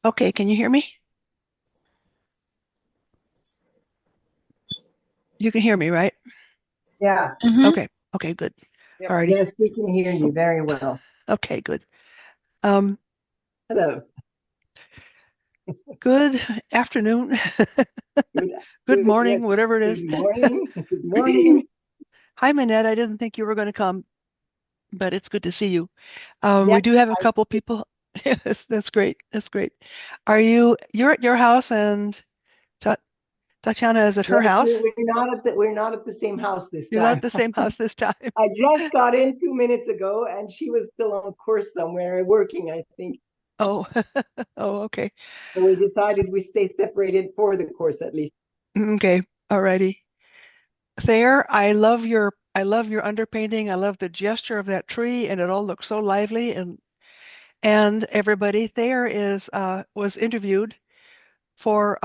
Okay, can you hear me? You can hear me, right? Yeah, Hmm. Okay. Okay, good. Yep. Alrighty. yes, we can hear you very well. Okay, good. Um, Hello. Good afternoon, Good, good yes, morning, whatever it good is. morning. Good morning. Hi, Manette. I didn't think you were going to come, but it's good to see you. Yes, We do have a I, couple people. Yes, that's great. That's great. You're at your house and Ta Tatiana is at her yes, house? we're not at the same house this You're not at time. the same house this time. I just got in 2 minutes ago, and she was still on course somewhere working, I think. Oh, oh, okay. So we decided we stay separated for the course at least. Okay. Alrighty. Thayer, I love your underpainting. I love the gesture of that tree, and it all looks so lively. And everybody, Thayer is was interviewed for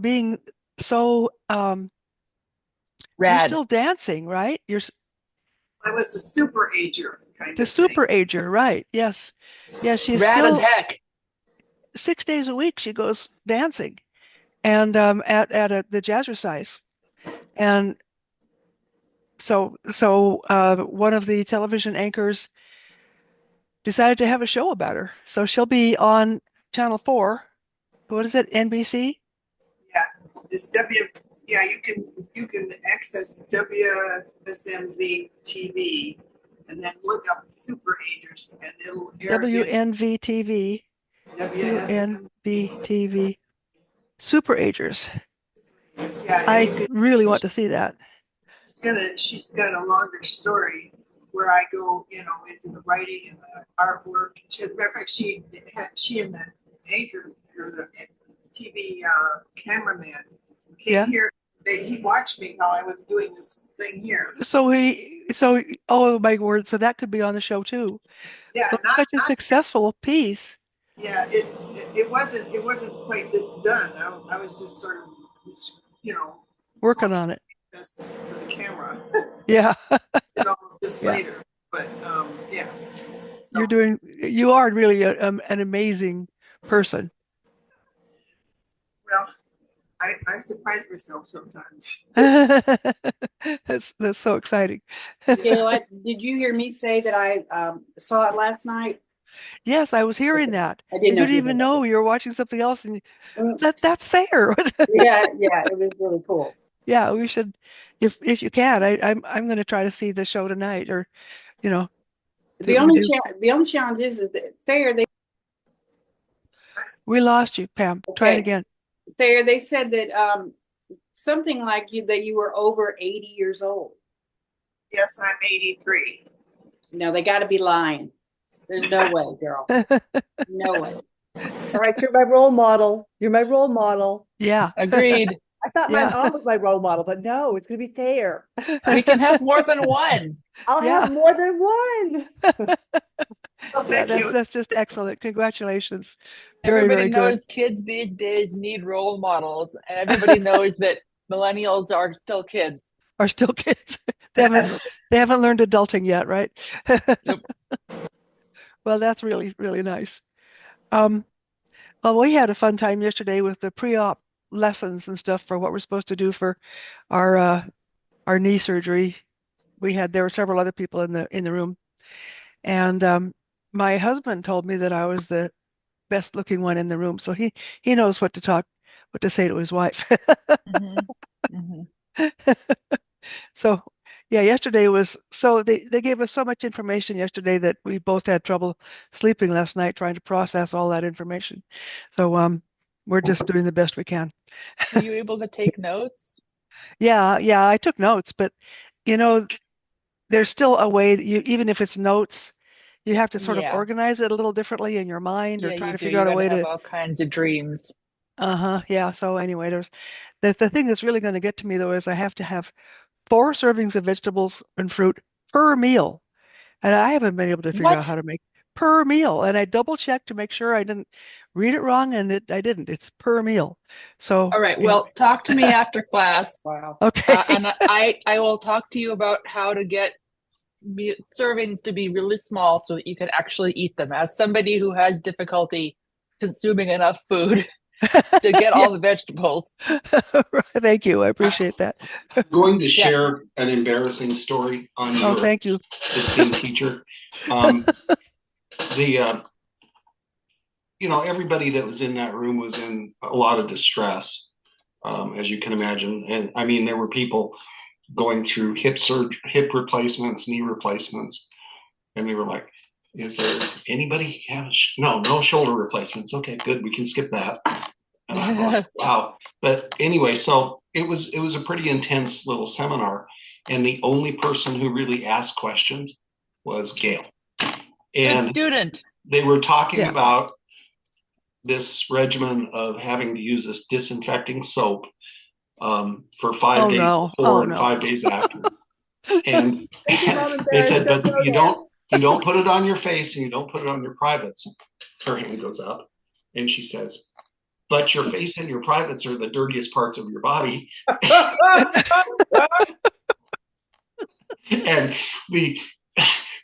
being so you're Rad. still dancing, right? I was a super ager kind The of thing. super ager, right? Yes. Yes, she's Rad as still heck. 6 days a week she goes dancing and at the jazzercise. And so one of the television anchors decided to have a show about her. So she'll be on Channel 4. What is it? NBC? Yeah, it's W. Yeah, you can access WSMV TV and then look up Super Agers and it'll air in WNV-TV, WSM. UNV-TV, Super Agers. Yeah, and I you can. really want to see that. She's got a longer story where I go, into the writing and the artwork. As a matter of fact, she and the anchor or the TV cameraman came Yeah. here. He watched me while I was doing this thing here. Oh my word, so that could be on the show too. Yeah, It was such a not. successful piece Yeah, it wasn't quite this done. I was just sort of, you know, working going on it. this for the camera, Yeah. just Yeah. later. But yeah. You're So doing, you are really an amazing person. well, I surprise myself sometimes. That's so exciting. Yeah. Did you hear me say that I saw it last night? Yes, I was hearing Okay. that. I didn't And know you if didn't you even heard that. know you were watching something else and Mm. that's fair. Yeah, yeah, it was really cool. Yeah, we should if you can. I'm going to try to see the show tonight or you know, see The what we can only do. the only challenge is that there they We lost you, Pam. Try it okay again. they said that something like you were over 80 years old. Yes, I'm 83. No, they got to be lying. There's no way, girl. No way. All right, you're my role model. You're my role model. Yeah. Agreed. I thought my Yeah. mom was my role model, but no, it's going to be Thayer. We can have more than one. I'll Yeah. have more than one. Well, Yeah, thank that's you. that's just excellent. Congratulations. Very, Everybody very good. knows kids these days need role models, and everybody knows that millennials are still kids. Are still kids. They haven't learned adulting yet, right? Nope. Well, that's really, really nice. Um, well, we had a fun time yesterday with the pre-op lessons and stuff for what we're supposed to do for our our knee surgery. There were several other people in the room, and my husband told me that I was the best looking one in the room, so he knows what to say to his wife. Hmm. Hmm. So yeah, yesterday was so they gave us so much information yesterday that we both had trouble sleeping last night trying to process all that information. So we're just doing the best we can. Were you able to take notes? Yeah, yeah, I took notes, but you know, there's still a way that you even if it's notes, you have to sort of Yeah. organize it a little differently in your mind or Yeah, try you to do. figure You out a got to way have to all kinds of dreams. yeah. So anyway, there's the thing that's really going to get to me though is I have to have 4 servings of vegetables and fruit per meal. And I haven't been able to figure out What? how to make per meal. And I double checked to make sure I didn't read it wrong, and I didn't. It's per meal. So All right. anyway, Well, talk to me after class, Wow. okay. and I will talk to you about how to get servings to be really small so that you can actually eat them. As somebody who has difficulty consuming enough food to get all the vegetables. Thank you. I appreciate that. I'm going to Yeah. share an embarrassing story on Oh, your thank you. esteemed teacher. Um, the everybody that was in that room was in a lot of distress, as you can imagine. And I mean, there were people going through hip replacements, knee replacements, and we were like, "Is there anybody have no shoulder replacements? Okay, good, we can skip that." And I'm like, "Wow!" But anyway, so it was a pretty intense little seminar, and the only person who really asked questions was Gail, Good and student. they were talking Yeah. about this regimen of having to use this disinfecting soap for 5 Oh, days no. before Oh, and no. 5 days after. And Thank you, Mom and they Dad. said, Don't but go you there. don't put it on your face and you don't put it on your privates. Her hand goes up and she says, but your face and your privates are the dirtiest parts of your body. And the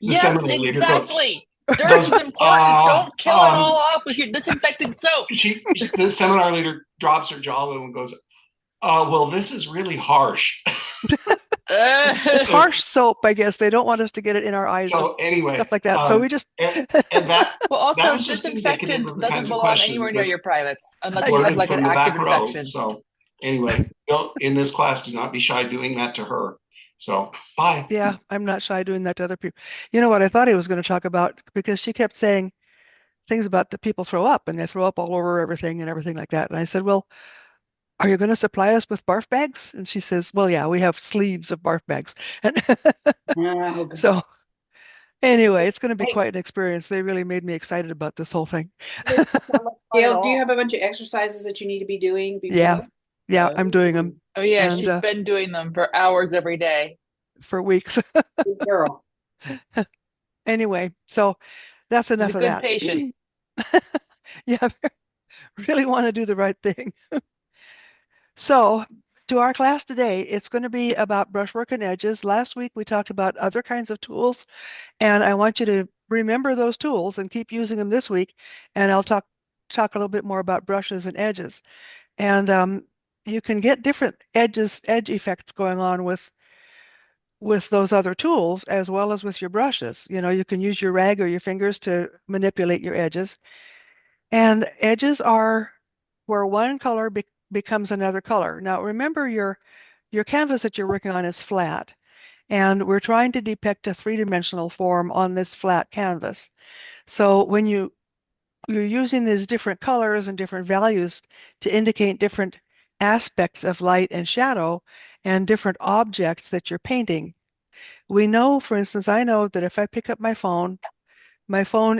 Yes, seminar leader goes, exactly. Dirt is important. Don't kill it all off with your disinfecting soap. the seminar leader drops her jaw and goes, well, this is really harsh. It's harsh soap, I guess. They don't want us to get it in our eyes. So anyway, stuff like that. So we just and that Well, also, that was just indicative disinfectant of the doesn't kinds of belong questions anywhere near that your privates unless you have floated like an from the active back row. infection. So anyway, in this class, do not be shy doing that to her. So bye. yeah, I'm not shy doing that to other people. You know what I thought he was going to talk about, because she kept saying things about the people throw up and they throw up all over everything and everything like that. And I said, well, are you going to supply us with barf bags? And she says, well, yeah, we have sleeves of barf bags. And Oh, God. so anyway, it's going to be Hey, quite an experience. They really made me excited about this whole thing. Gail, do you have a bunch of exercises that you need to be doing Yeah, before? yeah, I'm doing Oh, them, Oh yeah, and she's been doing them for hours every day. for weeks. good girl. Anyway, so that's She's a enough of good that. patient. Yeah, really want to do the right thing. So, to our class today, it's going to be about brushwork and edges. Last week we talked about other kinds of tools, and I want you to remember those tools and keep using them this week. And I'll talk a little bit more about brushes and edges. And you can get different edge effects going on with those other tools as well as with your brushes. You know, you can use your rag or your fingers to manipulate your edges. And edges are where one color becomes another color. Now remember, your canvas that you're working on is flat, and we're trying to depict a three-dimensional form on this flat canvas. So when you're using these different colors and different values to indicate different aspects of light and shadow and different objects that you're painting. We know, for instance, I know that if I pick up my phone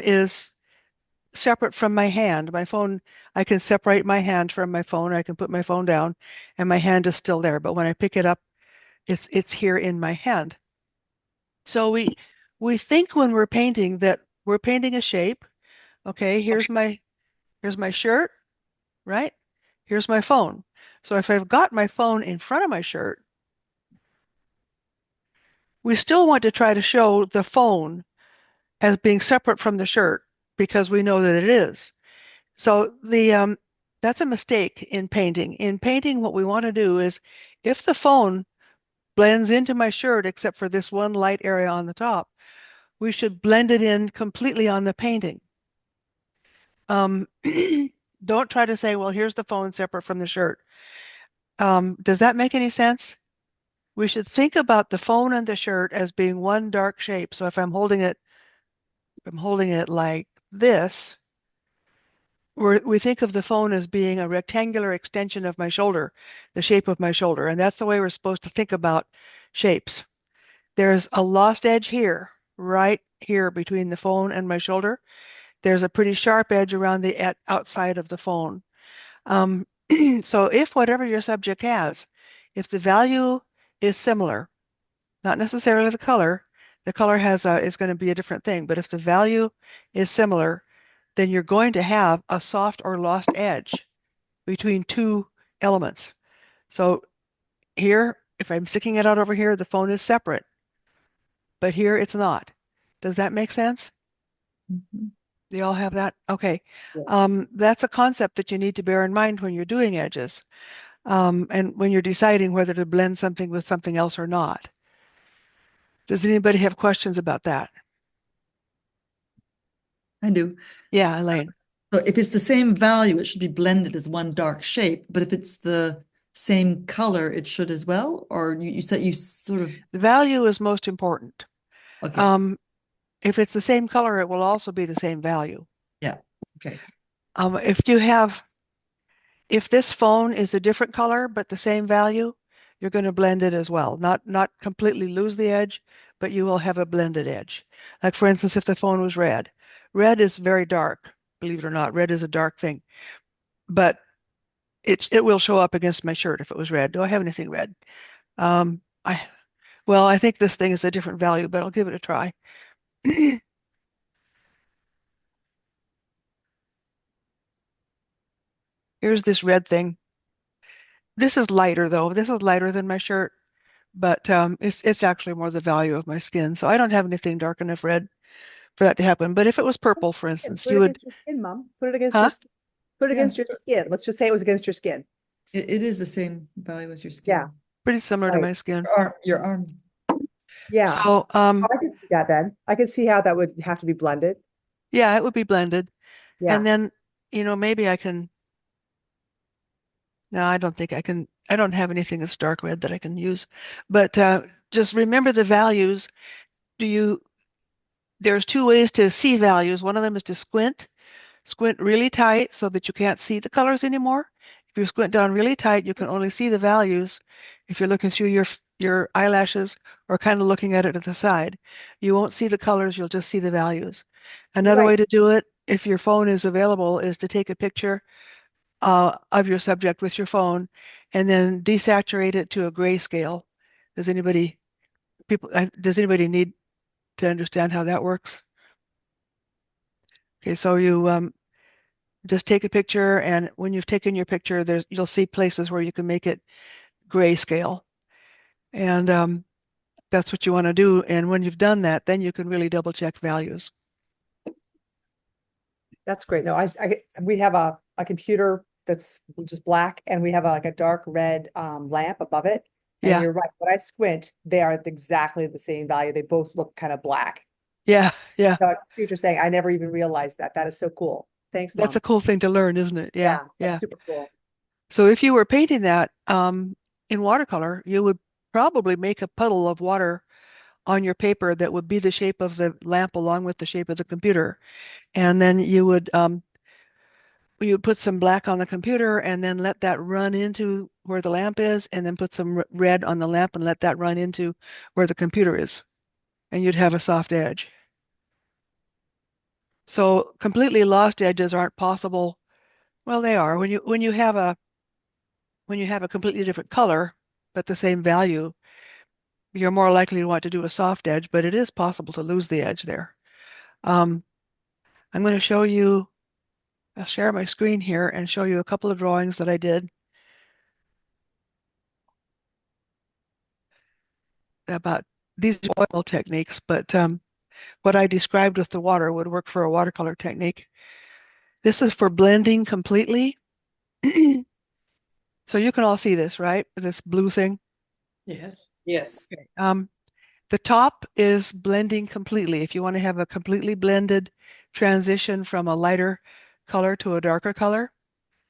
is separate from my hand. My phone, I can separate my hand from my phone. I can put my phone down and my hand is still there. But when I pick it up, it's here in my hand. So we think when we're painting that we're painting a shape. Okay, here's my shirt, right? Here's my phone. So if I've got my phone in front of my shirt, we still want to try to show the phone as being separate from the shirt because we know that it is. So that's a mistake in painting. In painting, what we want to do is, if the phone blends into my shirt except for this one light area on the top, we should blend it in completely on the painting. Don't try to say, well, here's the phone separate from the shirt. Does that make any sense? We should think about the phone and the shirt as being one dark shape. So if I'm holding it like this, we think of the phone as being a rectangular extension of my shoulder, the shape of my shoulder. And that's the way we're supposed to think about shapes. There's a lost edge here, right here between the phone and my shoulder. There's a pretty sharp edge around the outside of the phone. So if whatever your subject has, if the value is similar, not necessarily the color is going to be a different thing, but if the value is similar, then you're going to have a soft or lost edge between two elements. So here, if I'm sticking it out over here, the phone is separate, but here it's not. Does that make sense? Mhm. They all have that? Okay. Yes. That's a concept that you need to bear in mind when you're doing edges, and when you're deciding whether to blend something with something else or not. Does anybody have questions about that? I do. Yeah, Elaine. So if it's the same value, it should be blended as one dark shape. But if it's the same color, it should as well? Or you said you sort of, The value is most important. okay. Um, if it's the same color, it will also be the same value. Yeah. Okay. If you have, if this phone is a different color but the same value, you're going to blend it as well. Not completely lose the edge, but you will have a blended edge. Like for instance, if the phone was red, red is very dark. Believe it or not, red is a dark thing, but it will show up against my shirt if it was red. Do I have anything red? Um, I well, I think this thing is a different value, but I'll give it a try. Here's this red thing. This is lighter though. This is lighter than my shirt, but it's actually more the value of my skin. So I don't have anything dark enough red for that to happen. But if it was purple, for instance, Put it you would, against your skin, Mom. Put it against your huh? skin. Put it Yeah. against your skin. Let's just say it was against your skin. It is the same value as your Yeah. skin. Pretty similar to Right. my skin. Your arm. Yeah. So I can see that then. I can see how that would have to be blended. yeah, it would be blended. Yeah. And then, maybe I can, no, I don't think I can, I don't have anything that's dark red that I can use. But just remember the values. Do you, there's two ways to see values. One of them is to squint really tight so that you can't see the colors anymore. If you squint down really tight, you can only see the values if you're looking through your eyelashes or kind of looking at it at the side. You won't see the colors, you'll just see the values. Another way Right. to do it, if your phone is available, is to take a picture of your subject with your phone and then desaturate it to a grayscale. Does anybody does anybody need to understand how that works? Okay, so you just take a picture, and when you've taken your picture, you'll see places where you can make it grayscale, and that's what you want to do. And when you've done that, then you can really double check values. That's great. No, we have a computer that's just black and we have like a dark red lamp above it. And Yeah, you're right. When I squint, they are exactly the same value. They both look kind of black. yeah, yeah. So you're saying I never even realized that. That is so cool. Thanks, That's Mom. a cool thing to learn, isn't it? Yeah, Yeah, yeah. that's super cool. So if you were painting that in watercolor, you would probably make a puddle of water on your paper that would be the shape of the lamp along with the shape of the computer. And then you would put some black on the computer and then let that run into where the lamp is, and then put some red on the lamp and let that run into where the computer is. And you'd have a soft edge. So completely lost edges aren't possible. Well, they are when you have a completely different color but the same value. You're more likely to want to do a soft edge, but it is possible to lose the edge there. Um, I'm going to show you, I'll share my screen here and show you a couple of drawings that I did about these oil techniques, but what I described with the water would work for a watercolor technique. This is for blending completely. So you can all see this, right? This blue thing. Yes. Yes. Um, the top is blending completely. If you want to have a completely blended transition from a lighter color to a darker color,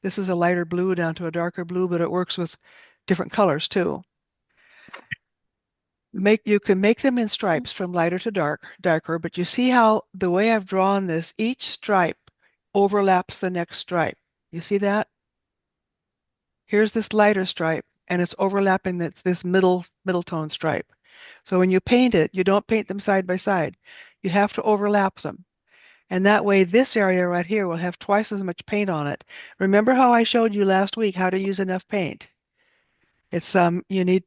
this is a lighter blue down to a darker blue, but it works with different colors too. You can make them in stripes from lighter to darker, but you see how the way I've drawn this, each stripe overlaps the next stripe. You see that? Here's this lighter stripe, and it's overlapping this middle tone stripe. So when you paint it, you don't paint them side by side. You have to overlap them. And that way, this area right here will have twice as much paint on it. Remember how I showed you last week how to use enough paint? It's you need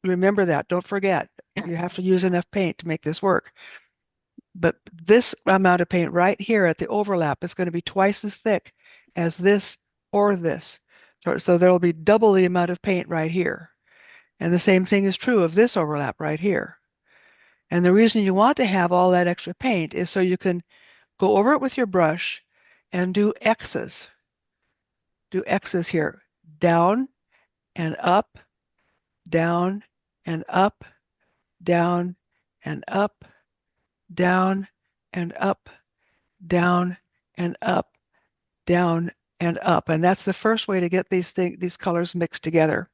remember that. Don't forget. You have to use enough paint to make this work. But this amount of paint right here at the overlap is going to be twice as thick as this or this. So there will be double the amount of paint right here. And the same thing is true of this overlap right here. And the reason you want to have all that extra paint is so you can go over it with your brush and do X's. Do X's here. Down and up, down and up, down and up, down and up, down and up, down and up. And that's the first way to get these colors mixed together.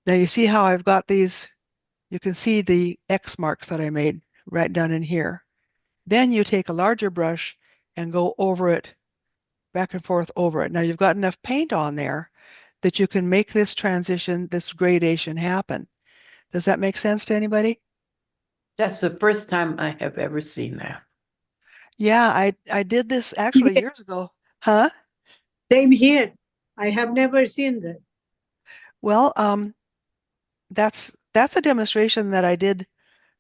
Now you see how I've got these, you can see the X marks that I made right down in here. Then you take a larger brush and go over it, back and forth over it. Now you've got enough paint on there that you can make this transition, this gradation happen. Does that make sense to anybody? That's the first time I have ever seen that. Yeah, I did this actually years ago. Huh? Same here. I have never seen that. Well, that's a demonstration that I did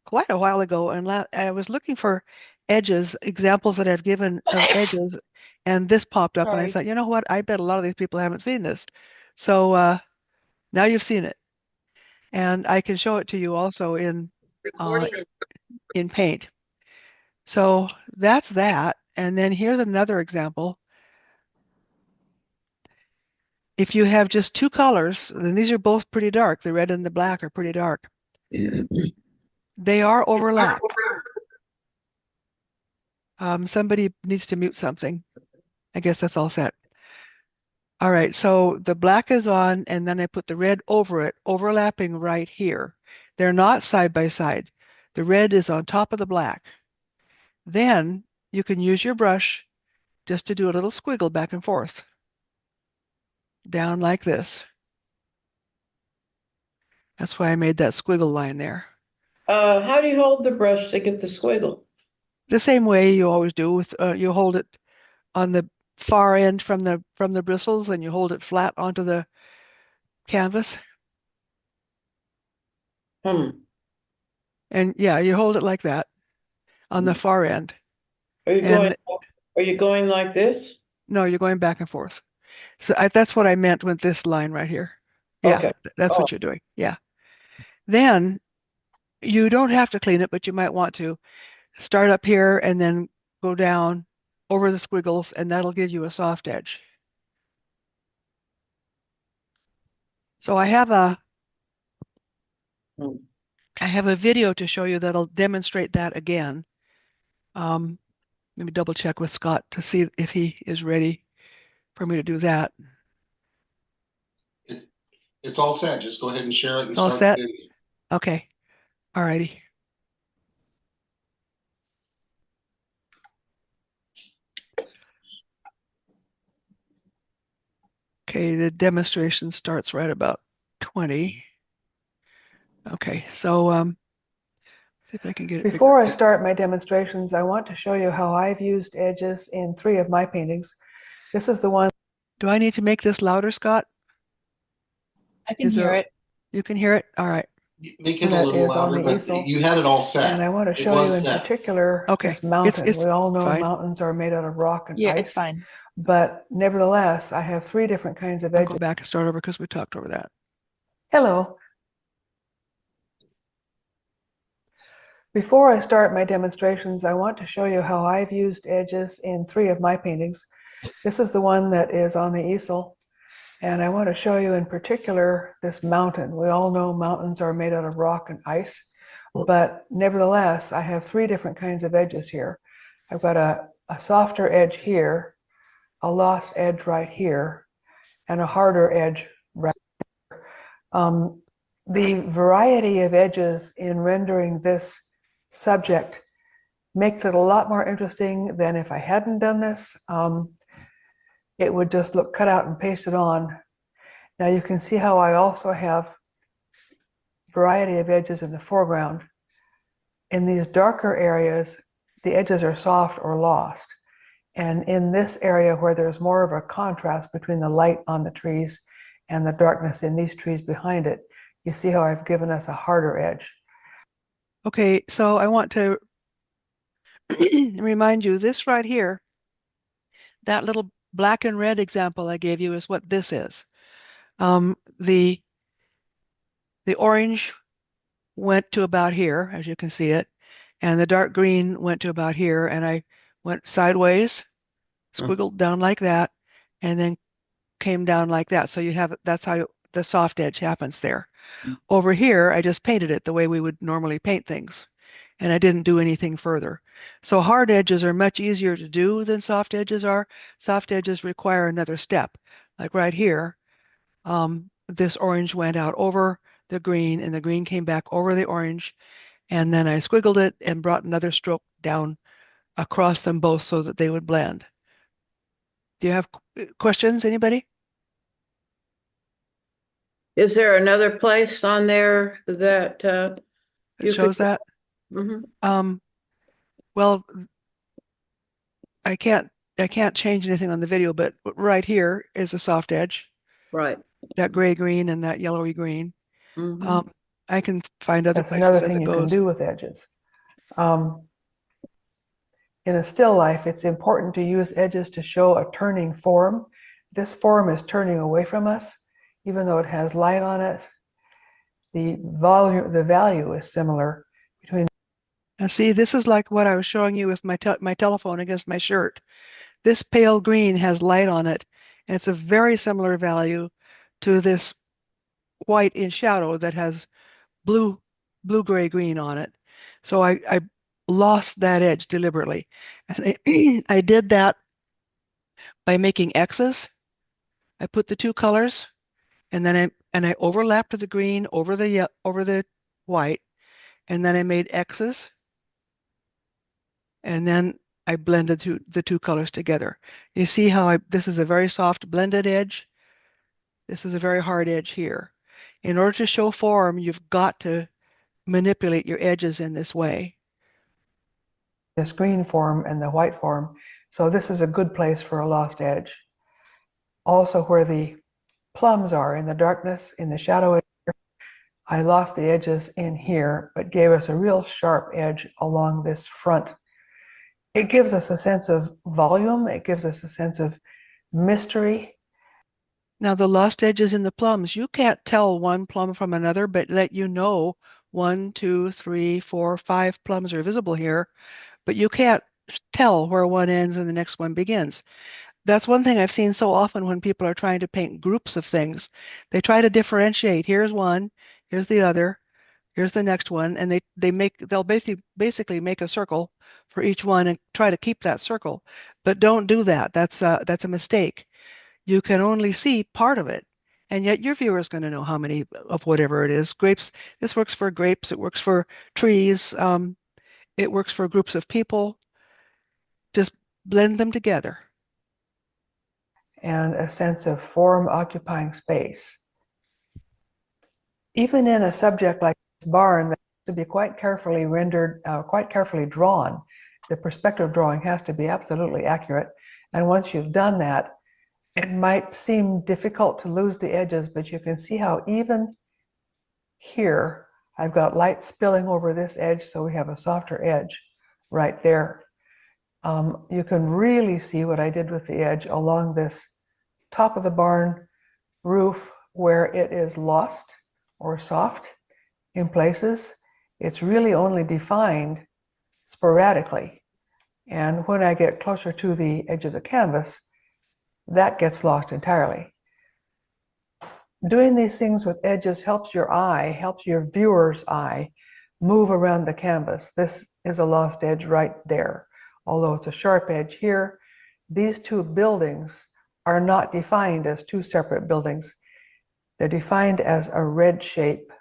quite a while ago, and I was looking for edges, examples that I've given of edges, and this popped up, and I Sorry. thought, you know what? I bet a lot of these people haven't seen this. So now you've seen it, and I can show it to you also in Paint. So that's that, and then here's another example. If you have just two colors, then these are both pretty dark. The red and the black are pretty dark. They are overlapped. Somebody needs to mute something. I guess that's all set. All right, so the black is on, and then I put the red over it, overlapping right here. They're not side by side. The red is on top of the black. Then you can use your brush just to do a little squiggle back and forth. Down like this. That's why I made that squiggle line there. How do you hold the brush to get the squiggle? The same way you always do with you hold it on the far end from the bristles, and you hold it flat onto the canvas. Hmm. And yeah, you hold it like that on the far end. Are you And going like this? no, you're going back and forth. So that's what I meant with this line right here. Yeah, Okay. that's what you're doing. Yeah. Then you don't have to clean it, but you might want to start up here and then go down over the squiggles, and that'll give you a soft edge. So I have a Hmm. video to show you that'll demonstrate that again. Let me double check with Scott to see if he is ready for me to do that. It's all set. Just go ahead and share it and It's all start set? the video. Okay. All righty. Okay, the demonstration starts right about 20. Okay, so see if I can get it Before bigger. I start my demonstrations, I want to show you how I've used edges in 3 of my paintings. This is the one. Do I need to make this louder, Scott? I can hear it. You can hear it? All right. Make it a That little is on louder, the but easel. you had it all set. And I want to It show you was in set. particular Okay. this mountain. It's We all know fine. mountains are made out of rock and Yeah, ice. it's fine. But nevertheless, I have 3 different kinds of I'll edges. go back and start over because we talked over that. Hello. Before I start my demonstrations, I want to show you how I've used edges in 3 of my paintings. This is the one that is on the easel. And I want to show you in particular this mountain. We all know mountains are made out of rock and ice. But nevertheless, I have 3 different kinds of edges here. I've got a softer edge here, a lost edge right here, and a harder edge right here. The variety of edges in rendering this subject makes it a lot more interesting than if I hadn't done this. It would just look cut out and pasted on. Now you can see how I also have variety of edges in the foreground. In these darker areas, the edges are soft or lost. And in this area where there's more of a contrast between the light on the trees and the darkness in these trees behind it, you see how I've given us a harder edge. Okay, so I want to remind you this right here, that little black and red example I gave you is what this is. The orange went to about here, as you can see it, and the dark green went to about here, and I went sideways, squiggled down like that, and then came down like that. So you have, that's how the soft edge happens there. Over here, I just painted it the way we would normally paint things, and I didn't do anything further. So hard edges are much easier to do than soft edges are. Soft edges require another step. Like right here, this orange went out over the green, and the green came back over the orange, and then I squiggled it and brought another stroke down across them both so that they would blend. Do you have questions, anybody? Is there another place on there that That you shows could? that? Mhm. Well, I can't change anything on the video, but right here is a soft edge, Right. that gray green and that yellowy green. Mhm. I can find other That's another places as thing it you can goes. do with edges. In a still life, it's important to use edges to show a turning form. This form is turning away from us, even though it has light on it. The value is similar between. Now see, this is like what I was showing you with my telephone against my shirt. This pale green has light on it, and it's a very similar value to this white in shadow that has blue gray green on it. So I lost that edge deliberately. And I did that by making X's. I put the two colors, and then I overlapped the green over the white, and then I made X's, and then I blended the two colors together. You see how this is a very soft blended edge. This is a very hard edge here. In order to show form, you've got to manipulate your edges in this way. This green form and the white form. So this is a good place for a lost edge. Also where the plums are in the darkness, in the shadow, I lost the edges in here, but gave us a real sharp edge along this front. It gives us a sense of volume. It gives us a sense of mystery. Now the lost edges in the plums, you can't tell one plum from another, but let you know 1, 2, 3, 4, 5 plums are visible here, but you can't tell where one ends and the next one begins. That's one thing I've seen so often when people are trying to paint groups of things. They try to differentiate. Here's one, here's the other, here's the next one, and they'll basically make a circle for each one and try to keep that circle. But don't do that. That's a mistake. You can only see part of it, and yet your viewer is going to know how many of whatever it is. Grapes, this works for grapes, it works for trees, it works for groups of people. Just blend them together. And a sense of form occupying space. Even in a subject like this barn, that has to be quite carefully rendered, quite carefully drawn. The perspective drawing has to be absolutely accurate. And once you've done that, it might seem difficult to lose the edges, but you can see how even here, I've got light spilling over this edge, so we have a softer edge right there. You can really see what I did with the edge along this top of the barn roof where it is lost or soft in places. It's really only defined sporadically. And when I get closer to the edge of the canvas, that gets lost entirely. Doing these things with edges helps your eye, helps your viewer's eye move around the canvas. This is a lost edge right there. Although it's a sharp edge here, these two buildings are not defined as two separate buildings. They're defined as a red shape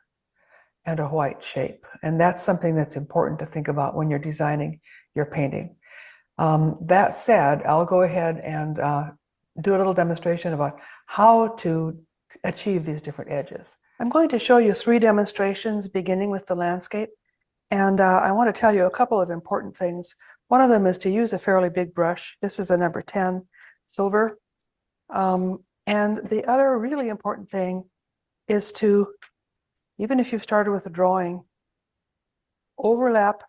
and a white shape. And that's something that's important to think about when you're designing your painting. That said, I'll go ahead and do a little demonstration about how to achieve these different edges. I'm going to show you 3 demonstrations beginning with the landscape. And I want to tell you a couple of important things. One of them is to use a fairly big brush. This is a number 10 silver. And the other really important thing is to, even if you've started with a drawing, overlap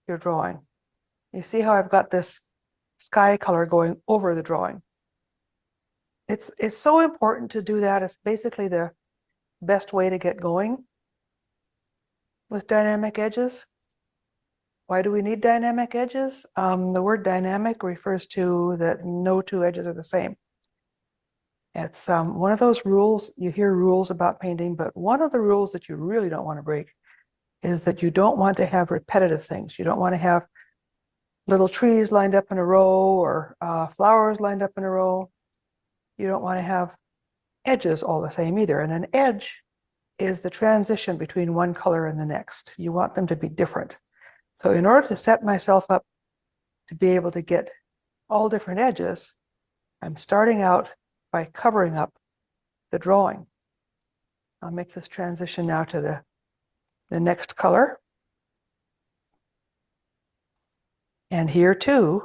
your drawing. You see how I've got this sky color going over the drawing. It's so important to do that. It's basically the best way to get going with dynamic edges. Why do we need dynamic edges? The word dynamic refers to that no two edges are the same. It's one of those rules, you hear rules about painting, but one of the rules that you really don't want to break is that you don't want to have repetitive things. You don't want to have little trees lined up in a row or flowers lined up in a row. You don't want to have edges all the same either. And an edge is the transition between one color and the next. You want them to be different. So in order to set myself up to be able to get all different edges, I'm starting out by covering up the drawing. I'll make this transition now to the next color. And here too,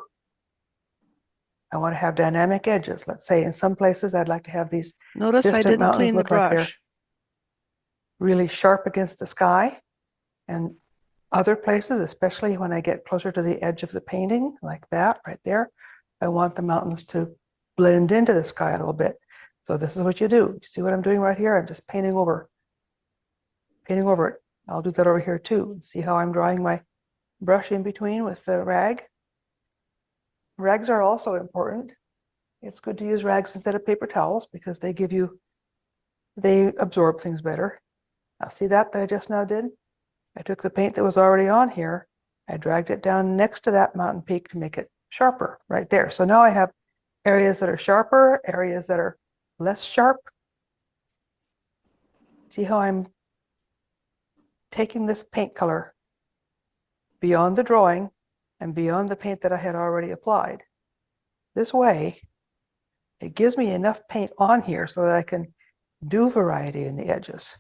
I want to have dynamic edges. Let's say in some places I'd like to have these Notice I distant didn't mountains clean the look like they're brush. really sharp against the sky. And other places, especially when I get closer to the edge of the painting, like that right there, I want the mountains to blend into the sky a little bit. So this is what you do. You see what I'm doing right here? I'm just painting over it. I'll do that over here too. See how I'm drawing my brush in between with the rag? Rags are also important. It's good to use rags instead of paper towels because they absorb things better. Now see that I just now did? I took the paint that was already on here, I dragged it down next to that mountain peak to make it sharper right there. So now I have areas that are sharper, areas that are less sharp. See how I'm taking this paint color beyond the drawing and beyond the paint that I had already applied. This way, it gives me enough paint on here so that I can do variety in the edges.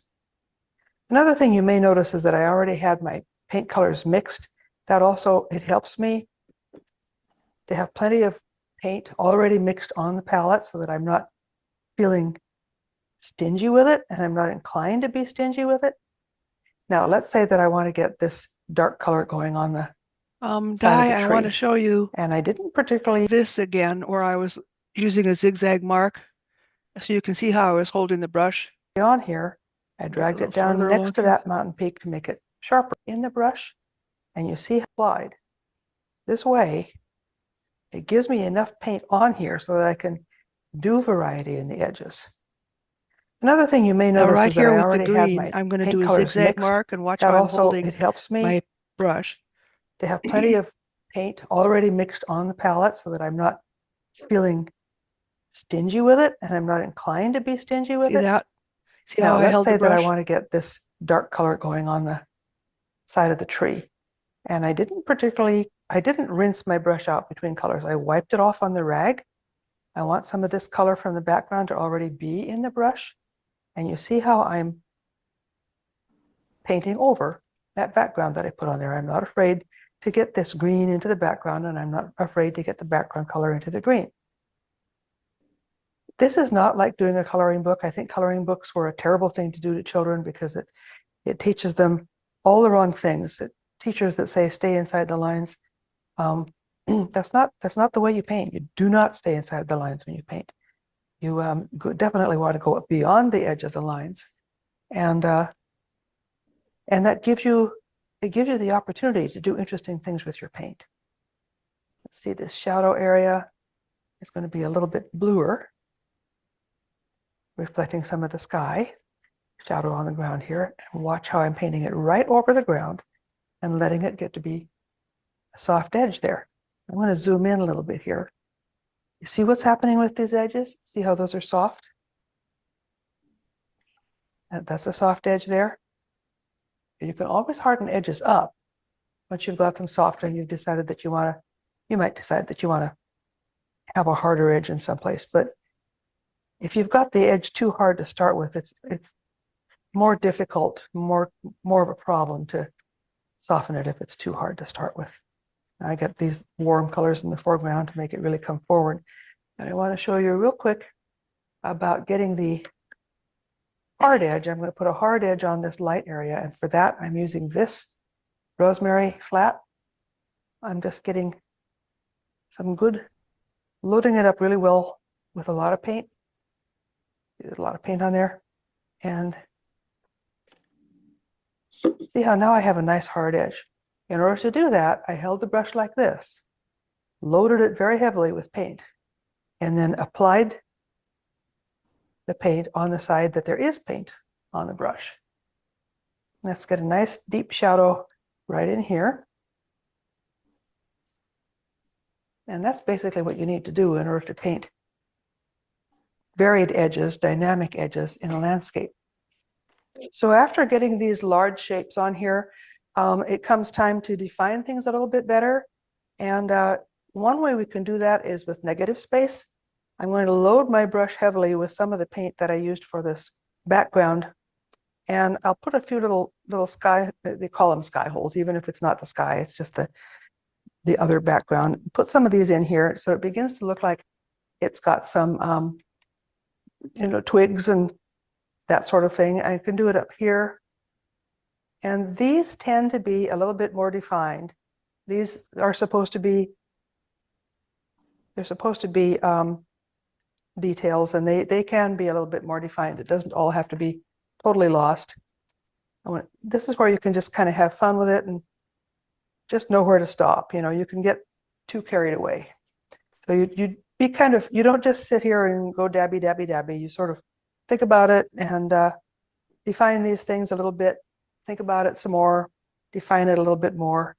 Another thing you may notice is that I already had my paint colors mixed. That also, it helps me to have plenty of paint already mixed on the palette so that I'm not feeling stingy with it and I'm not inclined to be stingy with it. Now, let's say that I want to get this dark color going on the side of the I want to tree. show you And I didn't particularly this again, where I was using a zigzag mark, so you can see how I was holding the brush. on here. I Get a dragged little it down further next along to here. that mountain peak to make it sharper in the brush. And you see how applied. This way, it gives me enough paint on here so that I can do variety in the edges. Another thing you may Now notice right is that here I with the already had green, my I'm going to paint do a colors zigzag mixed. mark and watch That how I'm also, holding it helps me my brush. to have plenty of paint already mixed on the palette so that I'm not feeling stingy with it and I'm not inclined to be stingy with See it. that? See how Now, I let's held the say that I brush? want to get this dark color going on the side of the tree. And I didn't rinse my brush out between colors. I wiped it off on the rag. I want some of this color from the background to already be in the brush. And you see how I'm painting over that background that I put on there. I'm not afraid to get this green into the background, and I'm not afraid to get the background color into the green. This is not like doing a coloring book. I think coloring books were a terrible thing to do to children because it teaches them all the wrong things. Teachers that say stay inside the lines, that's not the way you paint. You do not stay inside the lines when you paint. You definitely want to go beyond the edge of the lines, and that gives you the opportunity to do interesting things with your paint. Let's see, this shadow area is going to be a little bit bluer, reflecting some of the sky shadow on the ground here. And watch how I'm painting it right over the ground and letting it get to be a soft edge there. I'm going to zoom in a little bit here. You see what's happening with these edges? See how those are soft? That's a soft edge there. You can always harden edges up once you've got them soft and you've decided that you might decide that you want to have a harder edge in some place. But if you've got the edge too hard to start with, it's more difficult, more of a problem to soften it if it's too hard to start with. I get these warm colors in the foreground to make it really come forward. And I want to show you real quick about getting the hard edge. I'm going to put a hard edge on this light area, and for that I'm using this rosemary flat. I'm just getting some good, loading it up really well with a lot of paint. There's a lot of paint on there. And see how now I have a nice hard edge. In order to do that, I held the brush like this, loaded it very heavily with paint, and then applied the paint on the side that there is paint on the brush. Let's get a nice deep shadow right in here. And that's basically what you need to do in order to paint varied edges, dynamic edges in a landscape. So after getting these large shapes on here, it comes time to define things a little bit better. And one way we can do that is with negative space. I'm going to load my brush heavily with some of the paint that I used for this background. And I'll put a few little sky, they call them sky holes, even if it's not the sky, it's just the other background. Put some of these in here so it begins to look like it's got some twigs and that sort of thing. I can do it up here. And these tend to be a little bit more defined. These are supposed to be, they're supposed to be details, and they can be a little bit more defined. It doesn't all have to be totally lost. This is where you can just kind of have fun with it and just know where to stop. You can get too carried away. So you be kind of, you don't just sit here and go dabby, dabby, dabby. You sort of think about it and define these things a little bit, think about it some more, define it a little bit more.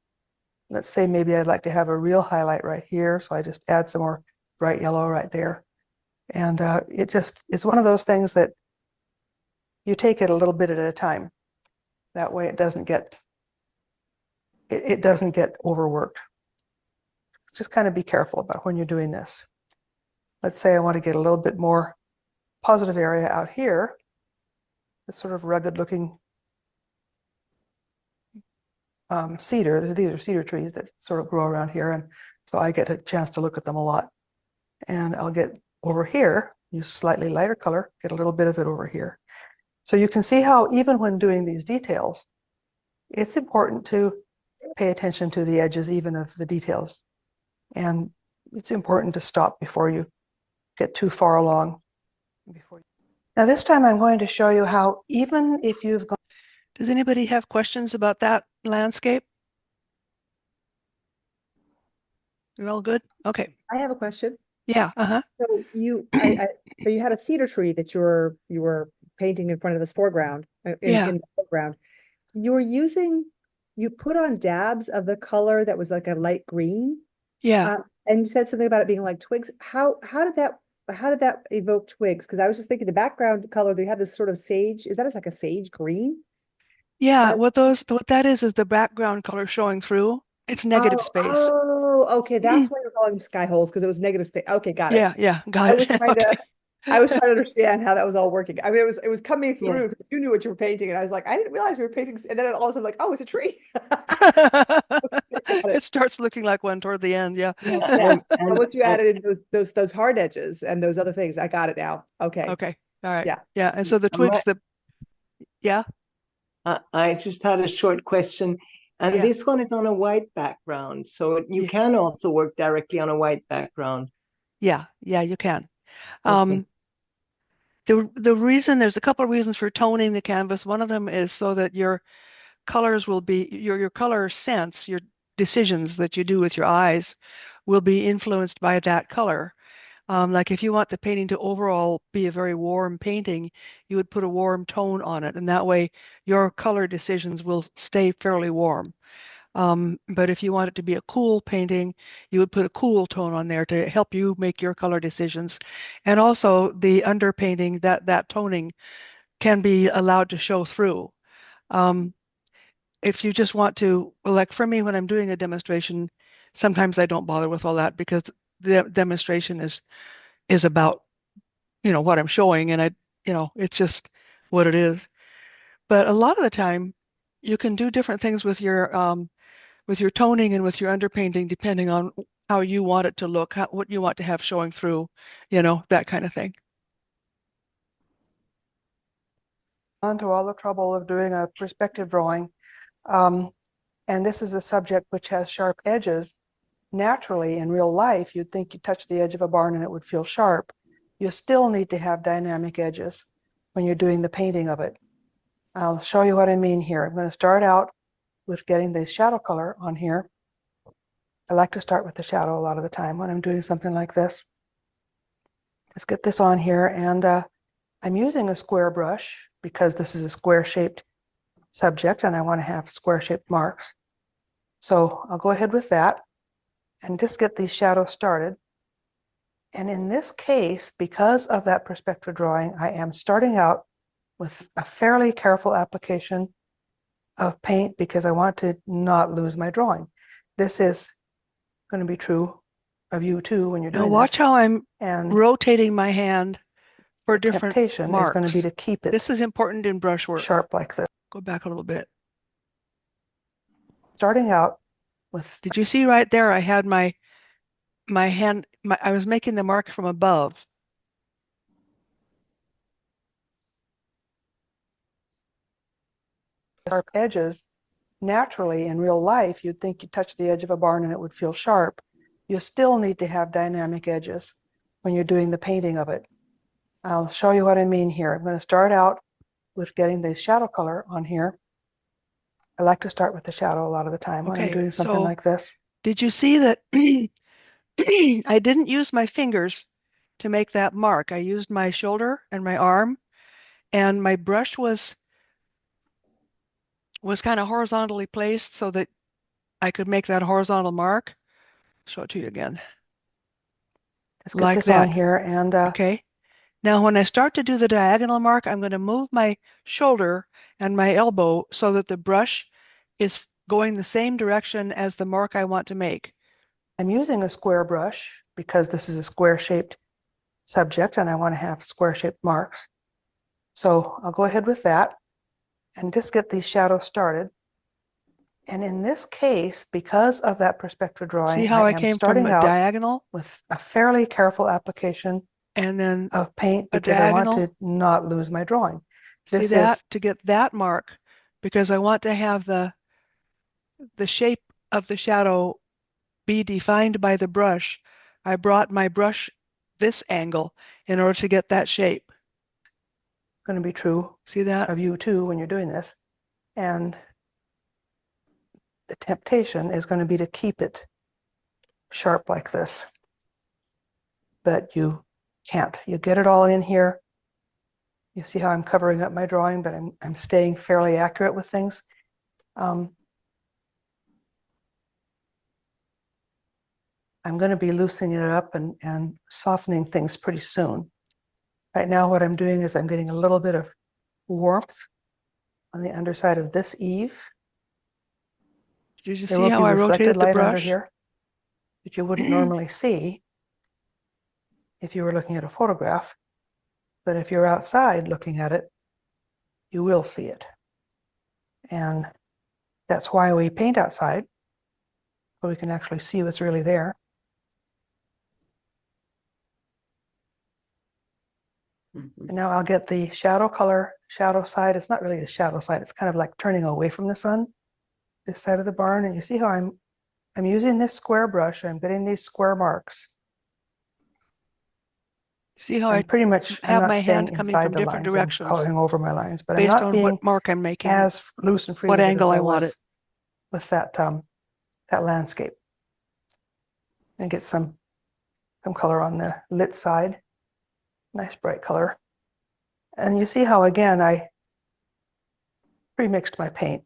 Let's say maybe I'd like to have a real highlight right here. So I just add some more bright yellow right there. And it's one of those things that you take it a little bit at a time. That way it doesn't get overworked. Just kind of be careful about when you're doing this. Let's say I want to get a little bit more positive area out here. This sort of rugged looking cedar. These are cedar trees that sort of grow around here, and so I get a chance to look at them a lot. And I'll get over here, use slightly lighter color, get a little bit of it over here. So you can see how even when doing these details, it's important to pay attention to the edges even of the details. And it's important to stop before you get too far along. Now this time I'm going to show you how even if you've gone... Does anybody have questions about that landscape? You're all good? Okay. I have a question. Yeah. So you had a cedar tree that you were painting in front of this foreground, in the foreground. You put on dabs of the color that was like a light green. Yeah. And you said something about it being like twigs. How did that evoke twigs? Because I was just thinking the background color, they have this sort of sage. Is that like a sage green? Yeah, what that is the background color showing through. It's negative space. Oh, okay. That's why you're calling them sky holes, because it was negative space. Okay, got it. Yeah, got it. I was trying to understand how that was all working. I mean, it was coming through because you knew what you were painting, and I was like, I didn't realize we were painting. And then all of a sudden, like, oh, it's a tree. It starts looking like one toward the end. Yeah. And once you added in those hard edges and those other things, I got it now. Okay. Okay. All right. Yeah. Yeah. And so the twigs, yeah. I just had a short question. And this one is on a white background. So you can also work directly on a white background. Yeah, you can. Okay. The reason, there's a couple of reasons for toning the canvas. One of them is so that your colors will be, your color sense, your decisions that you do with your eyes will be influenced by that color. Like if you want the painting to overall be a very warm painting, you would put a warm tone on it, and that way your color decisions will stay fairly warm. But if you want it to be a cool painting, you would put a cool tone on there to help you make your color decisions. And also the underpainting, that toning can be allowed to show through. If you just want to, like for me, when I'm doing a demonstration, sometimes I don't bother with all that because the demonstration is about, what I'm showing, and it's just what it is. But a lot of the time, you can do different things with your toning and with your underpainting, depending on how you want it to look, what you want to have showing through, that kind of thing. On to all the trouble of doing a perspective drawing. And this is a subject which has sharp edges. Naturally, in real life, you'd think you touch the edge of a barn and it would feel sharp. You still need to have dynamic edges when you're doing the painting of it. I'll show you what I mean here. I'm going to start out with getting the shadow color on here. I like to start with the shadow a lot of the time when I'm doing something like this. Let's get this on here, and I'm using a square brush because this is a square-shaped subject and I want to have square-shaped marks. So I'll go ahead with that and just get these shadows started. And in this case, because of that perspective drawing, I am starting out with a fairly careful application of paint because I want to not lose my drawing. This is going to be true of you too when you're Now doing watch this. how I'm And rotating my hand for the different temptation is going to be marks. to keep it This is important in brushwork. sharp like this. Go back a little bit. Starting out with, Did you see right there? I had my hand, I was making the mark from above. sharp edges. Naturally, in real life, you'd think you touch the edge of a barn and it would feel sharp. You still need to have dynamic edges when you're doing the painting of it. I'll show you what I mean here. I'm going to start out with getting the shadow color on here. I like to start with the shadow a lot of the time when I'm doing something like this. Did you see that I didn't use my fingers to make that mark? I used my shoulder and my arm, and my brush was kind of horizontally placed so that I could make that horizontal mark. Show it to you again. Let's get Like this that. on here, and okay. Now when I start to do the diagonal mark, I'm going to move my shoulder and my elbow so that the brush is going the same direction as the mark I want to make. I'm using a square brush because this is a square-shaped subject and I want to have square-shaped marks. So I'll go ahead with that and just get these shadows started. And in this case, because of that perspective drawing, see how I am came starting from a out diagonal with a fairly careful application and then of paint a because I want diagonal. to not lose my drawing. See This that? is To get that mark, because I want to have the shape of the shadow be defined by the brush. I brought my brush this angle in order to get that shape. going to be true See that? of you too when you're doing this. And the temptation is going to be to keep it sharp like this. But you can't. You get it all in here. You see how I'm covering up my drawing, but I'm staying fairly accurate with things. I'm going to be loosening it up and softening things pretty soon. Right now, what I'm doing is I'm getting a little bit of warmth on the underside of this eave. Did you There see will how be I reflected rotated the light under brush? here that you wouldn't normally see if you were looking at a photograph. But if you're outside looking at it, you will see it. And that's why we paint outside, so we can actually see what's really there. And now I'll get the shadow color, shadow side. It's not really the shadow side. It's kind of like turning away from the sun, this side of the barn. And you see how I'm using this square brush. I'm getting these square marks. See how I'm pretty much, I'm have not my staying hand coming inside from the different lines. I'm directions coloring over my lines, but I'm based not on being what mark I'm making, as loose and free what with it angle as I I want was it. with that landscape. And get some color on the lit side. Nice bright color. And you see how, again, I pre-mixed my paint.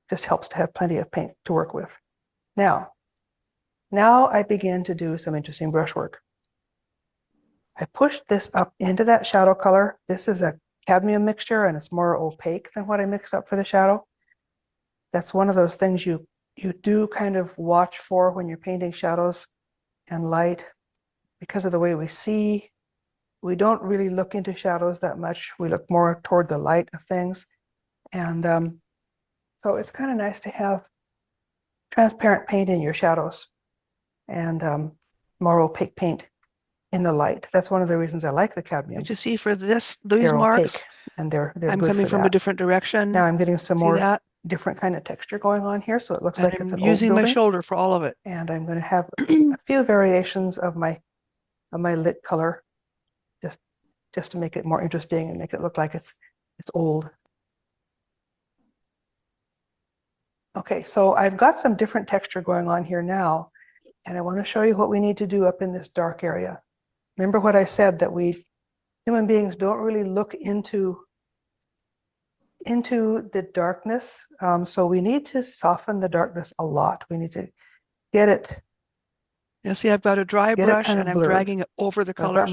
Just helps to have plenty of paint to work with. Now I begin to do some interesting brushwork. I pushed this up into that shadow color. This is a cadmium mixture and it's more opaque than what I mixed up for the shadow. That's one of those things you do kind of watch for when you're painting shadows and light. Because of the way we see, we don't really look into shadows that much. We look more toward the light of things. And so it's kind of nice to have transparent paint in your shadows and more opaque paint in the light. That's one of the reasons I like the cadmium. Did you see for these They're marks? opaque and they're I'm good coming for from that. a different direction. Now I'm getting some See more that? different kind of texture going on here, so it looks And like it's I'm an old using my building. shoulder for all of it. And I'm going to have a few variations of my lit color, just to make it more interesting and make it look like it's old. Okay, so I've got some different texture going on here now, and I want to show you what we need to do up in this dark area. Remember what I said, that human beings don't really look into the darkness. So we need to soften the darkness a lot. We need to get it, You see, I've got a dry brush kind and of I'm blurred. dragging it over the I've got colors.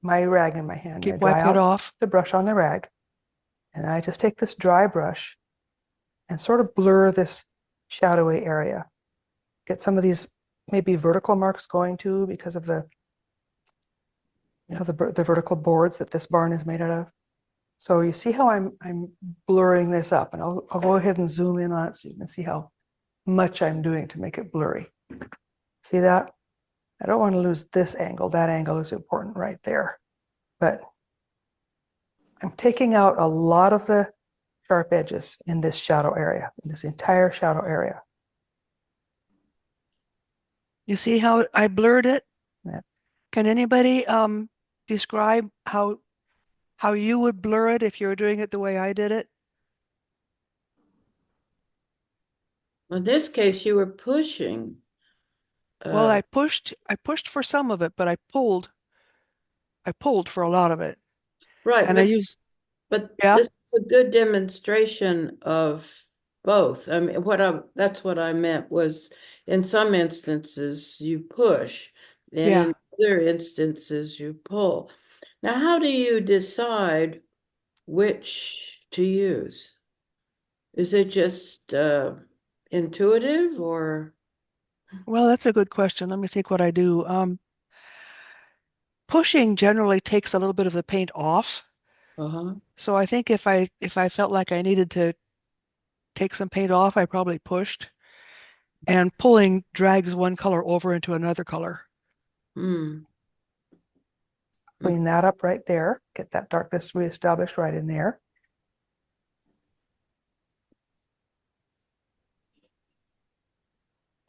my rag in my hand. I Keep dry wiping it out off. the brush on the rag, and I just take this dry brush and sort of blur this shadowy area. Get some of these maybe vertical marks going too, because of the the vertical boards that this barn is made out of. So you see how I'm blurring this up, and I'll go ahead and zoom in on it so you can see how much I'm doing to make it blurry. See that? I don't want to lose this angle. That angle is important right there. But I'm taking out a lot of the sharp edges in this shadow area, in this entire shadow area. You see how I blurred it? Yeah. Can anybody describe how you would blur it if you were doing it the way I did it? In this case, you were pushing. Well, I pushed for some of it, but I pulled for a lot of it. Right, And I used, but yeah, this is a good demonstration of both. I mean, that's what I meant was in some instances you push, and yeah. in other instances you pull. Now, how do you decide which to use? Is it just intuitive or? Well, that's a good question. Let me think what I do. Pushing generally takes a little bit of the paint off. Uh-huh. So I think if I felt like I needed to take some paint off, I probably pushed. And pulling drags one color over into another color. Hmm. Clean that up right there. Get that darkness reestablished right in there.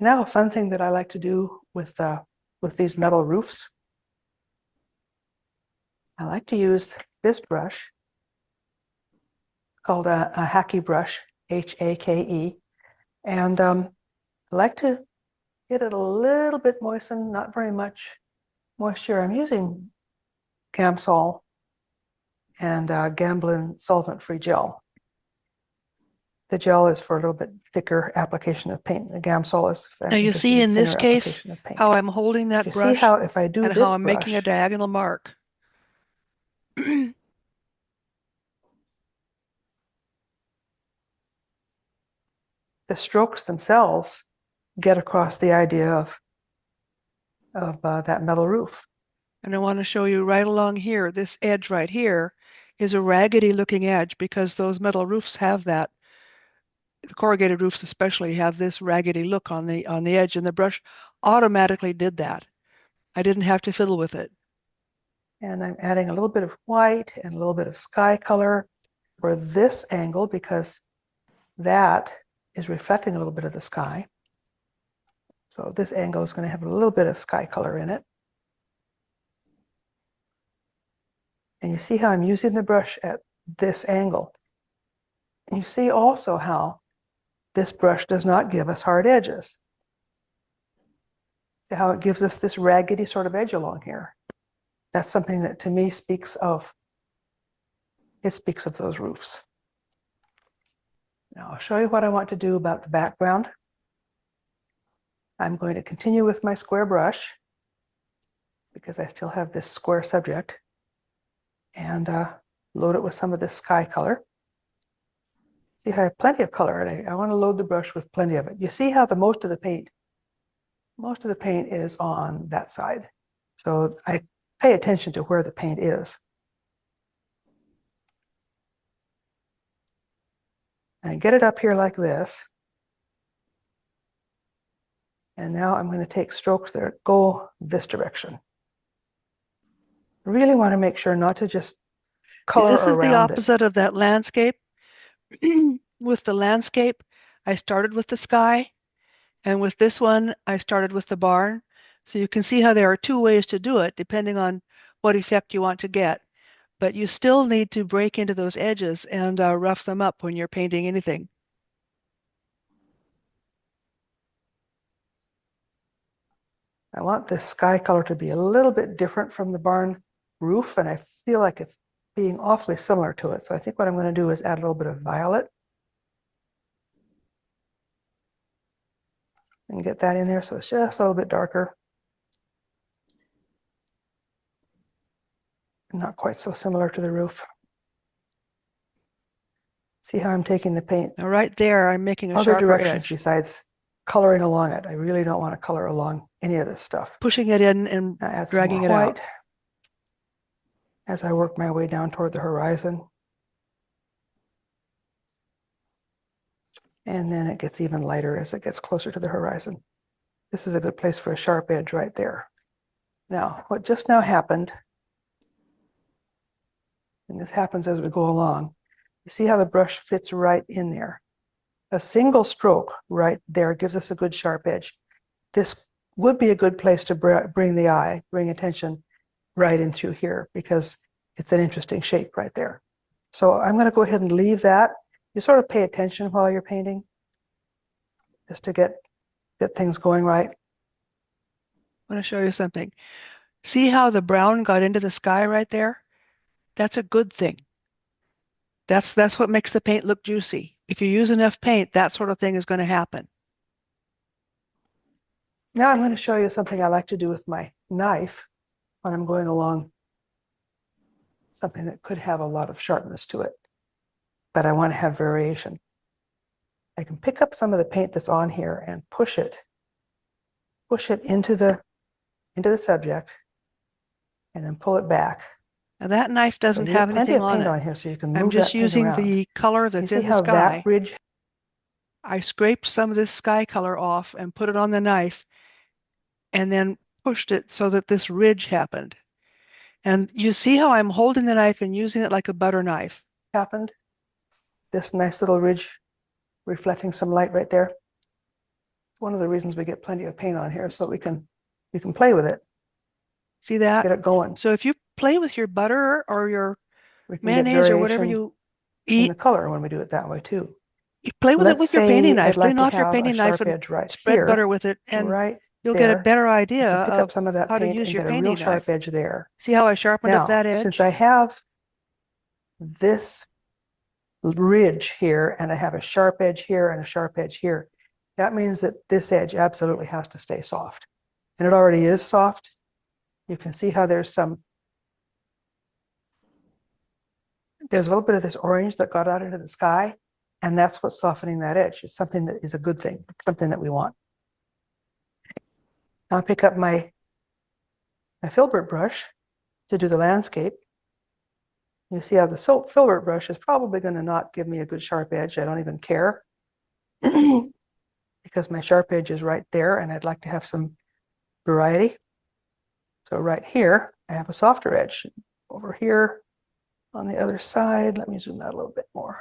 Now, a fun thing that I like to do with these metal roofs, I like to use this brush called a Hake brush, Hake, and I like to get it a little bit moistened, not very much moisture. I'm using Gamsol and Gamblin solvent-free gel. The gel is for a little bit thicker application of paint. The Gamsol is, Now you just see a in this thinner case application of paint. how I'm holding that You see brush how if I do and this how I'm making a brush, diagonal mark. the strokes themselves get across the idea of that metal roof. And I want to show you right along here, this edge right here is a raggedy looking edge because those metal roofs have that. The corrugated roofs especially have this raggedy look on the edge, and the brush automatically did that. I didn't have to fiddle with it. And I'm adding a little bit of white and a little bit of sky color for this angle because that is reflecting a little bit of the sky. So this angle is going to have a little bit of sky color in it. And you see how I'm using the brush at this angle. And you see also how this brush does not give us hard edges. See how it gives us this raggedy sort of edge along here. That's something that to me speaks of those roofs. Now I'll show you what I want to do about the background. I'm going to continue with my square brush because I still have this square subject, and load it with some of this sky color. See how I have plenty of color, and I want to load the brush with plenty of it. You see how most of the paint is on that side. So I pay attention to where the paint is. And I get it up here like this. And now I'm going to take strokes that go this direction. I really want to make sure not to just color This is the around it. opposite of that landscape. With the landscape, I started with the sky, and with this one, I started with the barn. So you can see how there are two ways to do it, depending on what effect you want to get. But you still need to break into those edges and rough them up when you're painting anything. I want this sky color to be a little bit different from the barn roof, and I feel like it's being awfully similar to it. So I think what I'm going to do is add a little bit of violet and get that in there so it's just a little bit darker. Not quite so similar to the roof. See how I'm taking the paint Now right there, I'm making a other sharper directions edge. besides coloring along it. I really don't want to color along any of this stuff. Pushing it in and Add dragging some it more out. white as I work my way down toward the horizon. And then it gets even lighter as it gets closer to the horizon. This is a good place for a sharp edge right there. Now, what just now happened, and this happens as we go along, you see how the brush fits right in there. A single stroke right there gives us a good sharp edge. This would be a good place to bring the eye, bring attention right in through here because it's an interesting shape right there. So I'm going to go ahead and leave that. You sort of pay attention while you're painting just to get things going right. I want to show you something. See how the brown got into the sky right there? That's a good thing. That's what makes the paint look juicy. If you use enough paint, that sort of thing is going to happen. Now I'm going to show you something I like to do with my knife when I'm going along something that could have a lot of sharpness to it, but I want to have variation. I can pick up some of the paint that's on here and push it into the subject and then pull it back. Now that knife doesn't So you have get plenty anything of on paint it. on here so you can move I'm just that paint using around. the color You that's see in the how that sky. ridge, I scraped some of this sky color off and put it on the knife and then pushed it so that this ridge happened. And you see how I'm holding the knife and using it like a butter knife. happened? This nice little ridge reflecting some light right there. It's one of the reasons we get plenty of paint on here so you can play with it. See that? Get it going. So if you play with your butter or your We can get mayonnaise or whatever variation you in eat, the color when we do it that way too. you play with it Let's with your painting say knife. I'd like Clean to off your have a painting knife sharp and edge right spread butter here, with it, and right you'll get a there. better I idea can pick up of some of that how to paint use and your get a real painting sharp knife. edge there. See how I sharpened up Now, that edge? since I have this ridge here and I have a sharp edge here and a sharp edge here, that means that this edge absolutely has to stay soft. And it already is soft. You can see how there's a little bit of this orange that got out into the sky, and that's what's softening that edge. It's something that is a good thing, something that we want. I'll pick up my filbert brush to do the landscape. You see how the filbert brush is probably going to not give me a good sharp edge. I don't even care because my sharp edge is right there and I'd like to have some variety. So right here, I have a softer edge. Over here on the other side, let me zoom out a little bit more.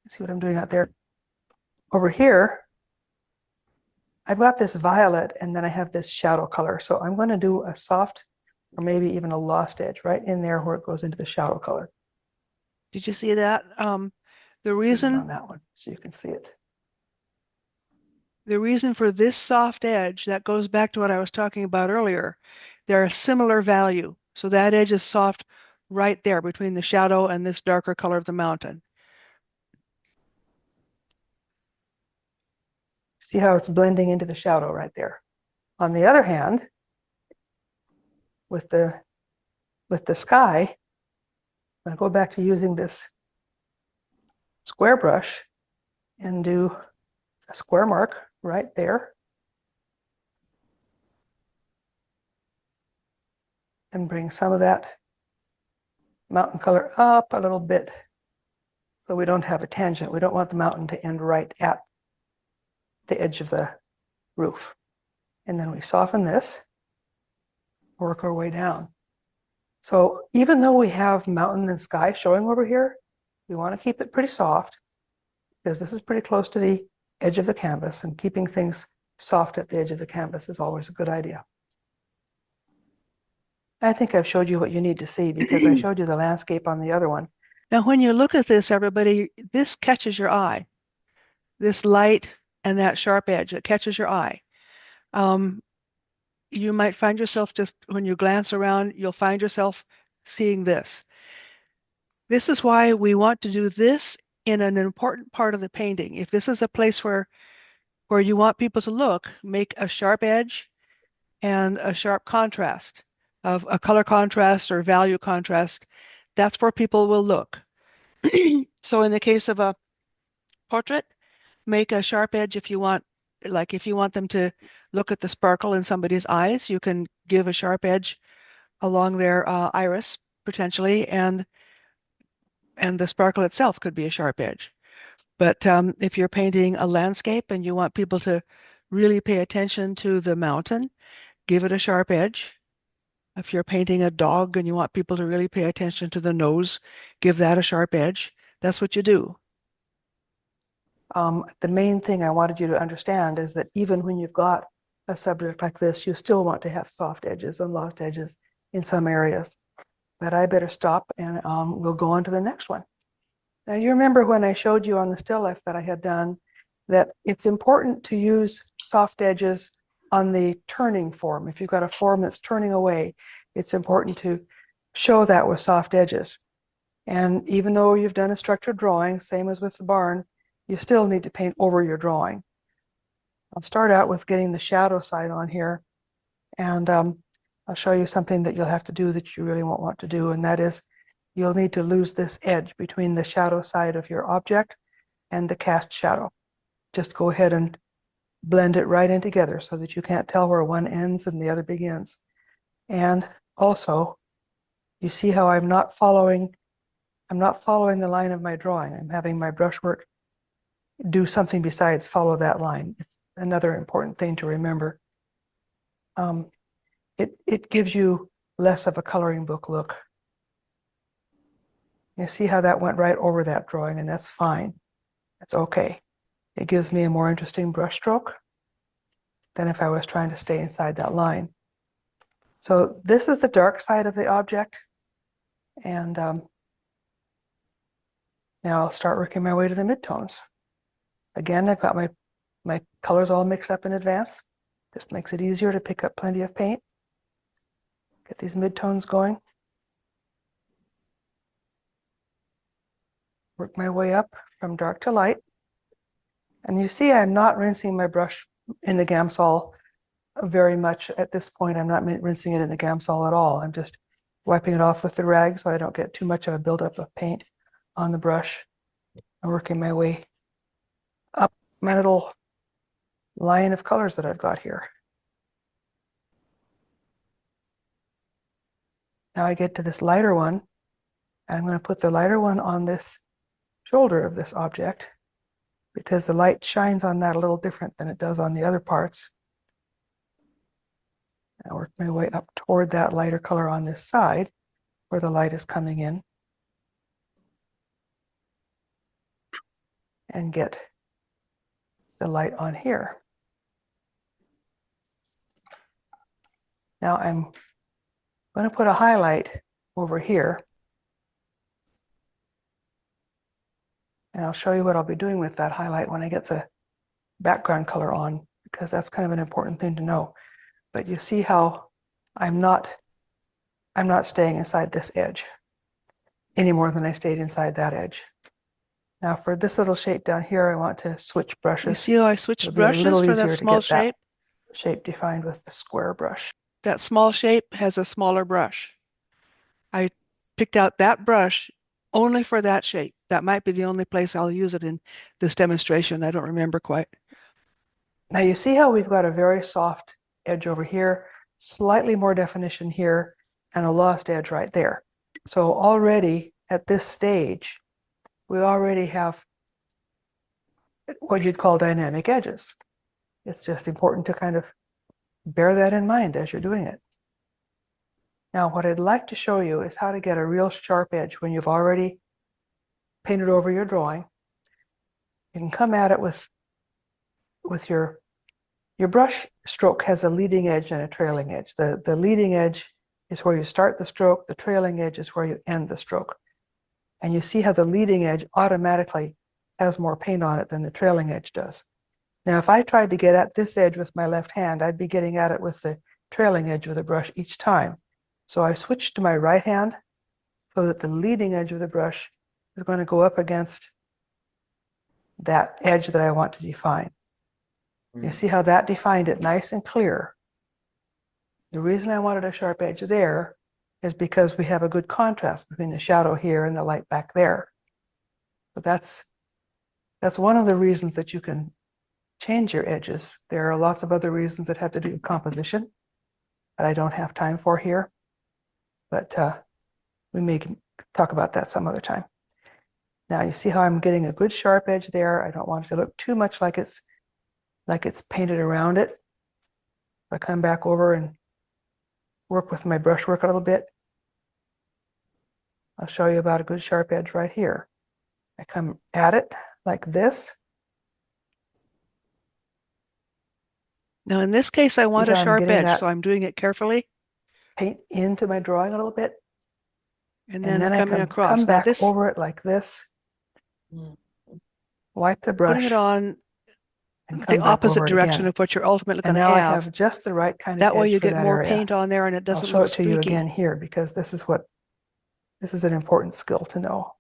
See what I'm doing out there. Over here, I've got this violet and then I have this shadow color. So I'm going to do a soft or maybe even a lost edge right in there where it goes into the shadow color. Did you see that? The reason on that one so you can see it. The reason for this soft edge, that goes back to what I was talking about earlier. They're a similar value. So that edge is soft right there between the shadow and this darker color of the mountain. See how it's blending into the shadow right there. On the other hand, with the sky, I'm going to go back to using this square brush and do a square mark right there. And bring some of that mountain color up a little bit so we don't have a tangent. We don't want the mountain to end right at the edge of the roof. And then we soften this, work our way down. So even though we have mountain and sky showing over here, we want to keep it pretty soft because this is pretty close to the edge of the canvas, and keeping things soft at the edge of the canvas is always a good idea. I think I've showed you what you need to see because I showed you the landscape on the other one. Now, when you look at this, everybody, this catches your eye. This light and that sharp edge, it catches your eye. you might find yourself just when you glance around, you'll find yourself seeing this. This is why we want to do this in an important part of the painting. If this is a place where you want people to look, make a sharp edge and a sharp contrast of a color contrast or value contrast. That's where people will look. So in the case of a portrait, make a sharp edge if you want, like if you want them to look at the sparkle in somebody's eyes, you can give a sharp edge along their iris potentially, and the sparkle itself could be a sharp edge. But if you're painting a landscape and you want people to really pay attention to the mountain, give it a sharp edge. If you're painting a dog and you want people to really pay attention to the nose, give that a sharp edge. That's what you do. The main thing I wanted you to understand is that even when you've got a subject like this, you still want to have soft edges and lost edges in some areas. But I better stop and we'll go on to the next one. Now you remember when I showed you on the still life that I had done that it's important to use soft edges on the turning form. If you've got a form that's turning away, it's important to show that with soft edges. And even though you've done a structured drawing, same as with the barn, you still need to paint over your drawing. I'll start out with getting the shadow side on here, and I'll show you something that you'll have to do that you really won't want to do, and that is you'll need to lose this edge between the shadow side of your object and the cast shadow. Just go ahead and blend it right in together so that you can't tell where one ends and the other begins. And also, you see how I'm not following the line of my drawing. I'm having my brushwork do something besides follow that line. It's another important thing to remember. It gives you less of a coloring book look. You see how that went right over that drawing, and that's fine. That's okay. It gives me a more interesting brush stroke than if I was trying to stay inside that line. So this is the dark side of the object, and now I'll start working my way to the midtones. Again, I've got my colors all mixed up in advance. Just makes it easier to pick up plenty of paint. Get these midtones going. Work my way up from dark to light. And you see I'm not rinsing my brush in the Gamsol very much at this point. I'm not rinsing it in the Gamsol at all. I'm just wiping it off with the rag so I don't get too much of a buildup of paint on the brush. I'm working my way up my little line of colors that I've got here. Now I get to this lighter one, and I'm going to put the lighter one on this shoulder of this object because the light shines on that a little different than it does on the other parts. I work my way up toward that lighter color on this side where the light is coming in and get the light on here. Now I'm going to put a highlight over here, and I'll show you what I'll be doing with that highlight when I get the background color on, because that's kind of an important thing to know. But you see how I'm not staying inside this edge any more than I stayed inside that edge. Now for this little shape down here, I want to switch brushes. You see how I switched brushes for that small shape? Shape defined with the square brush. That small shape has a smaller brush. I picked out that brush only for that shape. That might be the only place I'll use it in this demonstration. I don't remember quite. Now you see how we've got a very soft edge over here, slightly more definition here, and a lost edge right there. So already at this stage, we already have what you'd call dynamic edges. It's just important to kind of bear that in mind as you're doing it. Now, what I'd like to show you is how to get a real sharp edge when you've already painted over your drawing. You can come at it with your brush stroke has a leading edge and a trailing edge. The leading edge is where you start the stroke, the trailing edge is where you end the stroke. And you see how the leading edge automatically has more paint on it than the trailing edge does. Now, if I tried to get at this edge with my left hand, I'd be getting at it with the trailing edge of the brush each time. So I switched to my right hand so that the leading edge of the brush is going to go up against that edge that I want to define. You see how that defined it nice and clear. The reason I wanted a sharp edge there is because we have a good contrast between the shadow here and the light back there. But that's one of the reasons that you can change your edges. There are lots of other reasons that have to do with composition that I don't have time for here, but we may talk about that some other time. Now you see how I'm getting a good sharp edge there. I don't want it to look too much like it's painted around it. If I come back over and work with my brushwork a little bit, I'll show you about a good sharp edge right here. I come at it like this. Now in this case, I want a sharp edge, so I'm doing it carefully. Paint into my drawing a little bit. And then I coming across. come Now back this, over it like this. Wipe the brush. putting it on and the opposite again. direction of what you're ultimately going to And now have. I have just the right kind of that way edge you for get that more area. paint on there and it doesn't I'll show look it to you streaky. again here because this is an important skill to know.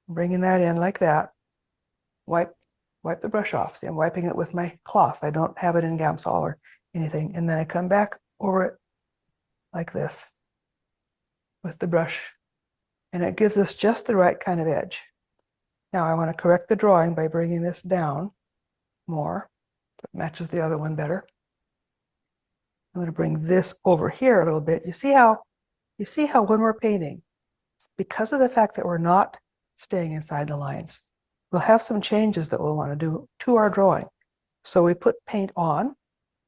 Bringing that in like that. Wipe the brush off. See, I'm wiping it with my cloth. I don't have it in Gamsol or anything. And then I come back over it like this with the brush. And it gives us just the right kind of edge. Now I want to correct the drawing by bringing this down more so it matches the other one better. I'm going to bring this over here a little bit. You see how when we're painting, because of the fact that we're not staying inside the lines, we'll have some changes that we'll want to do to our drawing. So we put paint on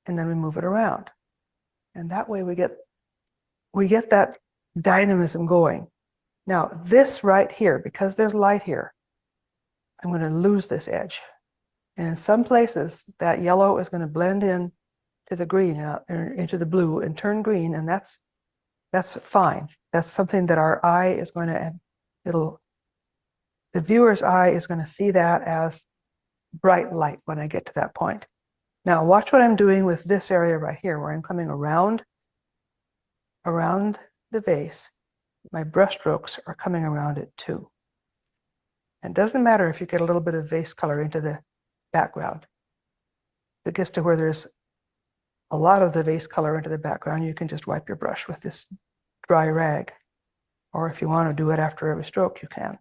and then we move it around. And that way we get that dynamism going. Now this right here, because there's light here, I'm going to lose this edge. And in some places, that yellow is going to blend in to the green, or into the blue and turn green, and that's fine. That's something that our eye is going to, the viewer's eye is going to see that as bright light when I get to that point. Now watch what I'm doing with this area right here, where I'm coming around the vase. My brush strokes are coming around it too. It doesn't matter if you get a little bit of vase color into the background. If it gets to where there's a lot of the vase color into the background, you can just wipe your brush with this dry rag. Or if you want to do it after every stroke, you can.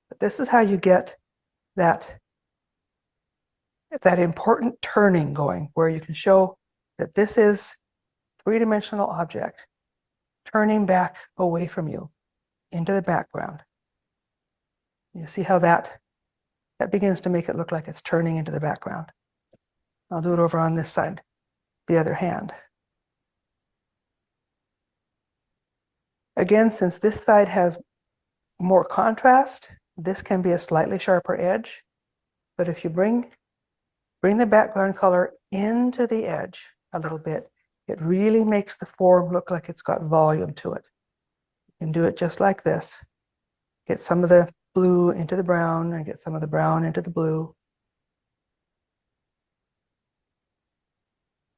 But this is how you get that important turning going, where you can show that this is a three-dimensional object turning back away from you into the background. You see how that begins to make it look like it's turning into the background. I'll do it over on this side, the other hand. Again, since this side has more contrast, this can be a slightly sharper edge. But if you bring the background color into the edge a little bit, it really makes the form look like it's got volume to it. You can do it just like this. Get some of the blue into the brown and get some of the brown into the blue.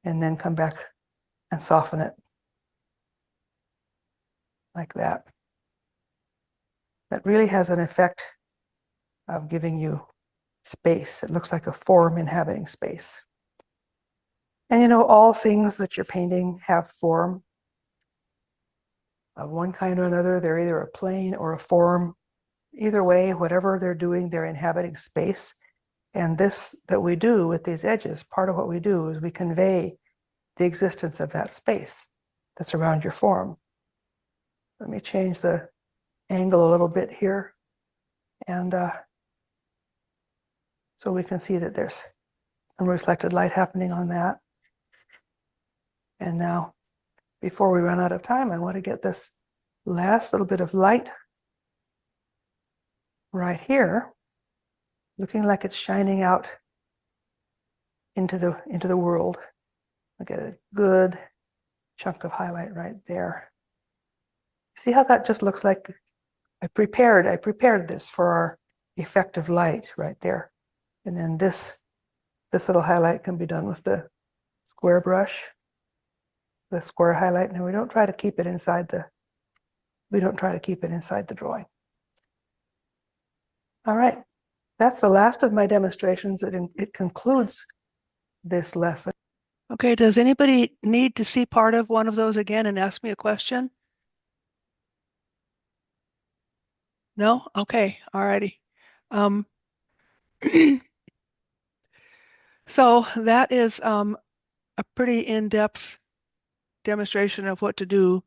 And then come back and soften it like that. That really has an effect of giving you space. It looks like a form inhabiting space. And you know, all things that you're painting have form of one kind or another. They're either a plane or a form. Either way, whatever they're doing, they're inhabiting space. And this that we do with these edges, part of what we do is we convey the existence of that space that's around your form. Let me change the angle a little bit here. And so we can see that there's some reflected light happening on that. And now, before we run out of time, I want to get this last little bit of light right here, looking like it's shining out into the world. I'll get a good chunk of highlight right there. See how that just looks like I prepared this for our effective light right there. And then this little highlight can be done with the square brush, the square highlight, and we don't try to keep it inside the drawing. All right, that's the last of my demonstrations. It concludes this lesson. Okay, does anybody need to see part of one of those again and ask me a question? No? Okay, all righty. So that is a pretty in-depth demonstration of what to do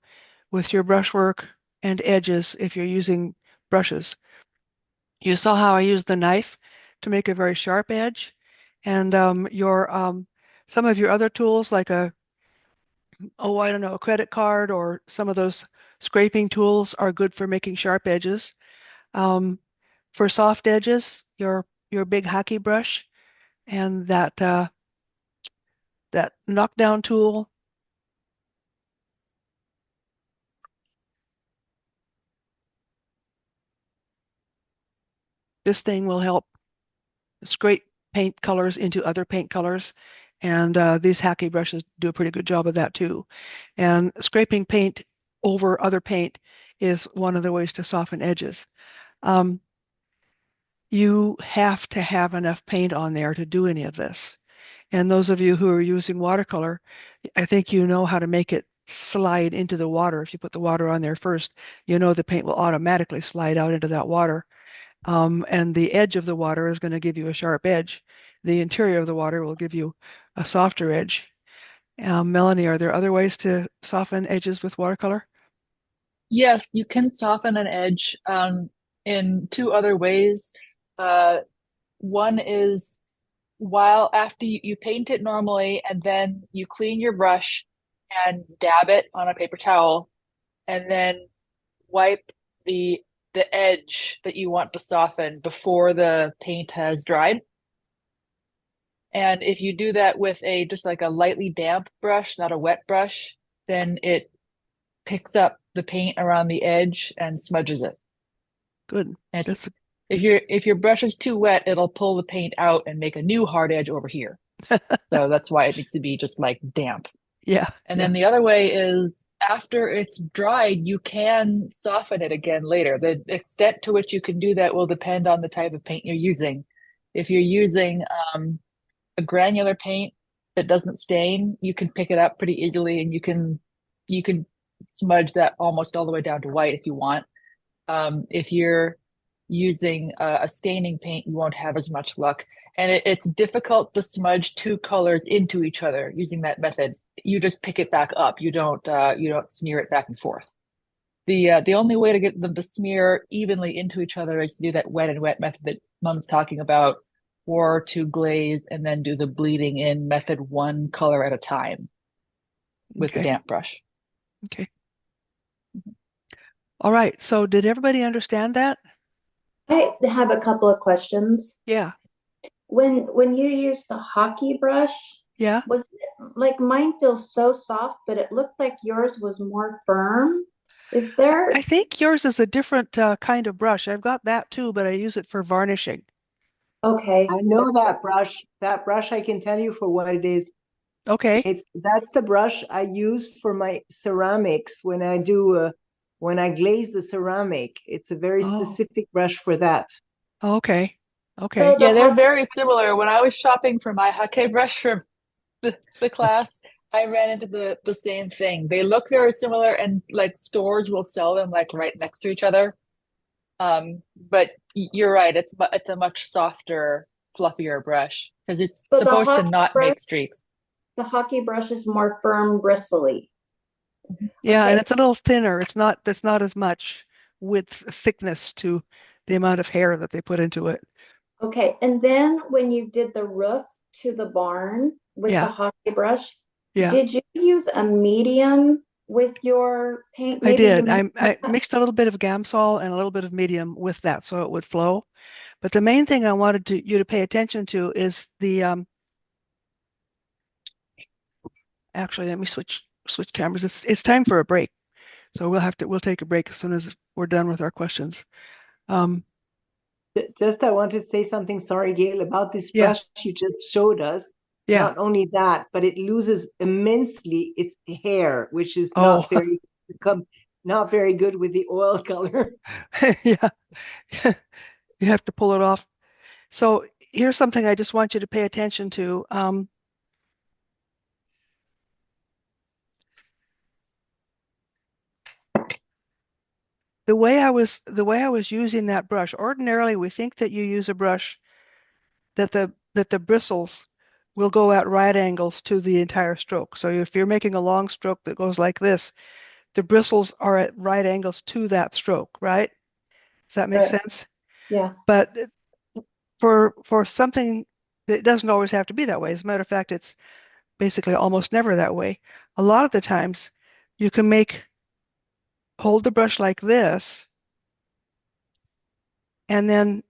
with your brushwork and edges if you're using brushes. You saw how I used the knife to make a very sharp edge, and some of your other tools like I don't know, a credit card or some of those scraping tools are good for making sharp edges. For soft edges, your big hockey brush and that knockdown tool. This thing will help scrape paint colors into other paint colors. And these hacky brushes do a pretty good job of that too. And scraping paint over other paint is one of the ways to soften edges. You have to have enough paint on there to do any of this. And those of you who are using watercolor, I think you know how to make it slide into the water. If you put the water on there first, you know the paint will automatically slide out into that water. And the edge of the water is going to give you a sharp edge. The interior of the water will give you a softer edge. Melanie, are there other ways to soften edges with watercolor? Yes, you can soften an edge in two other ways. One is while after you paint it normally and then you clean your brush and dab it on a paper towel and then wipe the edge that you want to soften before the paint has dried. And if you do that with just like a lightly damp brush, not a wet brush, then it picks up the paint around the edge and smudges it. Good. If your brush is too wet, it'll pull the paint out and make a new hard edge over here. So that's why it needs to be just like damp. Yeah. And then the other way is after it's dried, you can soften it again later. The extent to which you can do that will depend on the type of paint you're using. If you're using a granular paint that doesn't stain, you can pick it up pretty easily and you can smudge that almost all the way down to white if you want. If you're using a staining paint, you won't have as much luck. And it's difficult to smudge two colors into each other using that method. You just pick it back up. You don't smear it back and forth. The only way to get them to smear evenly into each other is to do that wet and wet method that Mom's talking about, or to glaze and then do the bleeding in method one color at a time with the damp brush. Okay. All right. So did everybody understand that? I have a couple of questions. Yeah. When you use the hockey brush, yeah, was it, like mine feels so soft, but it looked like yours was more firm. Is there? I think yours is a different kind of brush. I've got that too, but I use it for varnishing. Okay. I know that brush. That brush, I can tell you for what it is. Okay. That's the brush I use for my ceramics when I do when I glaze the ceramic. It's a very specific brush for that. Okay. Okay. So yeah, they're very similar. When I was shopping for my hake brush for the class, I ran into the same thing. They look very similar, and like stores will sell them like right next to each other. But you're right, it's a much softer, fluffier brush because it's supposed to not make streaks. The hockey brush is more firm, bristly. Yeah, okay. And it's a little thinner. It's not as much thickness to the amount of hair that they put into it. Okay, and then when you did the roof to the barn with the hockey brush, did you use a medium with your paint? Maybe I did. I mixed a little bit of Gamsol and a little bit of medium with that so it would flow. But the main thing I wanted you to pay attention to is the actually, let me switch cameras. It's time for a break. So we'll take a break as soon as we're done with our questions. Just I want to say something, sorry, Gail, about this brush you just showed us. Yeah. Not only that, but it loses immensely its hair, which is Oh, not very good with the oil color. yeah. You have to pull it off. So here's something I just want you to pay attention to. The way I was using that brush, ordinarily we think that you use a brush that the bristles will go at right angles to the entire stroke. So if you're making a long stroke that goes like this, the bristles are at right angles to that stroke, right? Does that make Right. sense? Yeah. But for something that doesn't always have to be that way. As a matter of fact, it's basically almost never that way. A lot of the times you can hold the brush like this and then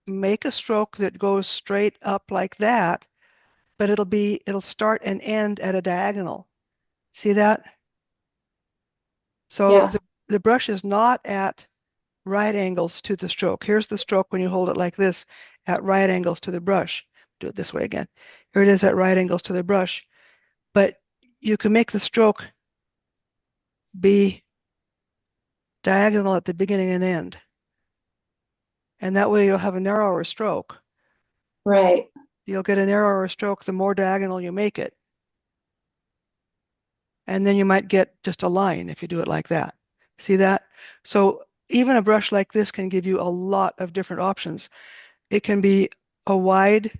make a stroke that goes straight up like that, but it'll start and end at a diagonal. See that? So Yeah. the brush is not at right angles to the stroke. Here's the stroke when you hold it like this at right angles to the brush. Do it this way again. Here it is at right angles to the brush. But you can make the stroke be diagonal at the beginning and end. And that way you'll have a narrower stroke. Right. You'll get a narrower stroke the more diagonal you make it. And then you might get just a line if you do it like that. See that? So even a brush like this can give you a lot of different options. It can be a wide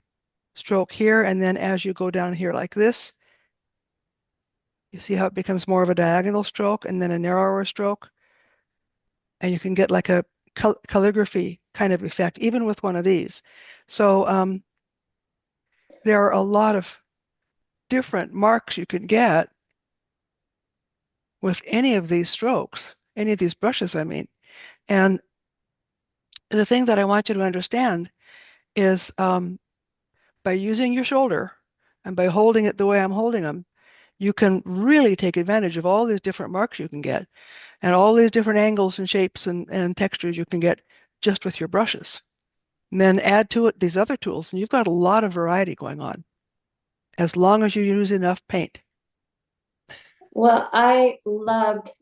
stroke here, and then as you go down here like this, you see how it becomes more of a diagonal stroke and then a narrower stroke. And you can get like a calligraphy kind of effect, even with one of these. So there are a lot of different marks you can get with any of these strokes, any of these brushes, I mean. And the thing that I want you to understand is by using your shoulder and by holding it the way I'm holding them, you can really take advantage of all these different marks you can get and all these different angles and shapes and textures you can get just with your brushes. And then add to it these other tools, and you've got a lot of variety going on, as long as you use enough paint. Well, I loved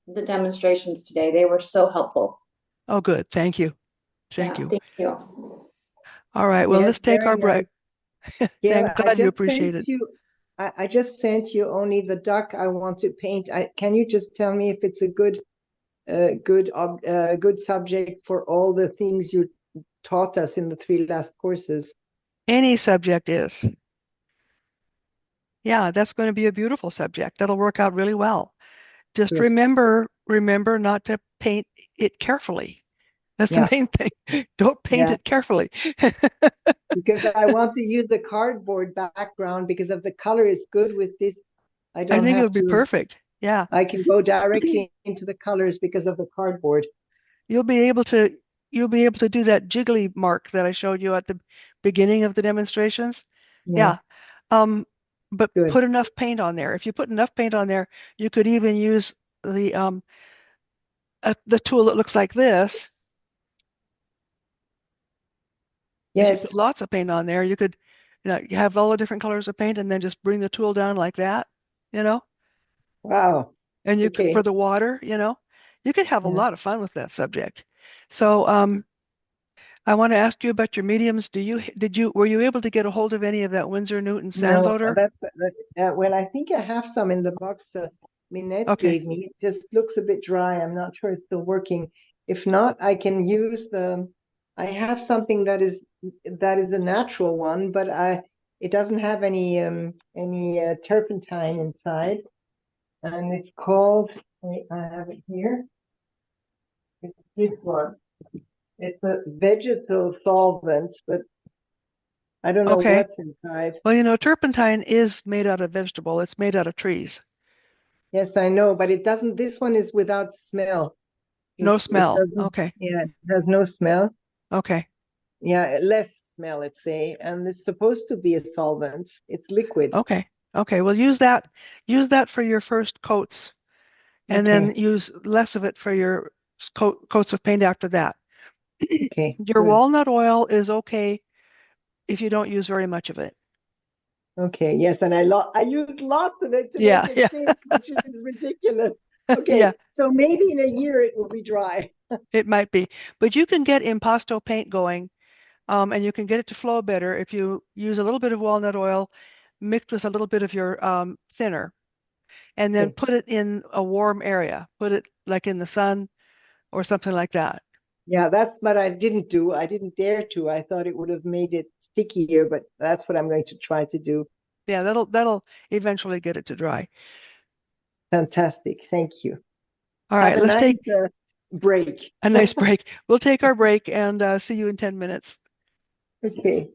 the demonstrations today. They were so helpful. Oh, good. Thank you. Thank Yeah, you. thank you. All right. Well, Yes, let's take very our break. nice. Yeah, I'm glad you appreciate it. I just sent you only the duck I want to paint. Can you just tell me if it's a good subject for all the things you taught us in the 3 last courses? Any subject is. Yeah, that's going to be a beautiful subject. That'll work out really well. Just Good. remember not to paint it carefully. That's Yeah. the main thing. Don't paint Yeah. it carefully. Because I want to use the cardboard background because of the color is good with this. I don't think have it'll be to. perfect. Yeah. I can go directly into the colors because of the cardboard. You'll be able to do that jiggly mark that I showed you at the beginning of the demonstrations. Yeah. But Good. put enough paint on there. If you put enough paint on there, you could even use the tool that looks like this. If you Yes. put lots of paint on there, you could, you have all the different colors of paint and then just bring the tool down like that, Wow. and you Okay. for the water, you could have a lot of fun with that subject. So I want to ask you about your mediums. Were you able to get a hold of any of that Winsor Newton sans No, odor? well, I think I have some in the box Minette Okay. gave me. It just looks a bit dry. I'm not sure it's still working. If not, I can use I have something that is a natural one, but it doesn't have any turpentine inside, and it's called. I have it here. It's this one. It's a vegetal solvent, but I don't know Okay. what's inside. Well, turpentine is made out of vegetable. It's made out of trees. Yes, I know, but it doesn't. This one is without smell. No It smell. doesn't. Okay. Yeah, it has no smell. Okay. Yeah, less smell, let's say, and it's supposed to be a solvent. It's liquid. Okay. Okay. Well, use that for your first coats, and then use less of it for your coats of paint after that. Okay. Your Good. walnut oil is okay if you don't use very much of it. Okay, yes, and I used lots of it to Yeah, make it yeah, stick, which is ridiculous. yeah. Okay, so maybe in a year it will be dry. It might be, but you can get impasto paint going, and you can get it to flow better if you use a little bit of walnut oil mixed with a little bit of your thinner, and then Okay. put it in a warm area. Put it like in the sun or something like that. Yeah, that's what I didn't do. I didn't dare to. I thought it would have made it stickier, but that's what I'm going to try to do. Yeah, that'll eventually get it to dry. Fantastic. Thank you. All Have right, a let's nice take break. a nice break. We'll take our break and see you in 10 minutes. Okay.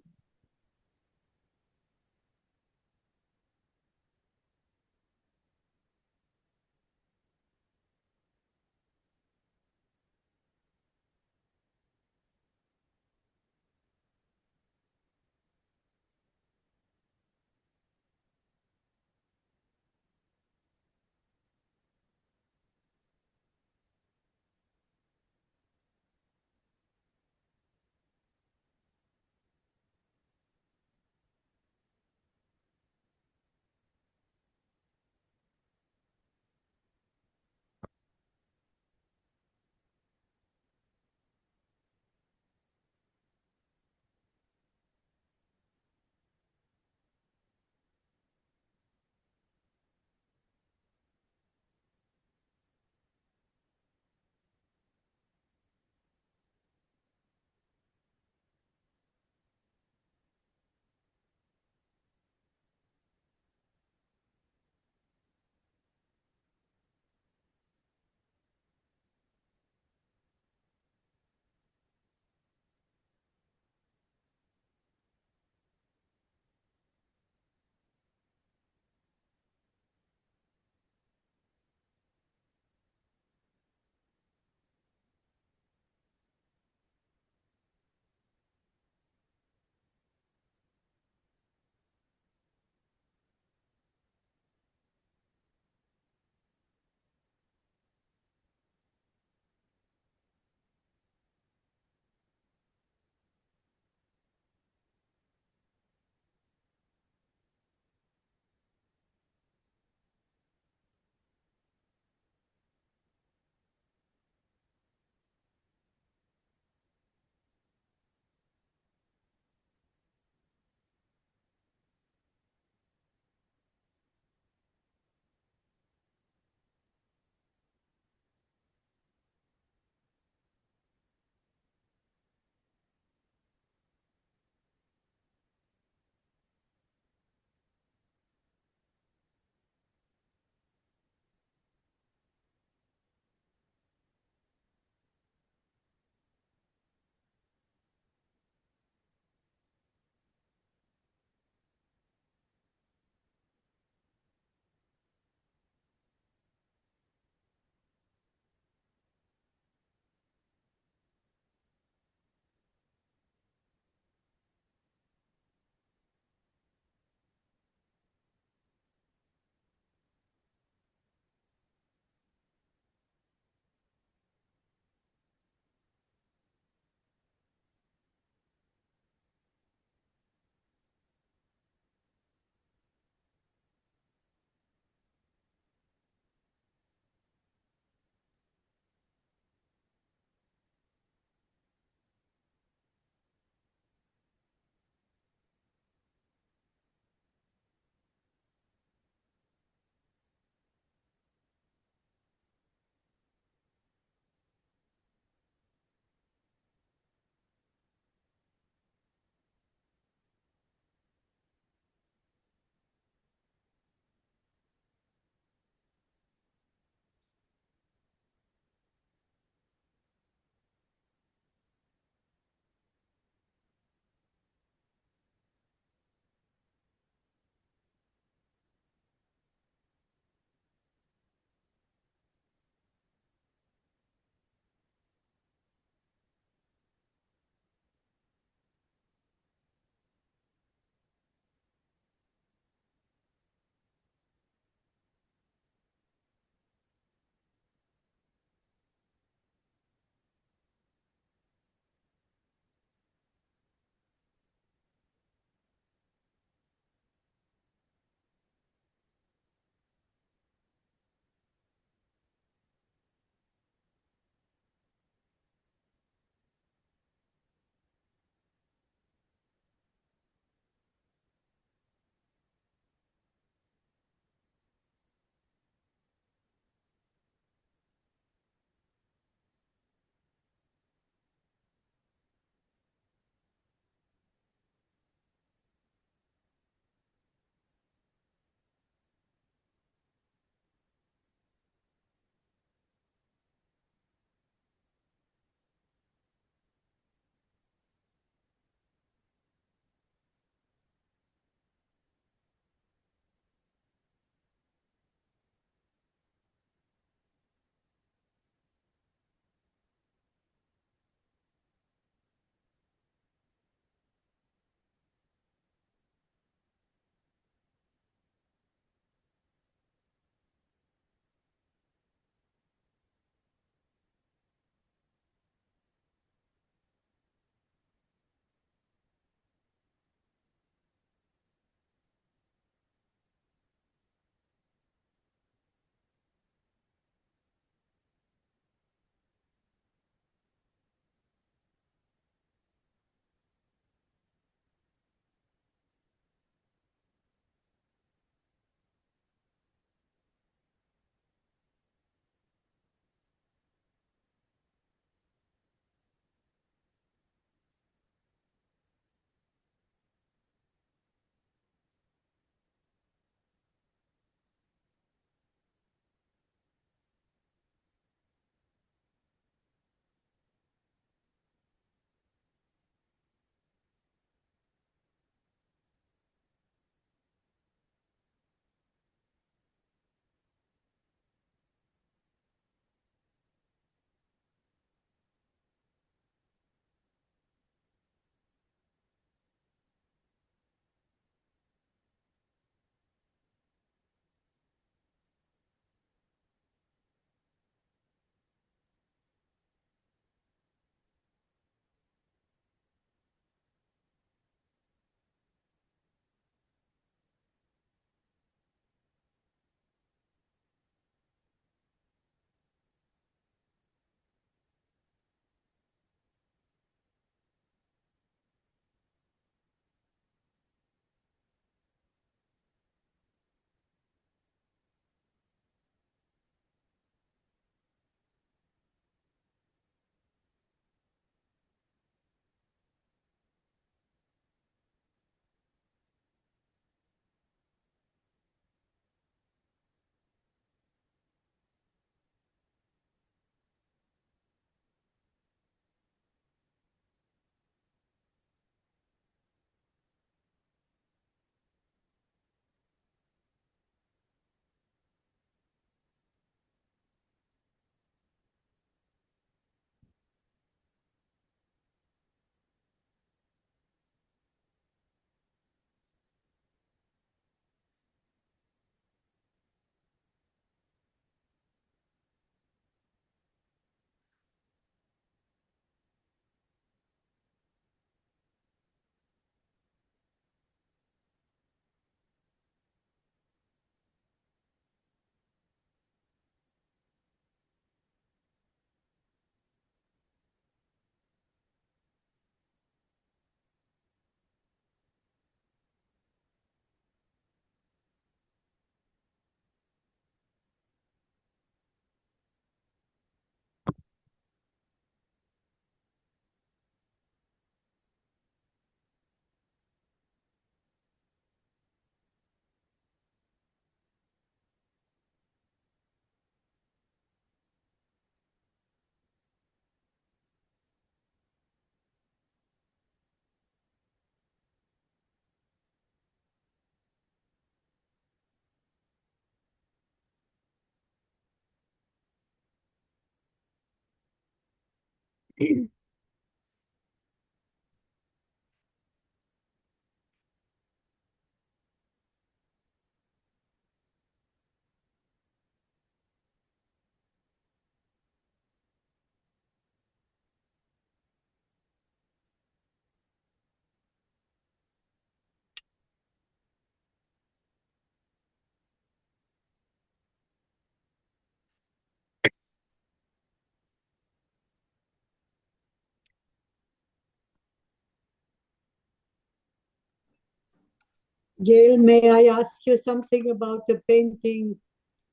Gail, may I ask you something about the painting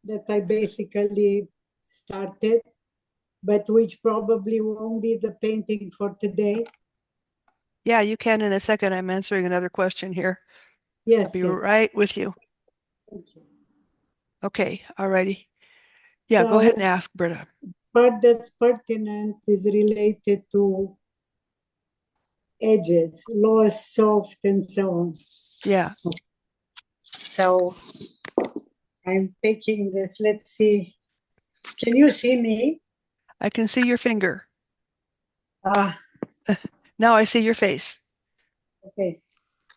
that I basically started, but which probably won't be the painting for today? Yeah, you can in a second. I'm answering another question here. I'll Yes, be yes. right with you. Thank you. Okay, alrighty. Yeah, go ahead and ask, Britta. Part that's pertinent is related to edges, loose, soft, and so on. Yeah. So I'm taking this. Let's see. Can you see me? I can see your finger. Ah, Now I see your face. okay.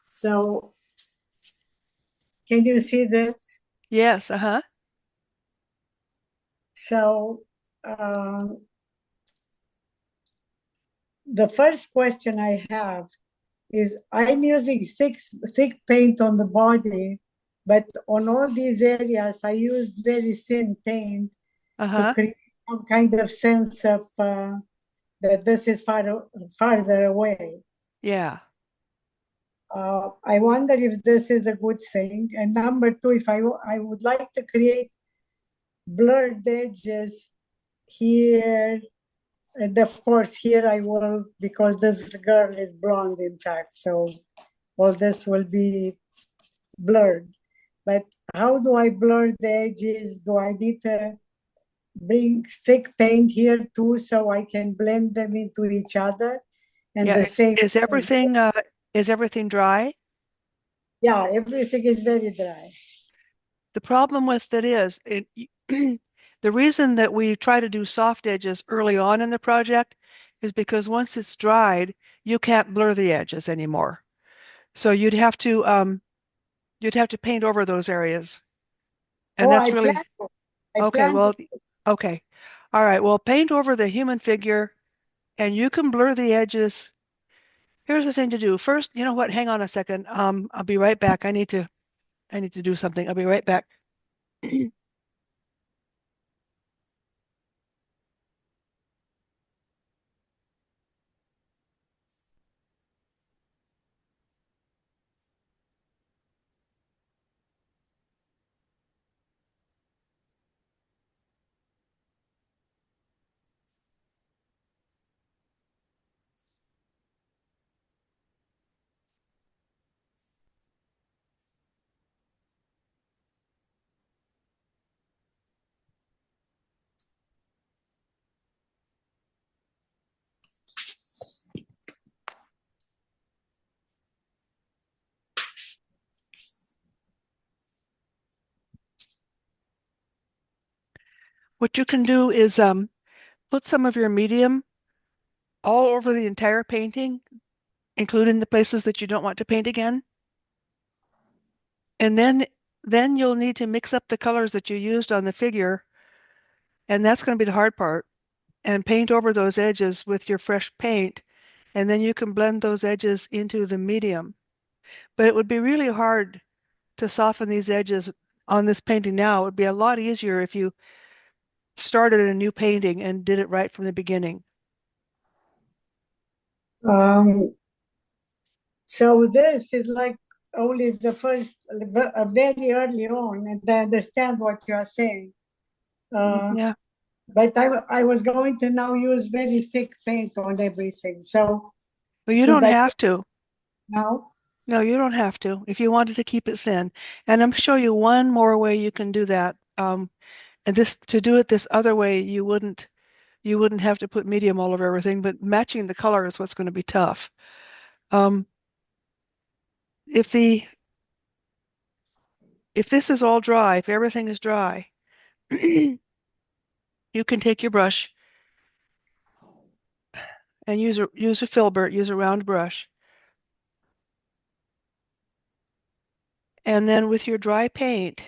So can you see this? Yes, uh-huh. So the first question I have is I'm using thick paint on the body, but on all these areas I used very thin paint to create some kind of sense of that this is farther away. Yeah. I wonder if this is a good thing. And number two, if I would like to create blurred edges here, and of course here I will, because this girl is blonde in fact, so all this will be blurred. But how do I blur the edges? Do I need to bring thick paint here too so I can blend them into each other? And Yeah, the same. is everything dry? Yeah, everything is very dry. The problem with it is the reason that we try to do soft edges early on in the project is because once it's dried, you can't blur the edges anymore. So you'd have to paint over those areas. And Oh, that's really I okay, plan to. okay. All right, well, paint over the human figure and you can blur the edges. Here's the thing to do. First, you know what? Hang on a second. I'll be right back. I need to do something. I'll be right back. What you can do is put some of your medium all over the entire painting, including the places that you don't want to paint again. And then you'll need to mix up the colors that you used on the figure, and that's going to be the hard part, and paint over those edges with your fresh paint, and then you can blend those edges into the medium. But it would be really hard to soften these edges on this painting now. It would be a lot easier if you started a new painting and did it right from the beginning. So this is like only the first, very early on, and I understand what you are saying. Yeah. But I was going to now use very thick paint on everything. So Well, you should don't I have to. now? No, you don't have to if you wanted to keep it thin. And I'm show you one more way you can do that. And this to do it this other way, you wouldn't have to put medium all over everything, but matching the color is what's going to be tough. Um, if the if this is all dry, if everything is dry, you can take your brush and use a filbert, use a round brush. And then with your dry paint,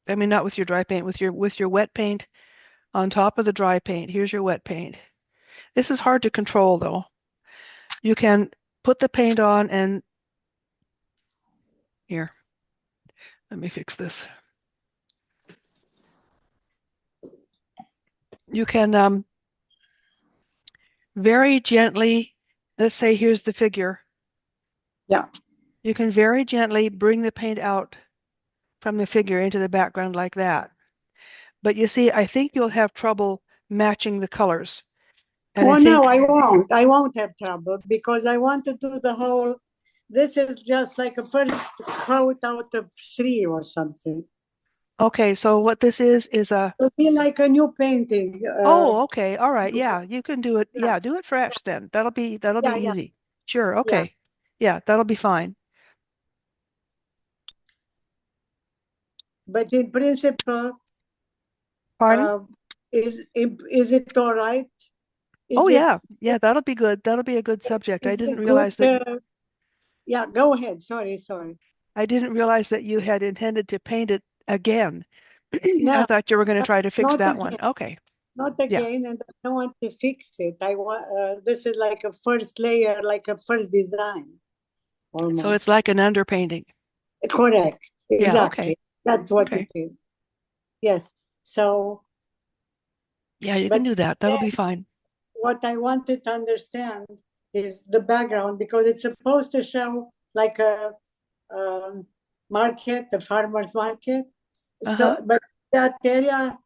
I mean not with your dry paint, with your wet paint on top of the dry paint. Here's your wet paint. This is hard to control though. You can put the paint on and here, let me fix this. You can very gently, let's say here's the figure. Yeah. You can very gently bring the paint out from the figure into the background like that. But you see, I think you'll have trouble matching the colors. And I no, think, I won't. I won't have trouble because I want to do the whole. This is just like a first coat out of 3 or something. okay, so what this is a. It'll be like a new painting. Oh, okay, all right, yeah, you can do it. Yeah, do it fresh then. That'll be Yeah, yeah, easy. Sure, yeah. okay, yeah, that'll be fine. But in principle, Pardon? is it all right? Oh Is it yeah, yeah, that'll be good. That'll be a good subject. is it good? Yeah, go ahead. Sorry. I didn't realize that you had intended to paint it again. I No, thought you were going to try to fix not that one. again. Okay. Not Yeah. again, and I don't want to fix it. I want this is like a first layer, like a first design, almost. So it's like an underpainting. Correct. Yeah, Exactly. okay. That's what Okay. it is. Yes. So. Yeah, you can do that. That'll be fine. What I wanted to understand is the background because it's supposed to show like a market, a farmer's market. So, but that area,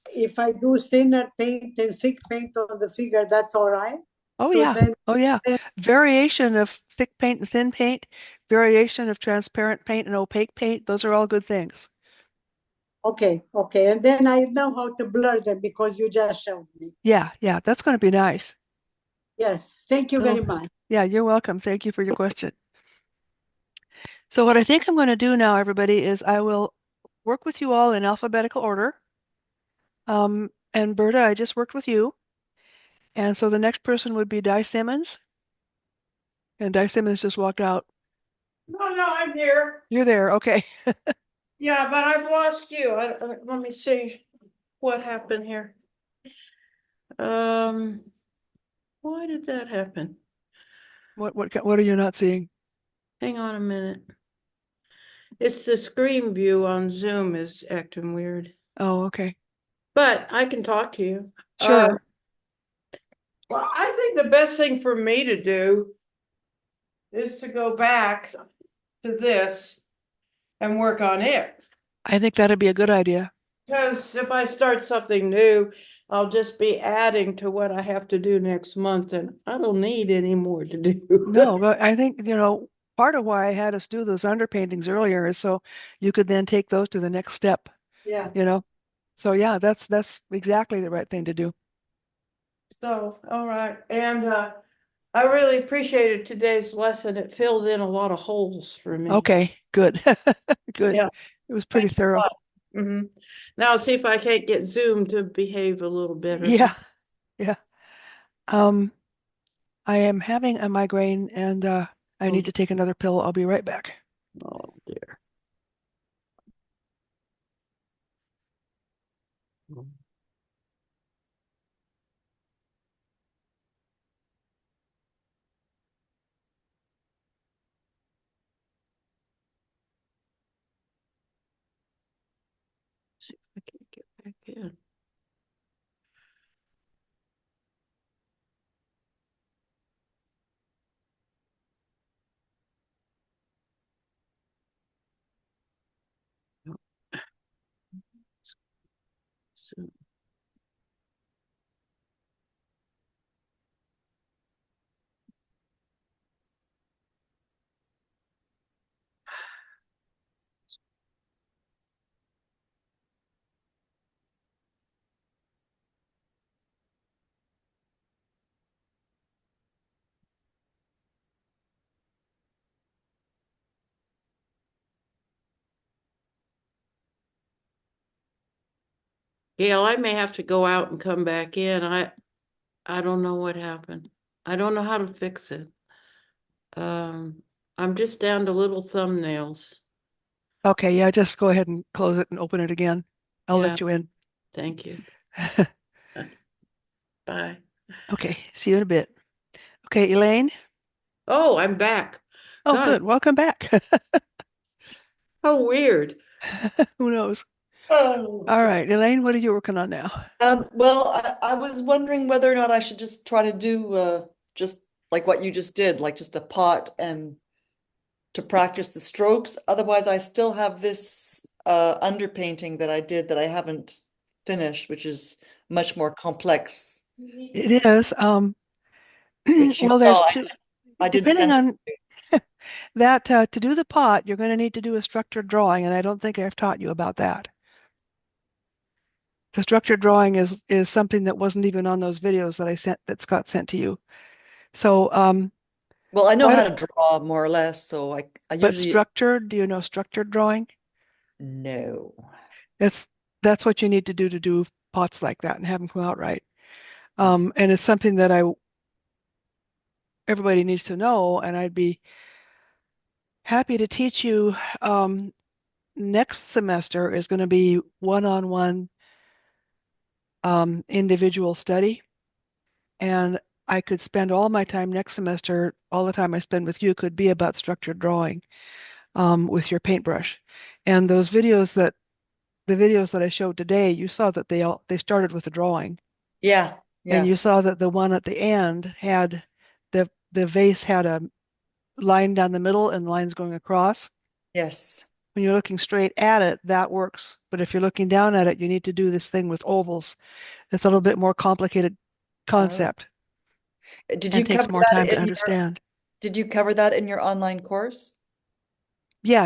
if I do thinner paint and thick paint on the figure, that's all right. Oh So yeah. then, Oh yeah. Variation of thick paint and thin paint, variation of transparent paint and opaque paint, those are all good things. okay. And then I know how to blur them because you just showed me. Yeah, that's going to be nice. Yes. Thank you very much. Yeah, you're welcome. Thank you for your question. So what I think I'm going to do now, everybody, is I will work with you all in alphabetical order. And Berta, I just worked with you. And so the next person would be Di Simmons. And Di Simmons just walked out. No, I'm here. You're there. Okay. Yeah, but I've lost you. Let me see what happened here. Why did that happen? What are you not seeing? Hang on a minute. It's the screen view on Zoom is acting weird. Oh, okay. But I can talk to you. Sure. Well, I think the best thing for me to do is to go back to this and work on it. I think that'd be a good idea. Because if I start something new, I'll just be adding to what I have to do next month, and I don't need any more to do. No, but I think, part of why I had us do those underpaintings earlier is so you could then take those to the next step. Yeah. So yeah, that's exactly the right thing to do. So, all right. And I really appreciated today's lesson. It filled in a lot of holes for me. Okay, good. Good. Yeah. It was pretty thorough. Mm-hmm. Now see if I can't get Zoom to behave a little better. Yeah. I am having a migraine and I need to take another pill. I'll be right back. Oh dear. See if I can get back in. So. Gail, I may have to go out and come back in. I don't know what happened. I don't know how to fix it. I'm just down to little thumbnails. Okay, yeah, just go ahead and close it and open it again. I'll Yeah, let you in. thank you. Bye. Okay, see you in a bit. Okay, Elaine. Oh, I'm back. Oh, God, good. Welcome back. how weird. Who knows? Oh. All right, Elaine, what are you working on now? Well, I was wondering whether or not I should just try to do just like what you just did, like just a pot and to practice the strokes. Otherwise, I still have this underpainting that I did that I haven't finished, which is much more complex, It is. which you Well, there's saw two, I did depending send it. on that, to do the pot, you're going to need to do a structured drawing, and I don't think I've taught you about that. The structured drawing is something that wasn't even on those videos that I sent, that Scott sent to you. So, Well, I know how what, to draw more or less, so I but usually structured, do you know structured drawing? know. It's that's what you need to do pots like that and have them come out right. And it's something that everybody needs to know, and I'd be happy to teach you. Next semester is going to be one-on-one individual study, and I could spend all my time next semester, all the time I spend with you could be about structured drawing with your paintbrush. And the videos that I showed today, you saw that they started with a drawing, Yeah, and yeah, you saw that the one at the end had the vase had a line down the middle and lines going across. yes. When you're looking straight at it, that works. But if you're looking down at it, you need to do this thing with ovals. It's a little bit more complicated Oh. concept Did and you takes cover more that time to in your understand. did you cover that in your online course? Yeah,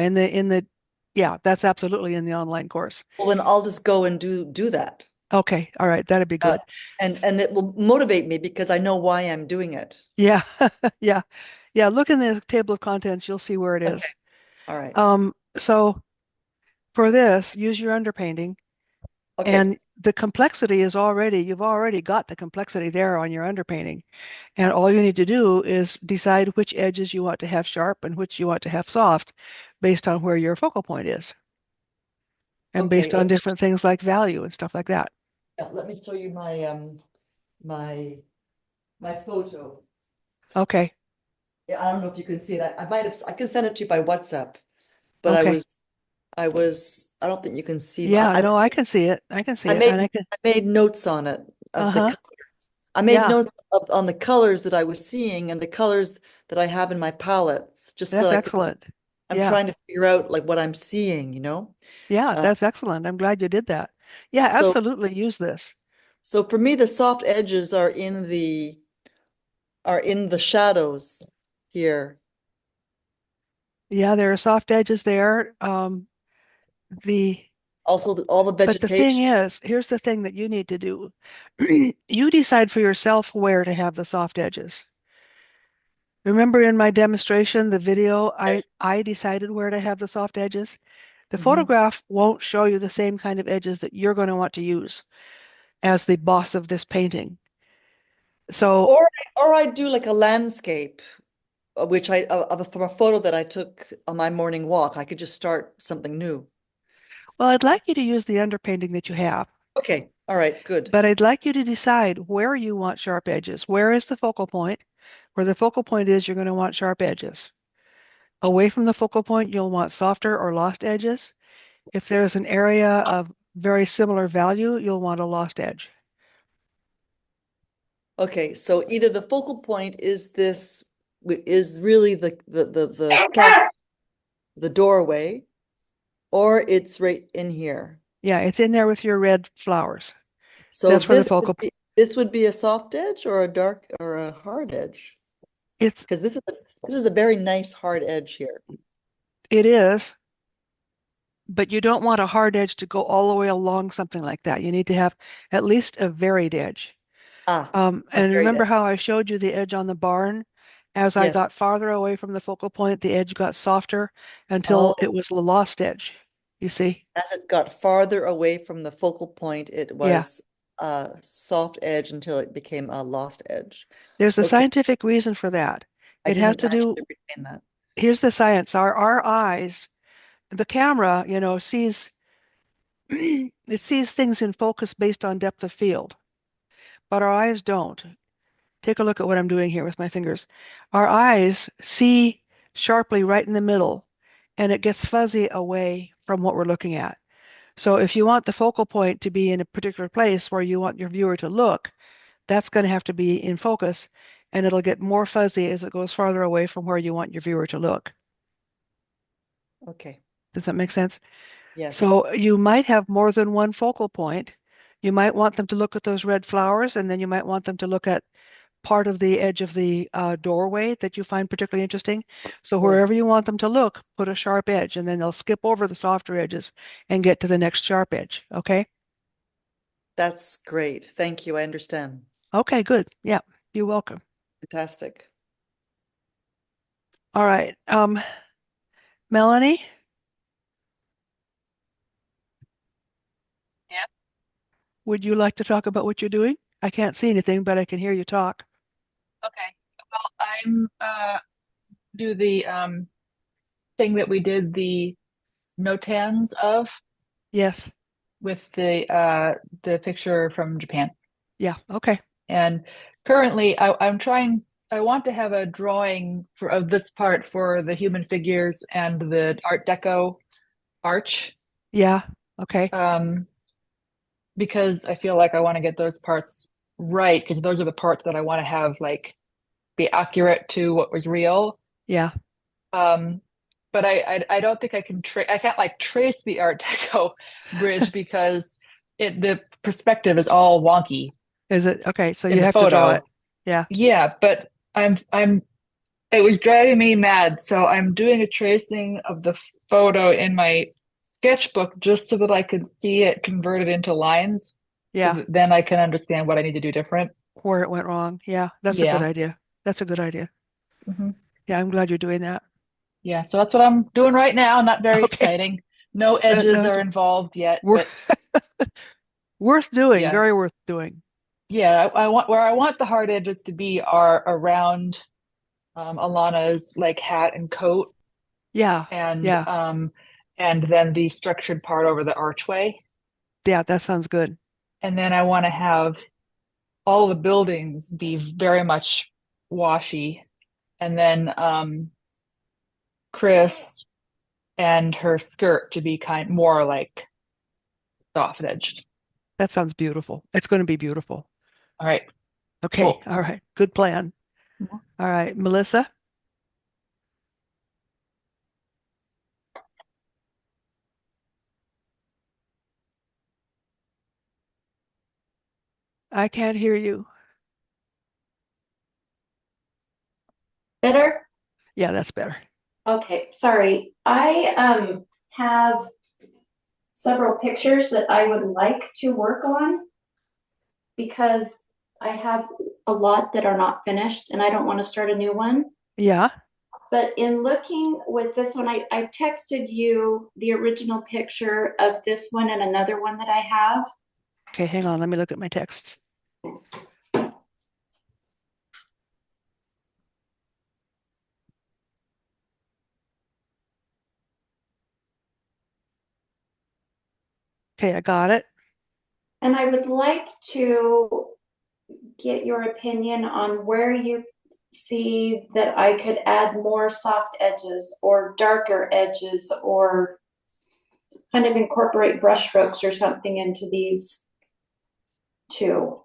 yeah, that's absolutely in the online course. Well, then I'll just go and do that. Okay, all right, that'd be good. And it will motivate me because I know why I'm doing it. Yeah, yeah, yeah. Look in the table of contents, you'll see where it Okay. is. All right. So for this, use your underpainting, Okay. and the complexity is you've already got the complexity there on your underpainting. And all you need to do is decide which edges you want to have sharp and which you want to have soft based on where your focal point is and Okay. based on different things like value and stuff like that. Let me show you my my photo. Okay, Yeah, I don't know if you can see it. I might have I can send it to you by WhatsApp, but okay. I don't think you can see Yeah, no, I can see it. I can see I it. And I can, made notes on it of the uh-huh. colors. I made Yeah, notes on the colors that I was seeing and the colors that I have in my palettes, just so that's I could, excellent. I'm Yeah, trying to figure out like what I'm seeing, you know? yeah, Uh, that's excellent. I'm glad you did that. Yeah, so absolutely use this. so for me, the soft edges are in the shadows here. Yeah, there are soft edges there. The Also, all the But the thing vegetation. is, here's the thing that you need to do. You decide for yourself where to have the soft edges. Remember in my demonstration, the video, I decided where to have the soft edges. The Mhm. photograph won't show you the same kind of edges that you're going to want to use as the boss of this painting. So, Or I do like a landscape, which from a photo that I took on my morning walk. I could just start something new. well, I'd like you to use the underpainting that you have, Okay, all right, good. but I'd like you to decide where you want sharp edges. Where is the focal point? Where the focal point is, you're going to want sharp edges. Away from the focal point, you'll want softer or lost edges. If there's an area of very similar value, you'll want a lost edge. Okay, so either the focal point is this is really the doorway, or it's right in here. Yeah, it's in there with your red flowers. So That's where the focal point. this would be a soft edge or a dark or a hard edge. It's Because this is a very nice hard edge here. it is, but you don't want a hard edge to go all the way along something like that. You need to have at least a varied edge. Ah, a And varied remember edge. how I showed you the edge on the barn? As I Yes. got farther away from the focal point, the edge got softer until it Oh, was the lost edge. You see? as it got farther away from the focal point, it Yeah, was soft edge until it became a lost edge. There's a Okay, scientific reason for that. I It has didn't to do, actually retain that. here's the science. Our eyes, the camera, sees it sees things in focus based on depth of field, but our eyes don't. Take a look at what I'm doing here with my fingers. Our eyes see sharply right in the middle, and it gets fuzzy away from what we're looking at. So if you want the focal point to be in a particular place where you want your viewer to look, that's going to have to be in focus, and it'll get more fuzzy as it goes farther away from where you want your viewer to look. Okay. Does that make sense? Yes. So you might have more than one focal point. You might want them to look at those red flowers, and then you might want them to look at part of the edge of the doorway that you find particularly interesting. So wherever Yes. you want them to look, put a sharp edge, and then they'll skip over the softer edges and get to the next sharp edge. Okay? That's great. Thank you. I understand. Okay, good. Yeah, you're welcome. Fantastic. All right. Melanie, Yeah. would you like to talk about what you're doing? I can't see anything, but I can hear you talk. Okay. Well, I'm do the thing that we did the notans of Yes. with the picture from Japan. Yeah. Okay. And currently I want to have a drawing of this part for the human figures and the Art Deco arch. Yeah. Okay. Because I feel like I want to get those parts right, because those are the parts that I want to have like be accurate to what was real. Yeah. But I don't think I can't like trace the Art Deco bridge because the perspective is all wonky Is it? Okay. So in you the have to draw it. photo. Yeah. Yeah, but it was driving me mad, so I'm doing a tracing of the photo in my sketchbook just so that I can see it converted into lines. So Yeah. that then I can understand what I need to do different. Where it went wrong. Yeah. That's a good Yeah. idea. That's a good idea. hmm Yeah. I'm glad you're doing that. Yeah, so that's what I'm doing right now. Not very Okay. exciting. No edges No, are involved yet, but worth, worth doing. yeah. Very worth doing. Yeah, I want where I want the hard edges to be are around Alana's like hat and coat Yeah. and Yeah. and then the structured part over the archway. Yeah. That sounds good. And then I want to have all the buildings be very much washy. And then Chris and her skirt to be kind more like soft edged. That sounds beautiful. It's going to be beautiful. All right. Okay. Cool. All right. Good plan. Mhm. All right. Melissa? I can't hear you. Better? Yeah, that's better. Okay, sorry. I have several pictures that I would like to work on because I have a lot that are not finished and I don't want to start a new one. Yeah. But in looking with this one, I texted you the original picture of this one and another one that I have. Okay, hang on. Let me look at my texts. Okay, I got it. And I would like to get your opinion on where you see that I could add more soft edges or darker edges or kind of incorporate brush strokes or something into these too.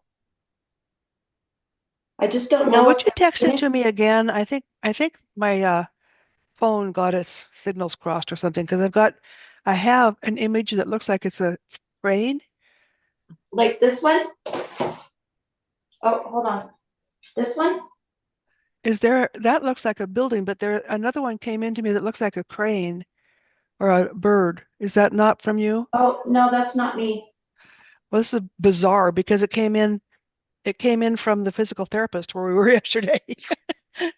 I just don't Well, know would if you text it to me again? I think my phone got its signals crossed or something because I have an image that looks like it's a crane. like this one. Oh, hold on. This one? That looks like a building, but another one came into me that looks like a crane or a bird. Is that not from you? Oh, no, that's not me. Well, this is bizarre because it came in from the physical therapist where we were yesterday.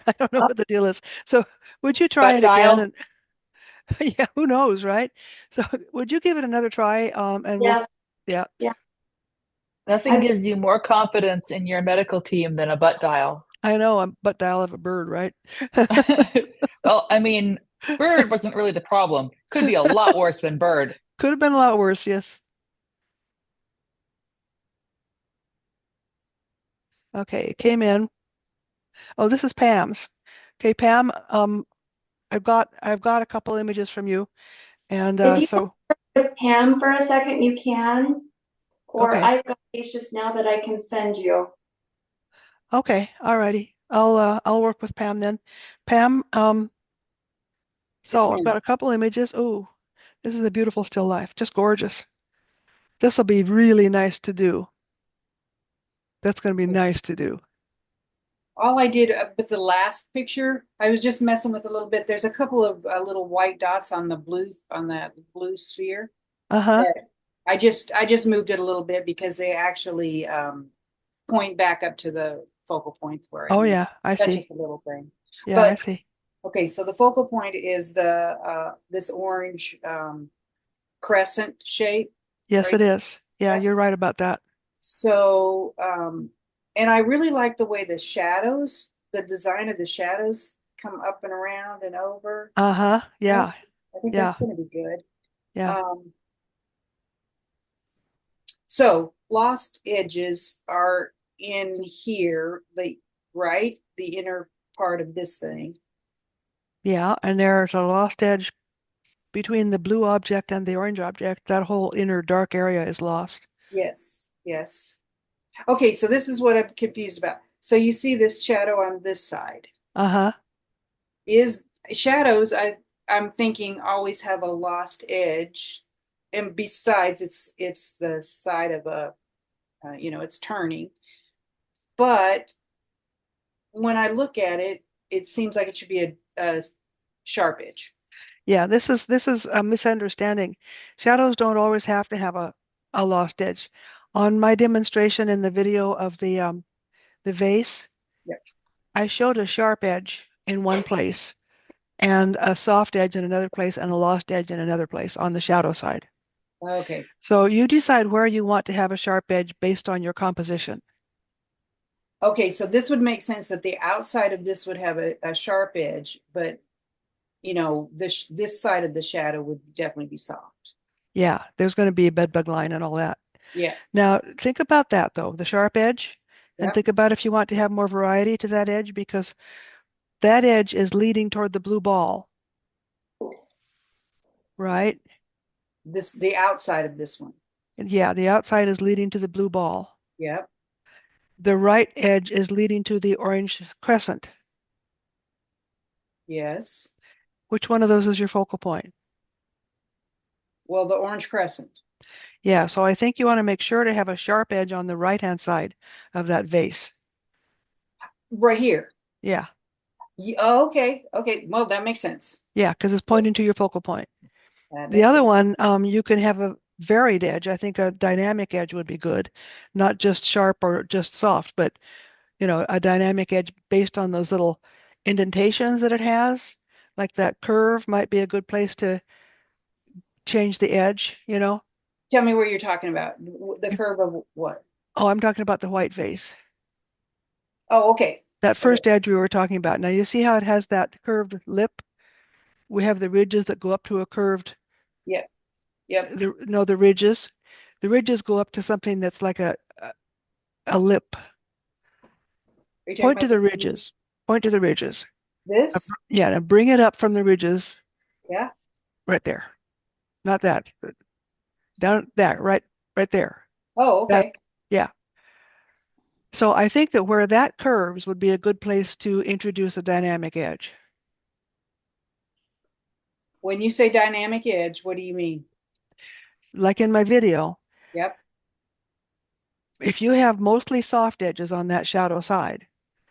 I don't know what the deal is. So would you try Butt it again? dial. And yeah, who knows, right? So would you give it another try? And Yes. yeah. Yeah. Nothing gives you more confidence in your medical team than a butt dial. I know, I'm butt dial of a bird, right? Well, I mean, bird wasn't really the problem. Could be a lot worse than bird. Could have been a lot worse, yes. Okay, it came in. Oh, this is Pam's. Okay, Pam, I've got a couple images from you, and If you so with Pam for a second, you can, or okay, I've got these just now that I can send you. okay, all righty. I'll work with Pam then. Pam, Yes, so I've got ma'am. a couple images. Oh, this is a beautiful still life, just gorgeous. This will be really nice to do. That's going to be nice to do. All I did with the last picture, I was just messing with a little bit. There's a couple of little white dots on that blue sphere. Uh-huh. That I just moved it a little bit because they actually point back up to the focal points where I Oh need. yeah, I That's see. just a little thing. Yeah, I But see. okay, so the focal point is the this orange crescent shape, Yes, right? it is. Yeah, you're right about that. So, and I really like the way the design of the shadows come up and around and over. Uh-huh. Right? Yeah. I think Yeah. that's going to be good. Yeah. So lost edges are in here, right? The inner part of this thing. Yeah, and there's a lost edge between the blue object and the orange object. That whole inner dark area is lost. Yes, yes. Okay, so this is what I'm confused about. So you see this shadow on this side. Uh-huh. Is shadows, I'm thinking always have a lost edge. And besides, it's the side of it's turning. But when I look at it, it seems like it should be a sharp edge. Yeah, this is a misunderstanding. Shadows don't always have to have a lost edge. On my demonstration in the video of the vase, Yep. I showed a sharp edge in one place and a soft edge in another place and a lost edge in another place on the shadow side. Okay. So you decide where you want to have a sharp edge based on your composition. Okay, so this would make sense that the outside of this would have a sharp edge, but this side of the shadow would definitely be soft. Yeah, there's going to be a bed bug line and all that. Yes. Now, think about that though, the sharp edge, and Yep. think about if you want to have more variety to that edge because that edge is leading toward the blue ball, right? The outside of this one. And yeah, the outside is leading to the blue ball. Yep. The right edge is leading to the orange crescent. Yes. Which one of those is your focal point? Well, the orange crescent. Yeah, so I think you want to make sure to have a sharp edge on the right-hand side of that vase. Right here. Yeah. Oh, okay. Okay. Well, that makes sense. Yeah, because it's pointing to your focal point. That The makes other sense. one, you can have a varied edge. I think a dynamic edge would be good, not just sharp or just soft, but a dynamic edge based on those little indentations that it has. Like that curve might be a good place to change the edge. Tell me where you're talking about. The curve of what? Oh, I'm talking about the white vase. Oh, okay. That Okay. first edge we were talking about. Now you see how it has that curved lip? We have the ridges that go up to a curved, Yep. Yep. the ridges. The ridges go up to something that's like a lip. Are you talking Point to about the ridges. Point to the ridges. this? Yeah, now bring it up from the ridges Yeah. right there. Not that. Down that, right there. Oh, That, okay. yeah. So I think that where that curves would be a good place to introduce a dynamic edge. When you say dynamic edge, what do you mean? Like in my video, Yep. if you have mostly soft edges on that shadow side,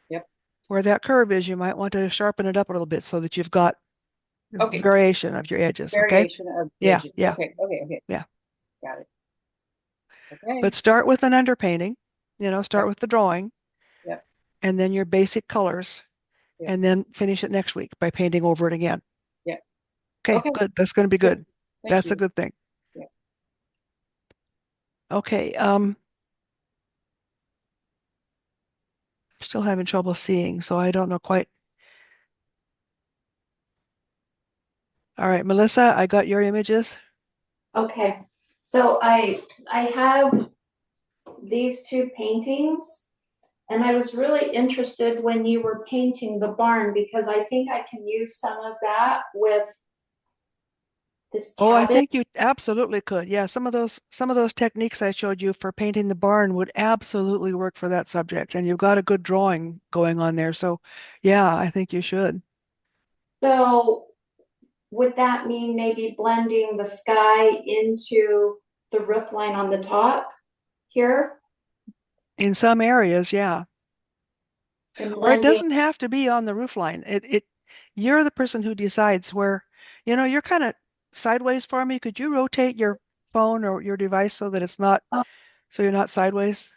Yep. where that curve is, you might want to sharpen it up a little bit so that you've got Okay. variation of your edges, okay? Variation of Yeah, edges. yeah, Okay. Okay. Okay. yeah. Got it. Okay. But start with an underpainting, start Yep. with the drawing, Yep. and then your basic colors, Yep. and then finish it next week by painting over it again. Yep. Okay, Okay. good. That's going to be good. Thank That's you. a good thing. Yeah. Okay, still having trouble seeing, so I don't know quite. All right, Melissa, I got your images. Okay, so I have these two paintings, and I was really interested when you were painting the barn because I think I can use some of that with this Oh, I cabin. think you absolutely could. Yeah, some of those techniques I showed you for painting the barn would absolutely work for that subject. And you've got a good drawing going on there. So yeah, I think you should. So would that mean maybe blending the sky into the roof line on the top here In some areas, yeah. and Or it blending? doesn't have to be on the roof line. You're the person who decides where, you're kind of sideways for me. Could you rotate your phone or your device so that Oh, so you're not sideways?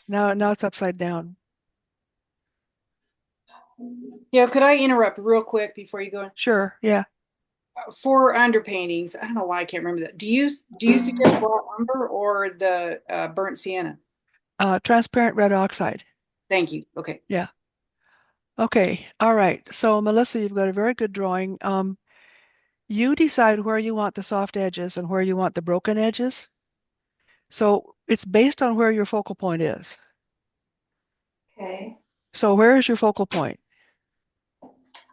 Now it's upside down. Yeah, could I interrupt real quick before you go? Sure, yeah. For underpaintings, I don't know why I can't remember that. Do you suggest raw umber or the burnt sienna? Transparent red oxide. Thank you. Okay. Yeah. Okay. All right. So Melissa, you've got a very good drawing. You decide where you want the soft edges and where you want the broken edges. So it's based on where your focal point is. okay. So where is your focal point?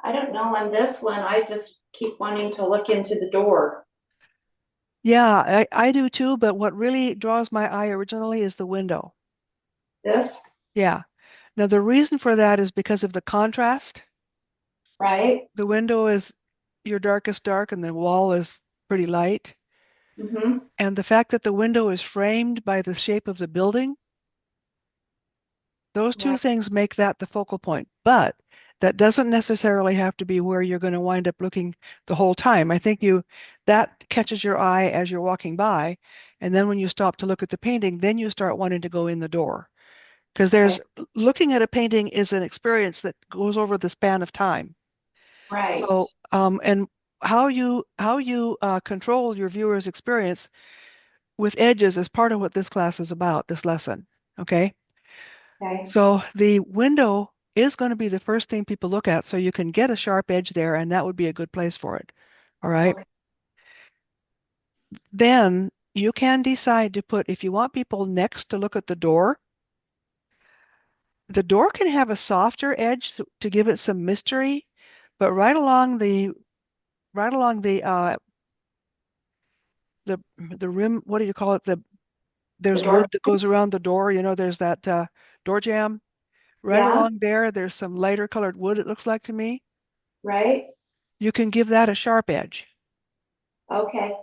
I don't know on this one. I just keep wanting to look into the door. Yeah, I do too, but what really draws my eye originally is the window. This, Yeah. Now the reason for that is because of the contrast. right? The window is your darkest dark and the wall is pretty light. Mm-hmm. And the fact that the window is framed by the shape of the building, those two Right. things make that the focal point. But that doesn't necessarily have to be where you're going to wind up looking the whole time. I think that catches your eye as you're walking by. And then when you stop to look at the painting, then you start wanting to go in the door. Because Okay. looking at a painting is an experience that goes over the span of time. Right. So, and how you control your viewer's experience with edges is part of what this class is about, this lesson. Okay. Okay. So the window is going to be the first thing people look at, so you can get a sharp edge there, and that would be a good place for it. All right. Okay. Then you can decide to put, if you want people next to look at the door can have a softer edge to give it some mystery, but right along the rim, what do you call it? The There's door. wood that goes around the door, there's that door jamb. Right Yeah. along there's some lighter colored wood, it looks like to me. Right. You can give that a sharp edge. Okay.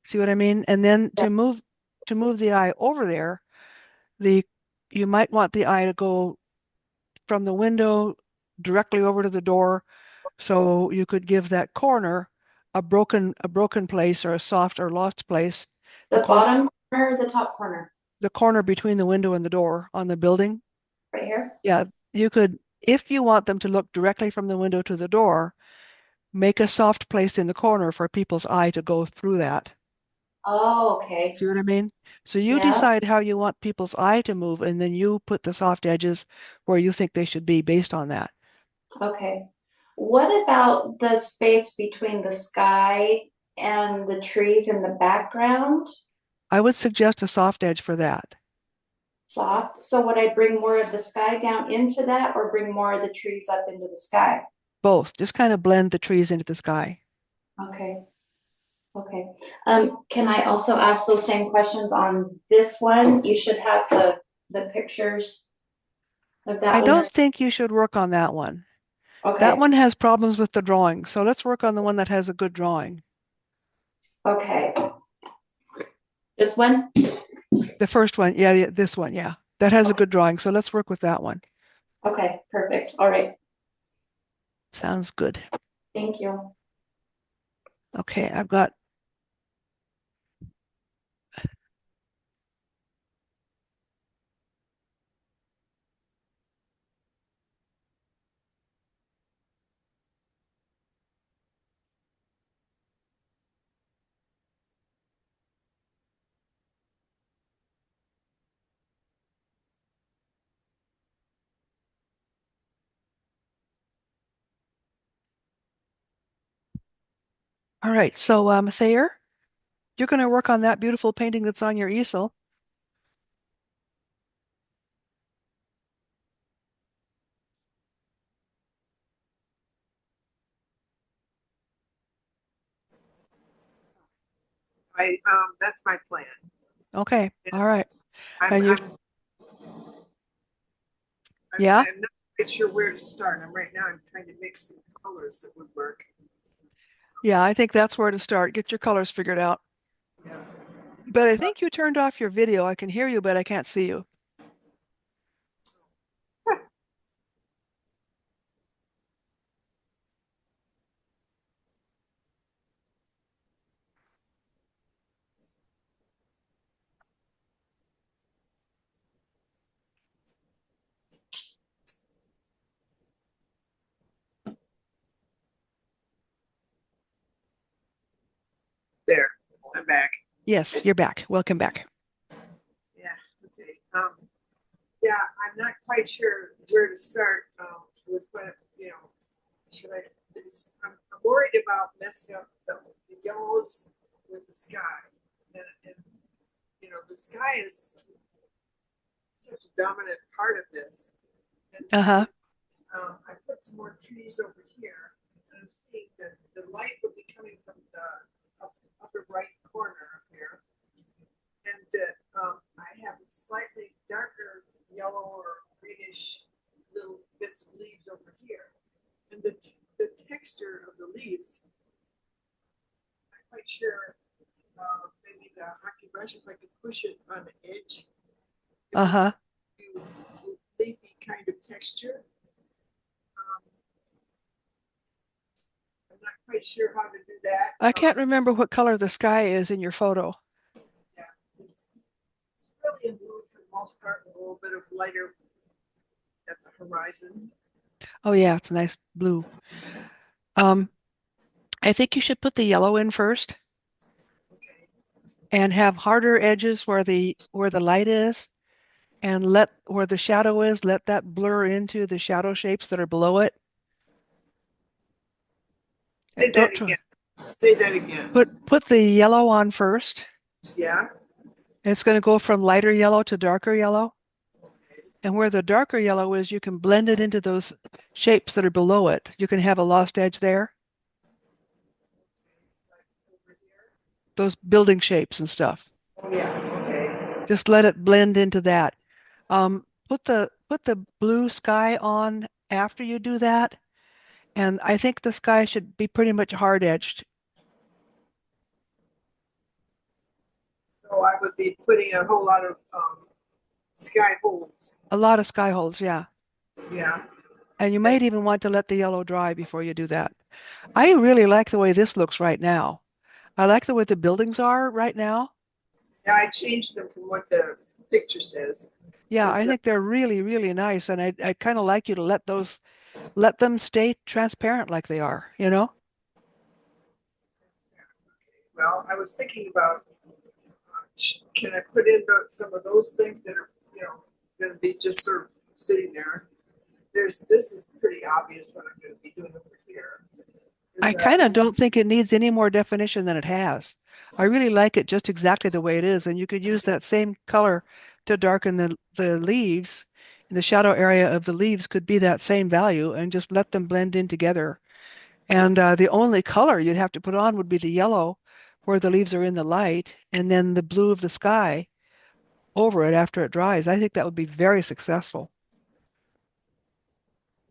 See what I mean? And then Yeah. to move the eye over there, the you might want the eye to go from the window directly over to the door, so you could give that corner a broken place or a soft or lost place. The The corner bottom corner, the top corner, the corner between the window and the door on the building. right here. Yeah, you could, if you want them to look directly from the window to the door, make a soft place in the corner for people's eye to go through that. Oh, okay. See what I mean? So you Yeah. decide how you want people's eye to move, and then you put the soft edges where you think they should be based on that. Okay. What about the space between the sky and the trees in the background? I would suggest a soft edge for that. Soft. So would I bring more of the sky down into that or bring more of the trees up into the sky? Both. Just kind of blend the trees into the sky. Okay. Okay. Can I also ask those same questions on this one? You should have the pictures of I that one don't as think you should work on that one. That okay. one has problems with the drawing. So let's work on the one that has a good drawing. Okay. This one? The first one, yeah, this one, yeah. That has a good drawing. So let's work with that one. Okay, perfect. All right. Sounds good. Thank you. Okay, I've got All right, so Thayer, you're going to work on that beautiful painting that's on your easel. That's my plan. Okay, And all right. I'm And you, I'm yeah, I'm not quite sure where to start. I'm trying to mix some colors that would work. yeah, I think that's where to start. Get your colors figured out. Yeah. But I think you turned off your video. I can hear you, but I can't see you. There, I'm back. Yes, you're back. Welcome back. Yeah. Okay. Yeah, I'm not quite sure where to start with what should I? I'm worried about messing up the yellows with the sky, and the sky is such a dominant part of this. And Uh-huh. I put some more trees over here, and I'm seeing that the light will be coming from the upper right corner up here, and that I have slightly darker yellow or greenish little bits of leaves over here, and the texture of the leaves. I'm not quite sure. Maybe the hockey brush, if I could push it on the edge, if it Uh-huh. do leafy kind of texture. I'm not quite sure how to do that. I can't remember what color the sky is in your photo. Yeah, it's really in blue for the most part, and a little bit of lighter at the horizon. Oh yeah, it's a nice blue. Um, I think you should put the yellow in first Okay. and have harder edges where the light is and let where the shadow is, let that blur into the shadow shapes that are below it. Say Don't that try. again. Say that again. Put the yellow on first. Yeah. It's going to go from lighter yellow to darker yellow. Okay. And where the darker yellow is, you can blend it into those shapes that are below it. You can have a lost edge there, Like over here. those building shapes and stuff. Oh yeah. Okay. Just let it blend into that. Put the blue sky on after you do that, and I think the sky should be pretty much hard edged. So I would be putting a whole lot of sky holes. A lot of sky holes, yeah. Yeah. And you And might even want to let the yellow dry before you do that. I really like the way this looks right now. I like the way the buildings are right now. yeah, I changed them from what the picture says. Yeah, This I think they're really, really nice, and I kind of like you to let them stay transparent like they are, you know? well, I was thinking about can I put in some of those things that are going to be just sort of sitting there. This is pretty obvious what I'm going to be doing over here. I There's kind of don't think it needs any more definition than it has. I really like it just exactly the way it is, and you could use that same color to darken the leaves. The shadow area of the leaves could be that same value and just let them blend in together. And the only color you'd have to put on would be the yellow where the leaves are in the light, and then the blue of the sky over it after it dries. I think that would be very successful.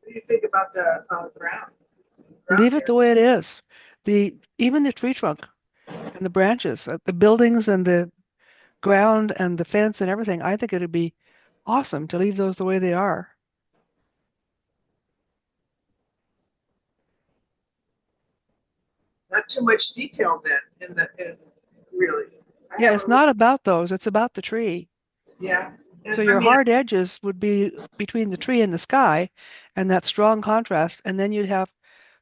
what do you think about the ground? Leave Ground it here. the way it is. Even the tree trunk and the branches, the buildings and the ground and the fence and everything, I think it'd be awesome to leave those the way they are. Not too much detail then in really. I Yeah, have it's a not about those, it's about the tree. yeah, and So I your mean hard edges would be between the tree and the sky and that strong contrast, and then you'd have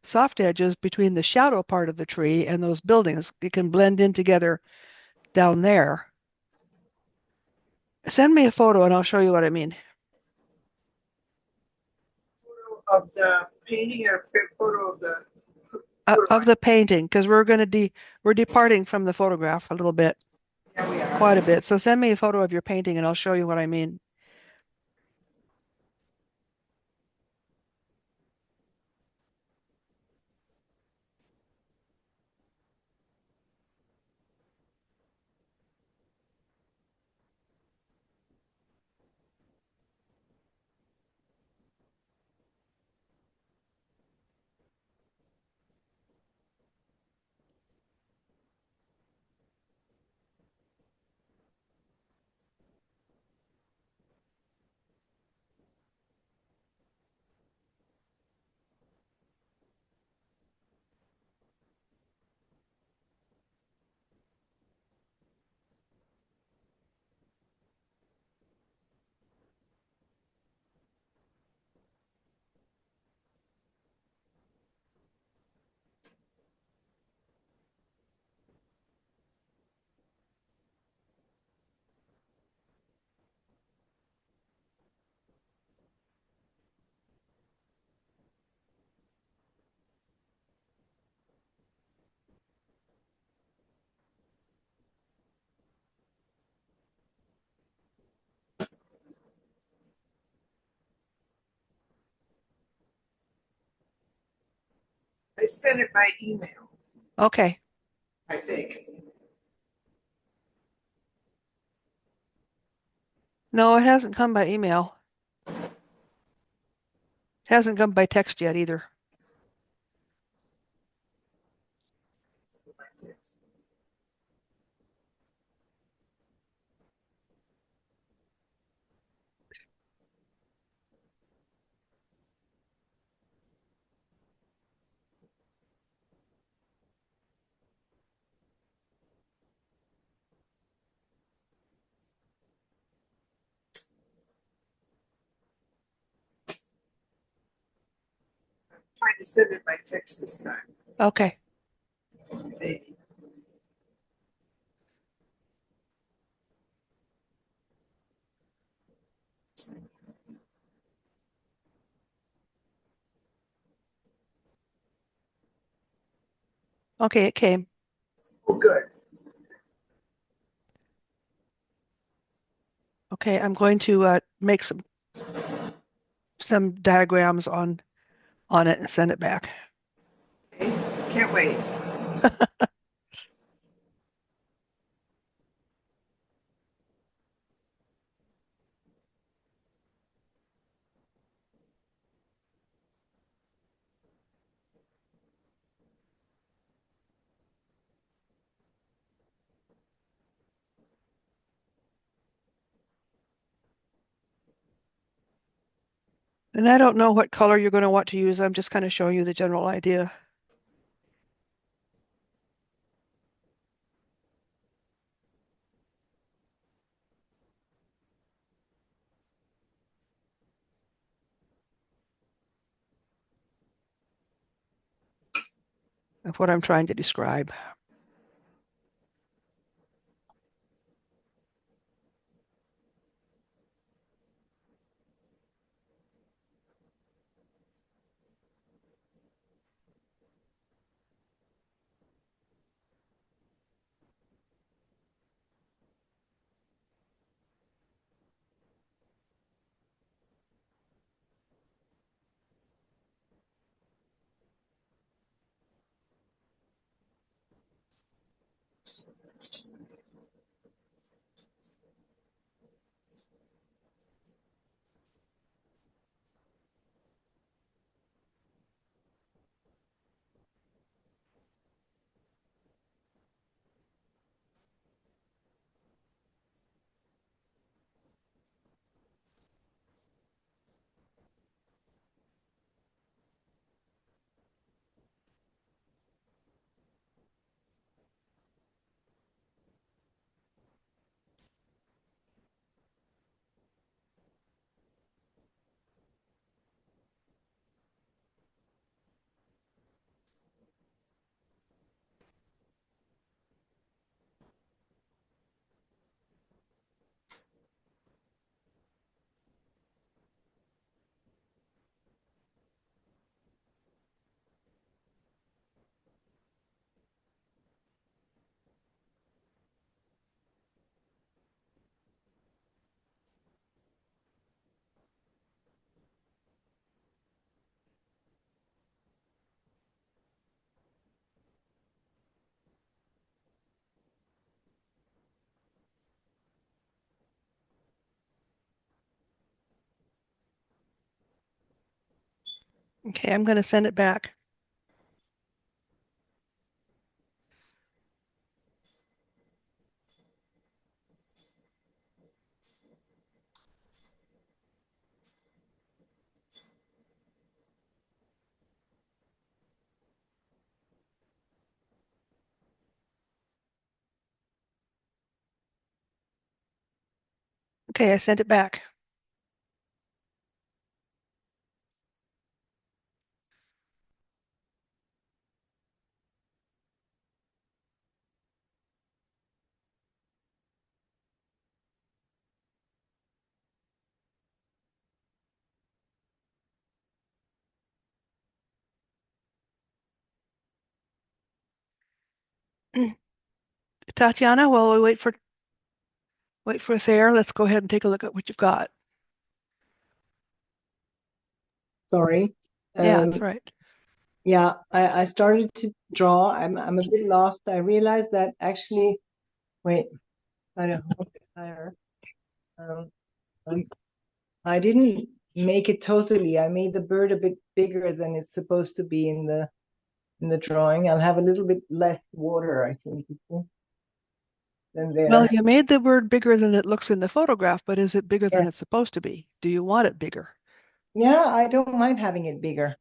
soft edges between the shadow part of the tree and those buildings. It can blend in together down there. Send me a photo and I'll show you what I mean. photo of the painting or photo of the of the painting, because we're departing from the photograph a little bit, Yeah, we are. quite a bit. So send me a photo of your painting and I'll show you what I mean. I sent it by email, Okay. I think. No, it hasn't come by email. It hasn't come by text yet either. Trying to send it by text this time. Okay. Maybe. Okay, it came. Oh, good. Okay, I'm going to make some diagrams on it and send it back. Okay. Can't wait. And I don't know what color you're going to want to use. I'm just kind of showing you the general idea. Of what I'm trying to describe. Okay, I'm going to send it back. Okay, I sent it back. Tatiana, while we wait for Thayer, let's go ahead and take a look at what you've got. Sorry. Yeah, that's right. Yeah, I started to draw. I'm a bit lost. I realized that actually, wait, I don't know higher. Um, um, I didn't make it totally. I made the bird a bit bigger than it's supposed to be in the drawing. I'll have a little bit less water, I think, than Well, there. you made the word bigger than it looks in the photograph, but is it bigger than Yeah, it's supposed to be? Do you want it bigger? yeah, I don't mind having it bigger.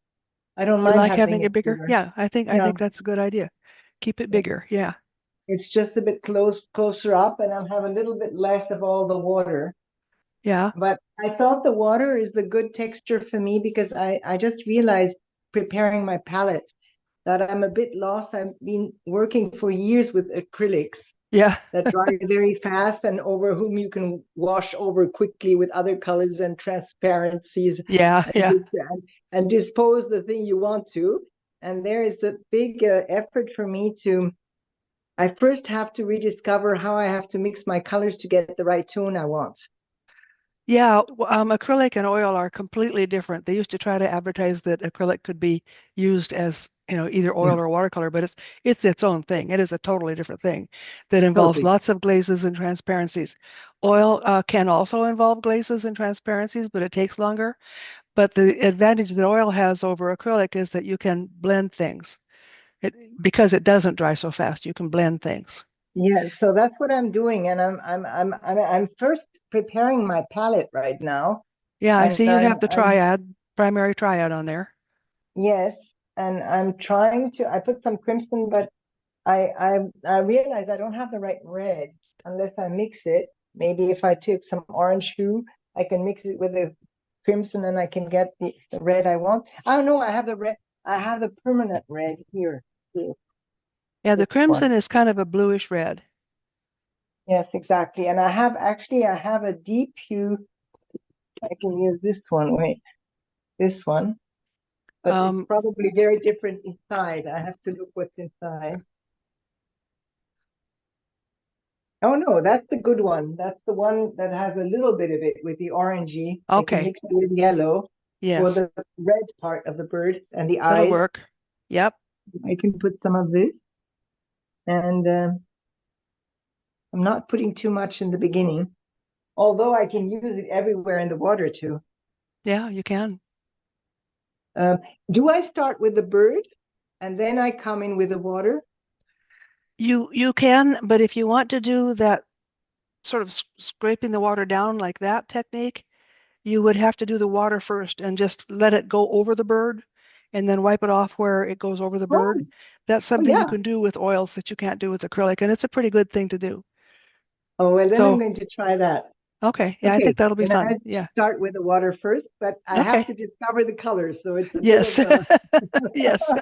I don't You mind like having having it it bigger? bigger. Yeah, I Yeah, think that's a good idea. Keep it yeah. bigger. Yeah. It's just a bit closer up, and I'll have a little bit less of all the water. Yeah. But I thought the water is a good texture for me because I just realized preparing my palette that I'm a bit lost. I've been working for years with acrylics Yeah. that dry very fast and over whom you can wash over quickly with other colors and transparencies Yeah. and, Yeah. and dispose the thing you want to. And there is a big effort for me to, I first have to rediscover how I have to mix my colors to get the right tone I want. Yeah, acrylic and oil are completely different. They used to try to advertise that acrylic could be used as, either Yeah, oil or watercolor, but it's its own thing. It is a totally different thing that involves totally. lots of glazes and transparencies. Oil can also involve glazes and transparencies, but it takes longer. But the advantage that oil has over acrylic is that you can blend things. Because it doesn't dry so fast, you can blend things. Yeah, so that's what I'm doing, and I'm first preparing my palette right now, Yeah, I and see you have the I'm primary triad on there. yes, and I'm trying to. I put some crimson, but I realize I don't have the right red unless I mix it. Maybe if I took some orange hue, I can mix it with the crimson, and I can get the red I want. I don't know. I have the red. I have the permanent red here. Too, Yeah, the this one. crimson is kind of a bluish red. Yes, exactly. And I have a deep hue. I can use this one. Wait, this one. But it's Um, probably very different inside. I have to look what's inside. Oh no, that's the good one. That's the one that has a little bit of it with the orangey. I can okay. mix it with yellow for Yes, the red part of the bird and the that'll eyes. work. Yep. I can put some of this, and I'm not putting too much in the beginning, although I can use it everywhere in the water too. Yeah, you can. Um, do I start with the bird and then I come in with the water? You can, but if you want to do that sort of scraping the water down like that technique, you would have to do the water first and just let it go over the bird and then wipe it off where it goes over the bird. Oh, That's oh something you yeah. can do with oils that you can't do with acrylic, and it's a pretty good thing to do. Oh, well, then I'm So, going to try that. okay, yeah, I Okay, think that'll be then I fun. had to Yeah. start with the water first, but I have Okay. to discover the colors, so it's a bit of Yes. a. Yes.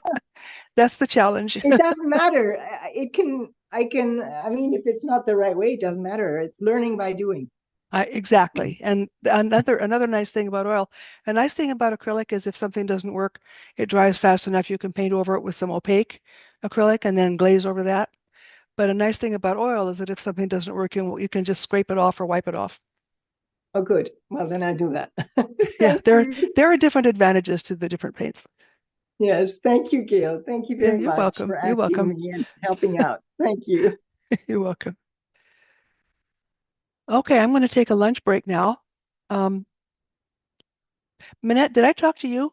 That's the challenge. It doesn't matter. I mean, if it's not the right way, it doesn't matter. It's learning by doing. Exactly. And another nice thing about oil, a nice thing about acrylic is if something doesn't work, it dries fast enough you can paint over it with some opaque acrylic and then glaze over that. But a nice thing about oil is that if something doesn't work, you can just scrape it off or wipe it off. Oh, good. Well, then I do that. Yeah, Thank you. there are different advantages to the different paints. Yes, thank you, Gail. Thank you Yeah, very you're much welcome. for You're asking welcome. me and helping out. Thank you. You're welcome. Okay, I'm going to take a lunch break now. Um, Minette, did I talk to you?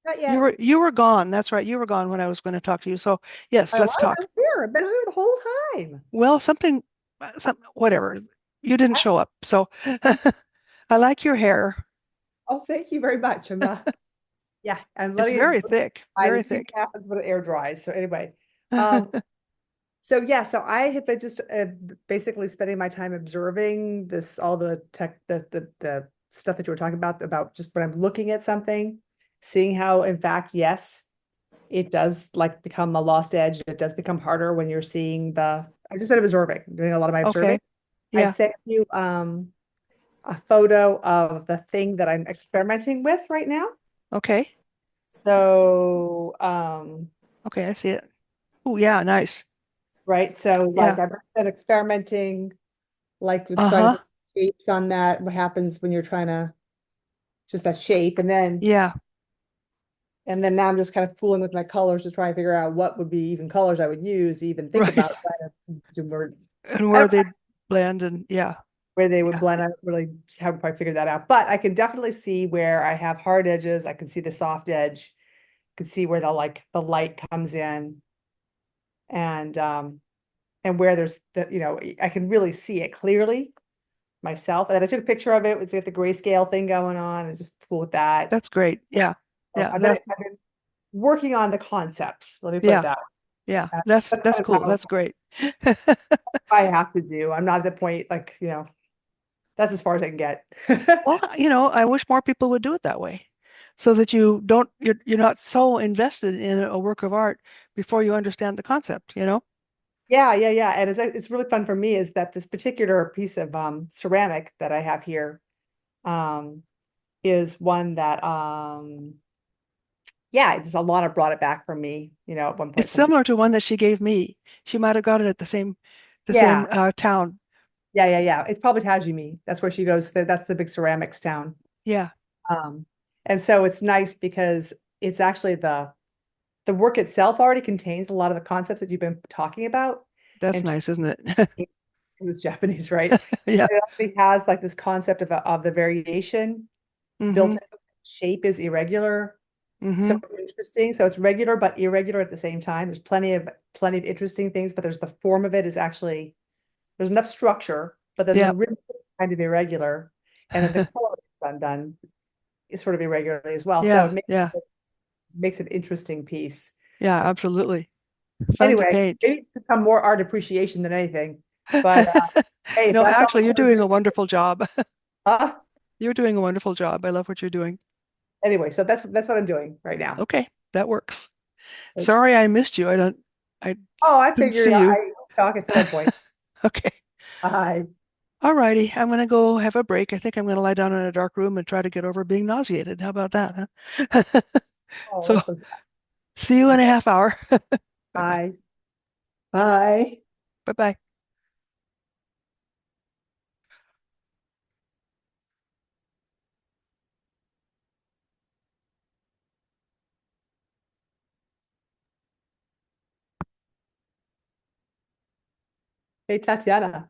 Not You yet. were gone. That's right. You were gone when I was going to talk to you. So yes, I let's was talk. here. I've been here the whole time. Well, some whatever. You didn't show up. So I like your hair. Oh, thank you very much. Yeah, I'm It's letting it very thick, dry to very see what thick. happens when it air dries. So anyway, um, so yeah, so I have been just basically spending my time observing this, all the tech, the stuff that you were talking about just when I'm looking at something, seeing how, in fact, yes, it does like become a lost edge. It does become harder when you're seeing I've just been observing, doing a lot of my observing. Okay. I Yeah. sent you a photo of the thing that I'm experimenting with right now. Okay. So, Okay, I see it. Oh, yeah, nice. right. So Yeah. like I've been experimenting like with trying to Uh-huh. put shapes on that, what happens when you're trying to just that shape. Yeah. And then now I'm just kind of fooling with my colors to try and figure out what would be even colors I would use, to even think Right. about trying to do more. And I where don't know they blend and yeah. where they would Yeah. blend. I don't really haven't quite figured that out, but I can definitely see where I have hard edges. I can see the soft edge. I can see where the light comes in, and where there's I can really see it clearly myself. And then I took a picture of it. It's got the grayscale thing going on, and just cool with that. That's great. Yeah. So Yeah. I've been working on the concepts. Let me put it Yeah. that Yeah. way. That's That's kind of cool. how That's great. I have to do. I'm not at the point like, that's as far as I can get. Well, I wish more people would do it that way so that you're not so invested in a work of art before you understand the concept, you know? Yeah, yeah, yeah. And it's really fun for me is that this particular piece of ceramic that I have here um is one that yeah, it's a lot of brought it back from me, at one point It's from similar to one that she gave me. She might have got it at the yeah, same town. yeah, yeah, yeah. It's probably Tajimi. That's where she goes. That's the big ceramics town. Yeah, Um, and so it's nice because it's actually the work itself already contains a lot of the concepts that you've been talking about. that's And nice, isn't it? because it's Japanese, right? Yeah. It actually has like this concept of the variation built Mm-hmm. in. Shape is irregular. So Mm-hmm. it's interesting. So it's regular but irregular at the same time. There's plenty of interesting things, but there's the form of it is actually there's enough structure, but then the Yeah. rim is kind of irregular, and then the color is done is sort of irregularly as well. So Yeah. Yeah. it makes an interesting piece. Yeah, And absolutely. Fun to anyway, paint. maybe it's become more art appreciation than anything. But hey, if No, that's all actually, I you're want to doing do, a wonderful job. huh? You're doing a wonderful job. I love what you're doing. Anyway, so that's what I'm doing right now. Okay, that works. Like, Sorry I missed you. I oh, I didn't figured see you. I talk at some point. Okay. Bye. All righty. I'm gonna go have a break. I think I'm gonna lie down in a dark room and try to get over being nauseated. How about that, huh? Oh, So that's so see you in a half hour. Bye-bye. bye. Bye. Bye-bye. Hey, Tatiana.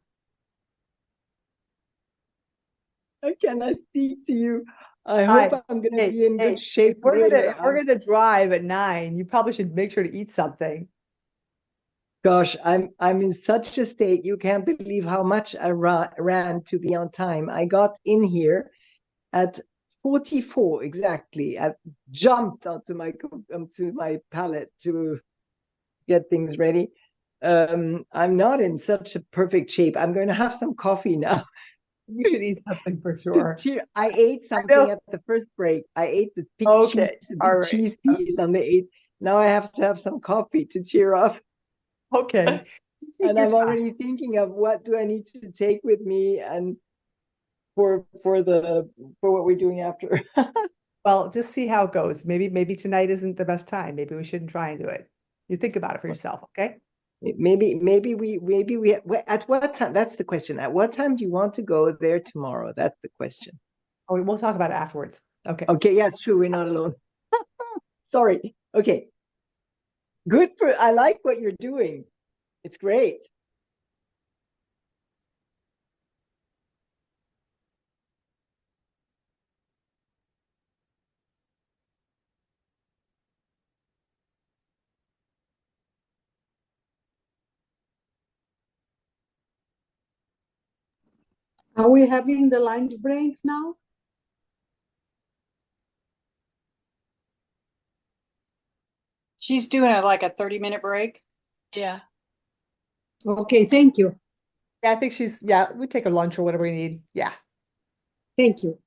I cannot speak to you. I hope Hi. I'm going to Hey, be in good hey, if shape we're gonna later. if we're gonna drive at 9, you probably should make sure to eat something. Gosh, I'm in such a state. You can't believe how much I ran to be on time. I got in here at 44 exactly. I jumped onto my pallet to get things ready. I'm not in such a perfect shape. I'm going to have some coffee now. You should eat something for sure. I ate I something know. at the first break. I ate the Okay. All big right. cheese piece on the eighth. Now I have to have some coffee to cheer up. Okay. You take And your I'm time. already thinking of what do I need to take with me and for what we're doing after. Well, just see how it goes. Maybe tonight isn't the best time. Maybe we shouldn't try and do it. You think about it for yourself, okay? Maybe we at what time? That's the question. At what time do you want to go there tomorrow? That's the question. Oh, we'll talk about it afterwards. Okay. Okay, yes, true. We're not alone. Sorry. Okay. I like what you're doing. It's great. Are we having the lunch break now? She's doing like a 30-minute break. Yeah. Okay, thank you. Yeah, I think yeah, we take a lunch or whatever we need. Yeah. Thank you.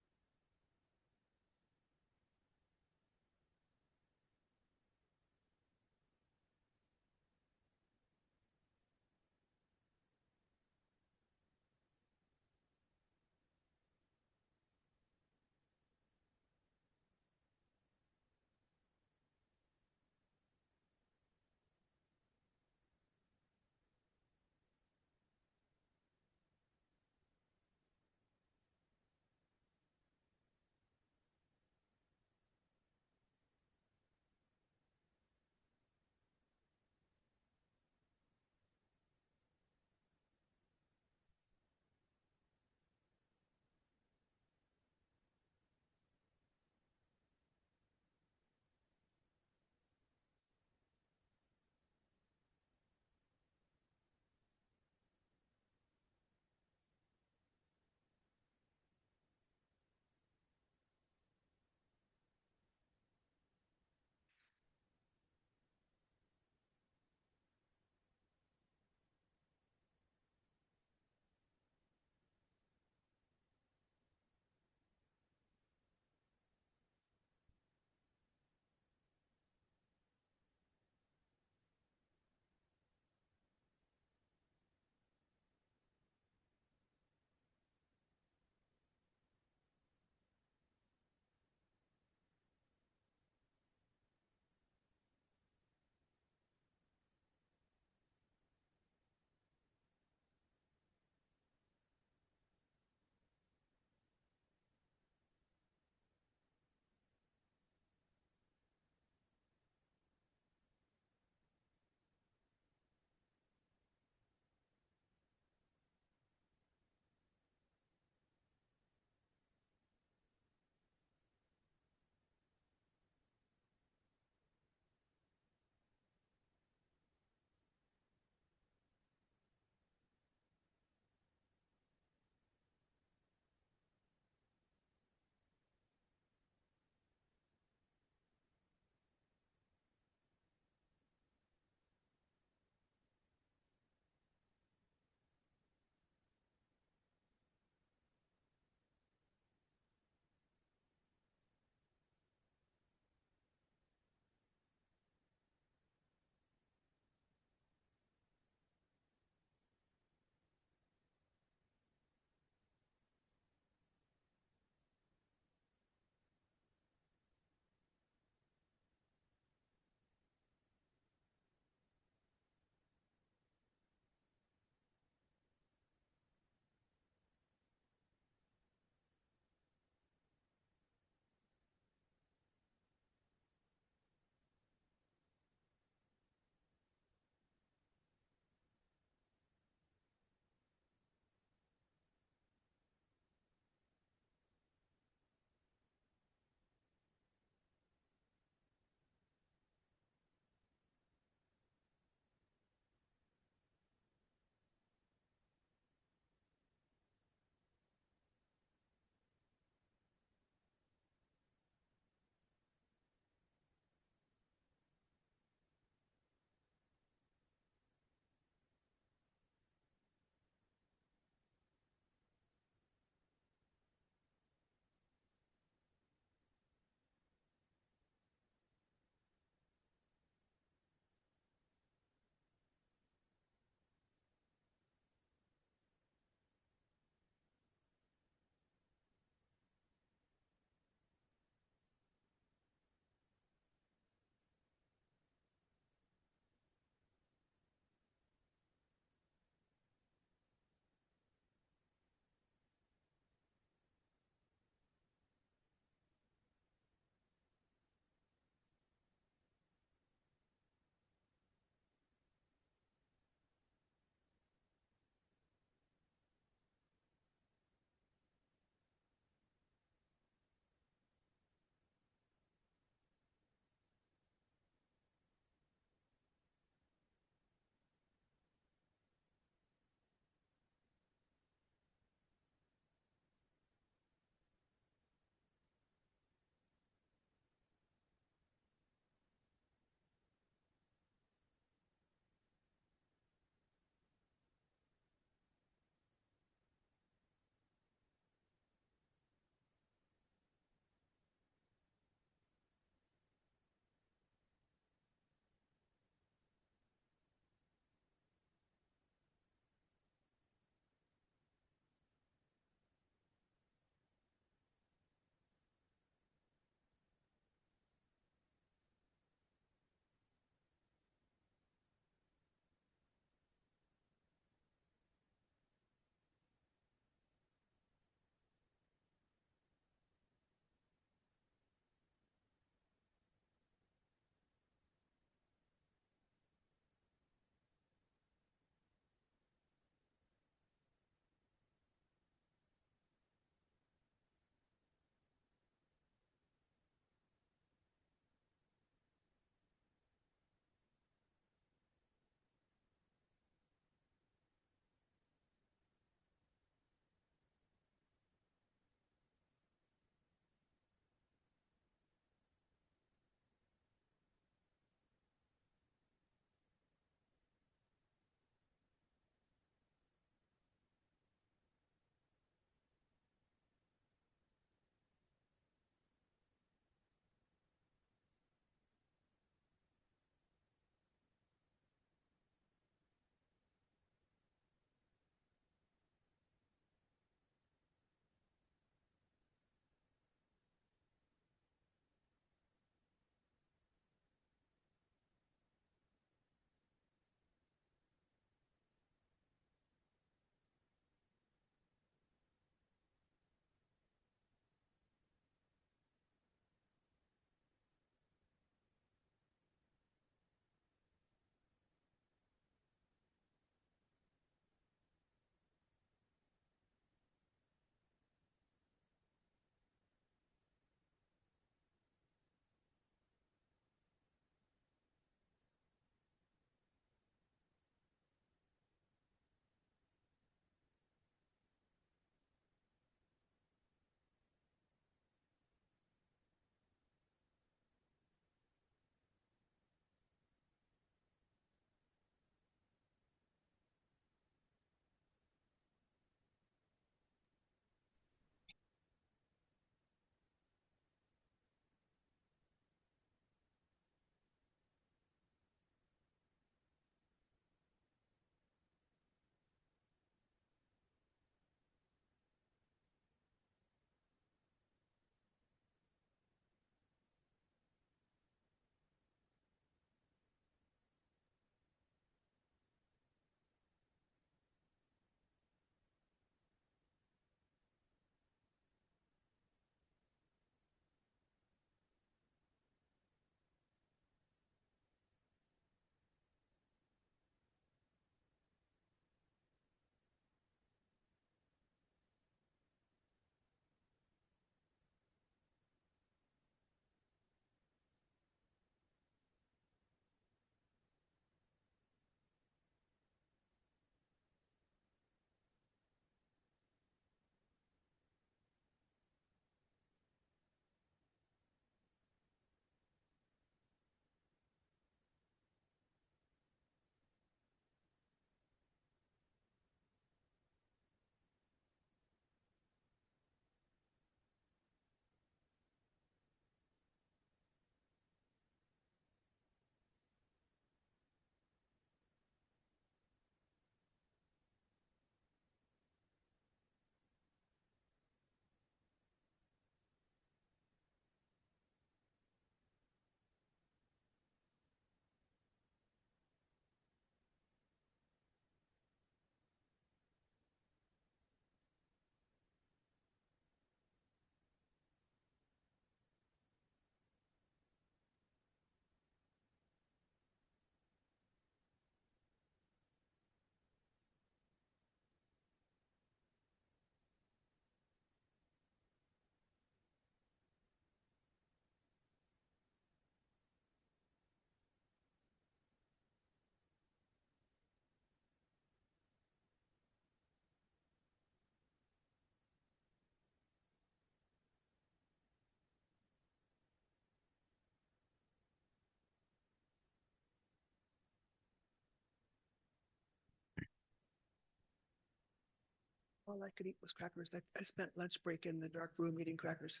All I could eat was crackers. I spent lunch break in the dark room eating crackers.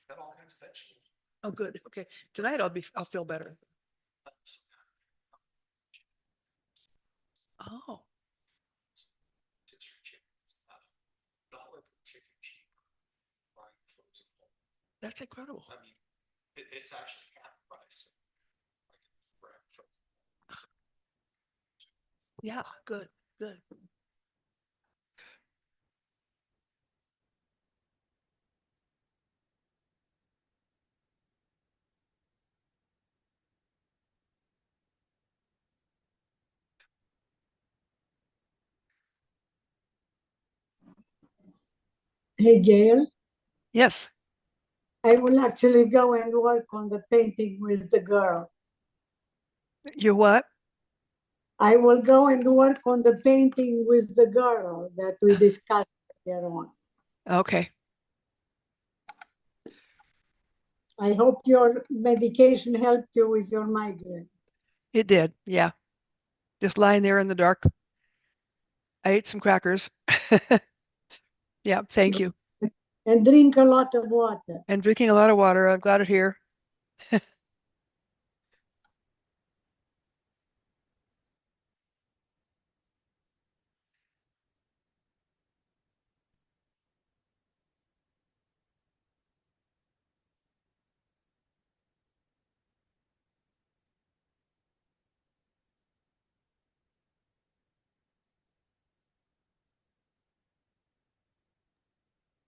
Got all kinds of vegetables. Oh, good. Okay. Tonight I'll feel better. Oh, $1 per chicken cheaper buying frozen whole. that's incredible. I mean, it's actually half price. Like Yeah, good, good. Hey, Gail, Yes. I will actually go and work on the painting with the girl. You what? I will go and work on the painting with the girl that we discussed earlier on. Okay. I hope your medication helped you with your migraine. It did. Yeah. Just lying there in the dark. I ate some crackers. Yeah, thank you. And drink a lot of water. And drinking a lot of water. I've got it here.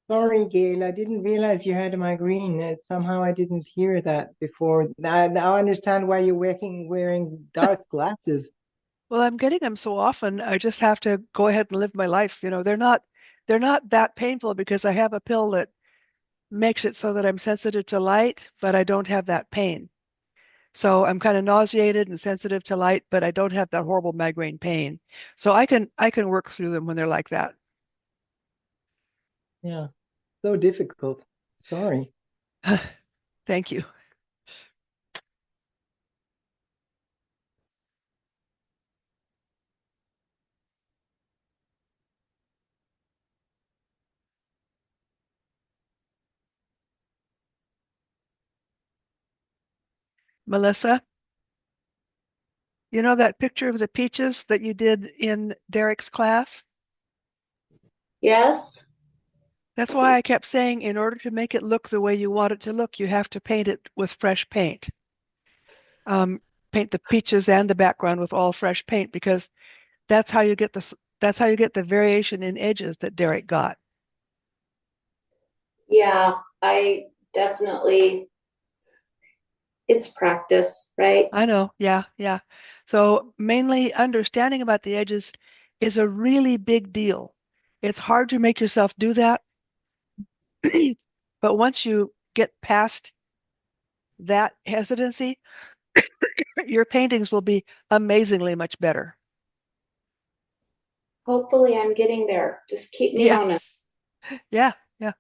Sorry, Gail, I didn't realize you had a migraine. Somehow I didn't hear that before. Now I understand why you're wearing dark glasses. Well, I'm getting them so often, I just have to go ahead and live my life. They're not that painful because I have a pill that makes it so that I'm sensitive to light, but I don't have that pain. So I'm kind of nauseated and sensitive to light, but I don't have that horrible migraine pain. So I can work through them when they're like that. Yeah, so difficult. Sorry. Thank you. Melissa, you know that picture of the peaches that you did in Derek's class? Yes. That's why I kept saying in order to make it look the way you want it to look, you have to paint it with fresh paint. Um, Paint the peaches and the background with all fresh paint because that's how you get the variation in edges that Derek got. Yeah, I definitely, it's practice, right? I know. Yeah, yeah. So mainly understanding about the edges is a really big deal. It's hard to make yourself do that, but once you get past that hesitancy, your paintings will be amazingly much better. Hopefully I'm getting there. Just keep me Yeah, on it. yeah, yeah.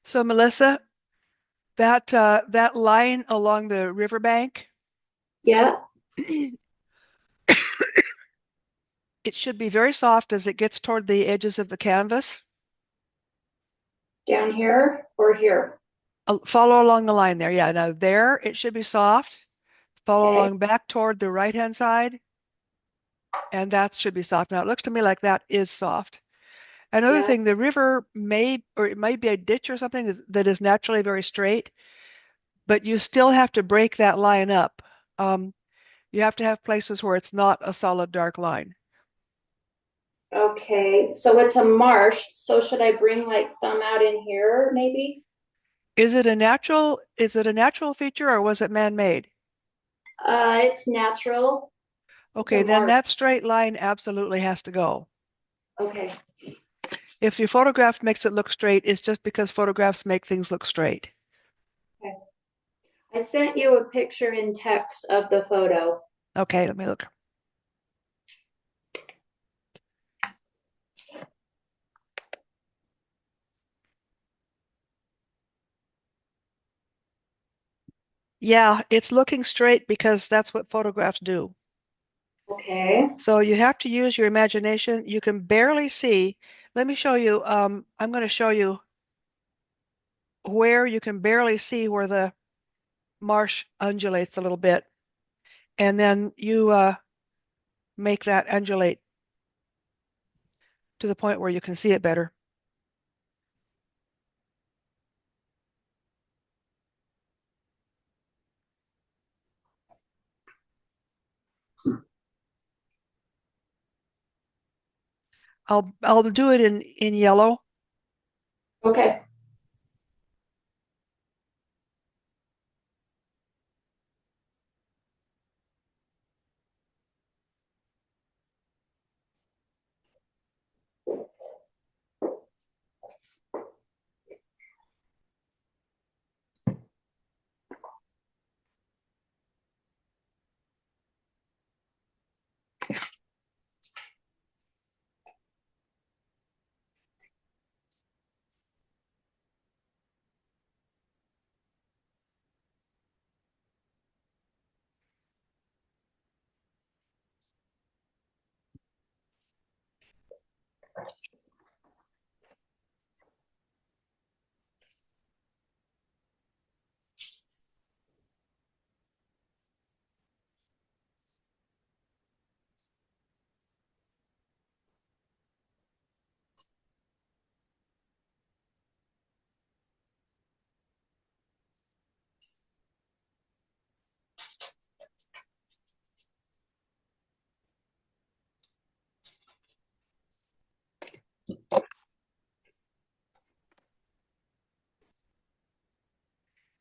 So Melissa, that line along the riverbank, Yeah, it should be very soft as it gets toward the edges of the canvas. down here or here. Follow along the line there. Yeah, now there it should be soft. Follow Okay. along back toward the right-hand side, and that should be soft. Now it looks to me like that is soft. Another Yeah. thing, the river may, or it might be a ditch or something that is naturally very straight, but you still have to break that line up. You have to have places where it's not a solid dark line. Okay. So it's a marsh. So should I bring like some out in here, maybe? Is it a natural feature or was it man-made? It's natural. It's a Okay, then marsh. that straight line absolutely has to go. Okay. If your photograph makes it look straight, it's just because photographs make things look straight. Okay. I sent you a picture in text of the photo. Okay, let me look. Yeah, it's looking straight because that's what photographs do. Okay. So you have to use your imagination. You can barely see. Let me show you. I'm going to show you where you can barely see where the marsh undulates a little bit. And then you make that undulate to the point where you can see it better. I'll do it in yellow. Okay.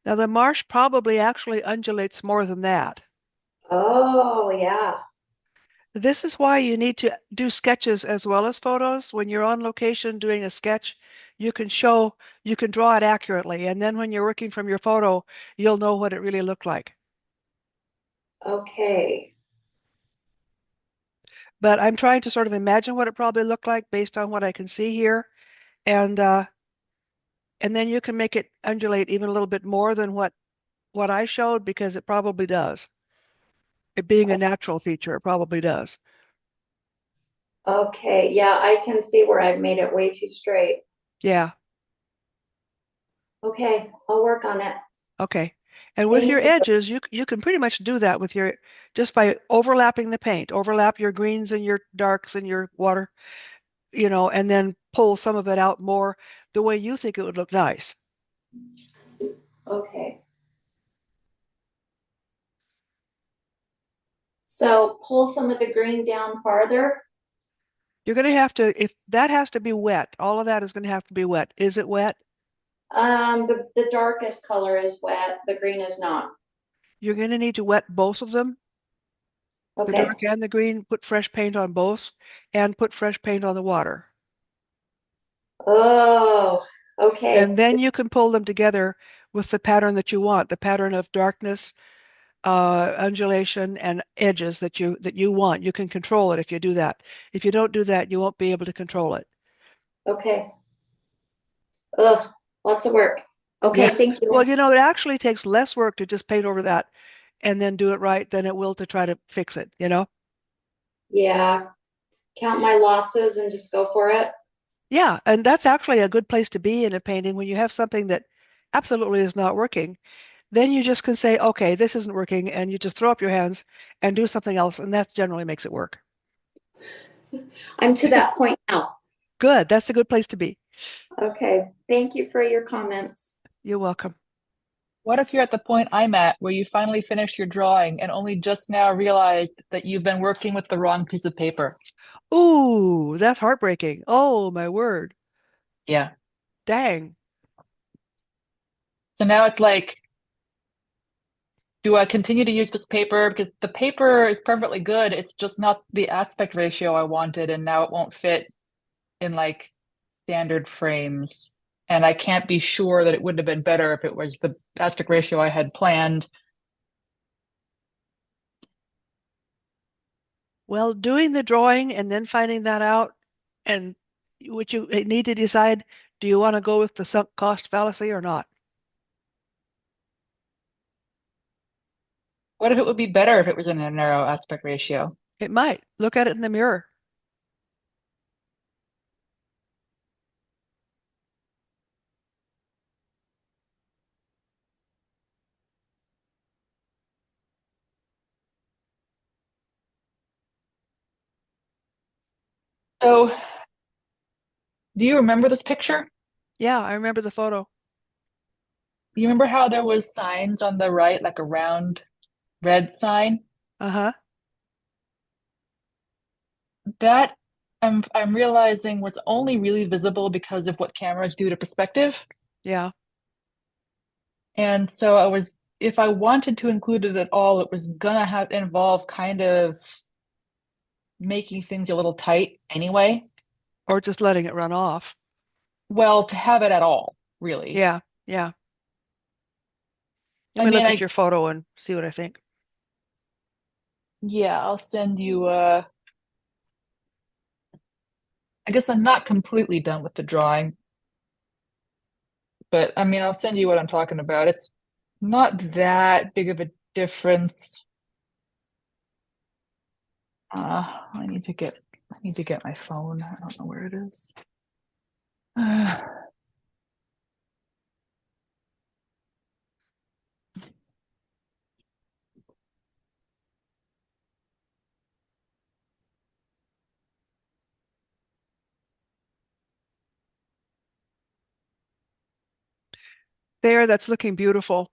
Now the marsh probably actually undulates more than that. Oh, yeah. This is why you need to do sketches as well as photos. When you're on location doing a sketch, you can draw it accurately. And then when you're working from your photo, you'll know what it really looked like. Okay. But I'm trying to sort of imagine what it probably looked like based on what I can see here. And then you can make it undulate even a little bit more than what I showed because it probably does. It being a natural feature, it probably does. Okay. Yeah, I can see where I've made it way too straight. Yeah. Okay. I'll work on it. Okay. And with your Thank you. edges, you can pretty much do that with your just by overlapping the paint. Overlap your greens and your darks and your water, and then pull some of it out more the way you think it would look nice. Okay. So pull some of the green down farther. You're going to have to, if that has to be wet, all of that is going to have to be wet. Is it wet? The darkest color is wet. The green is not. You're going to need to wet both of them, the Okay. dark and the green, put fresh paint on both, and put fresh paint on the water. Oh, okay. And then you can pull them together with the pattern that you want, the pattern of darkness, undulation, and edges that you want. You can control it if you do that. If you don't do that, you won't be able to control it. Okay. Ugh, lots of work. Okay, Yeah. thank you. Well, it actually takes less work to just paint over that and then do it right than it will to try to fix it? Yeah, count my losses and just go for it. Yeah, and that's actually a good place to be in a painting when you have something that absolutely is not working. Then you just can say, okay, this isn't working, and you just throw up your hands and do something else, and that generally makes it work. I'm to that point now. Good, that's a good place to be. Okay, thank you for your comments. You're welcome. What if you're at the point I'm at where you finally finished your drawing and only just now realized that you've been working with the wrong piece of paper? Ooh, that's heartbreaking. Oh, my word. Yeah. Dang. So now it's like, do I continue to use this paper? Because the paper is perfectly good. It's just not the aspect ratio I wanted, and now it won't fit in like standard frames. And I can't be sure that it would have been better if it was the aspect ratio I had planned. Well, doing the drawing and then finding that out, and what you need to decide, do you want to go with the sunk cost fallacy or not? What if it would be better if it was in a narrow aspect ratio? It might. Look at it in the mirror. So, do you remember this picture? Yeah, I remember the photo. You remember how there was signs on the right, like a round red sign? Uh-huh. That I'm realizing was only really visible because of what cameras do to perspective. Yeah. And so if I wanted to include it at all, it was gonna have involve kind of making things a little tight anyway. Or just letting it run off. Well, to have it at all, really. Yeah, yeah. Let I me mean, look at your photo and see what I think. yeah, I'll send you I guess I'm not completely done with the drawing, but I mean, I'll send you what I'm talking about. It's not that big of a difference. I need to get my phone. I don't know where it is. There, that's looking beautiful.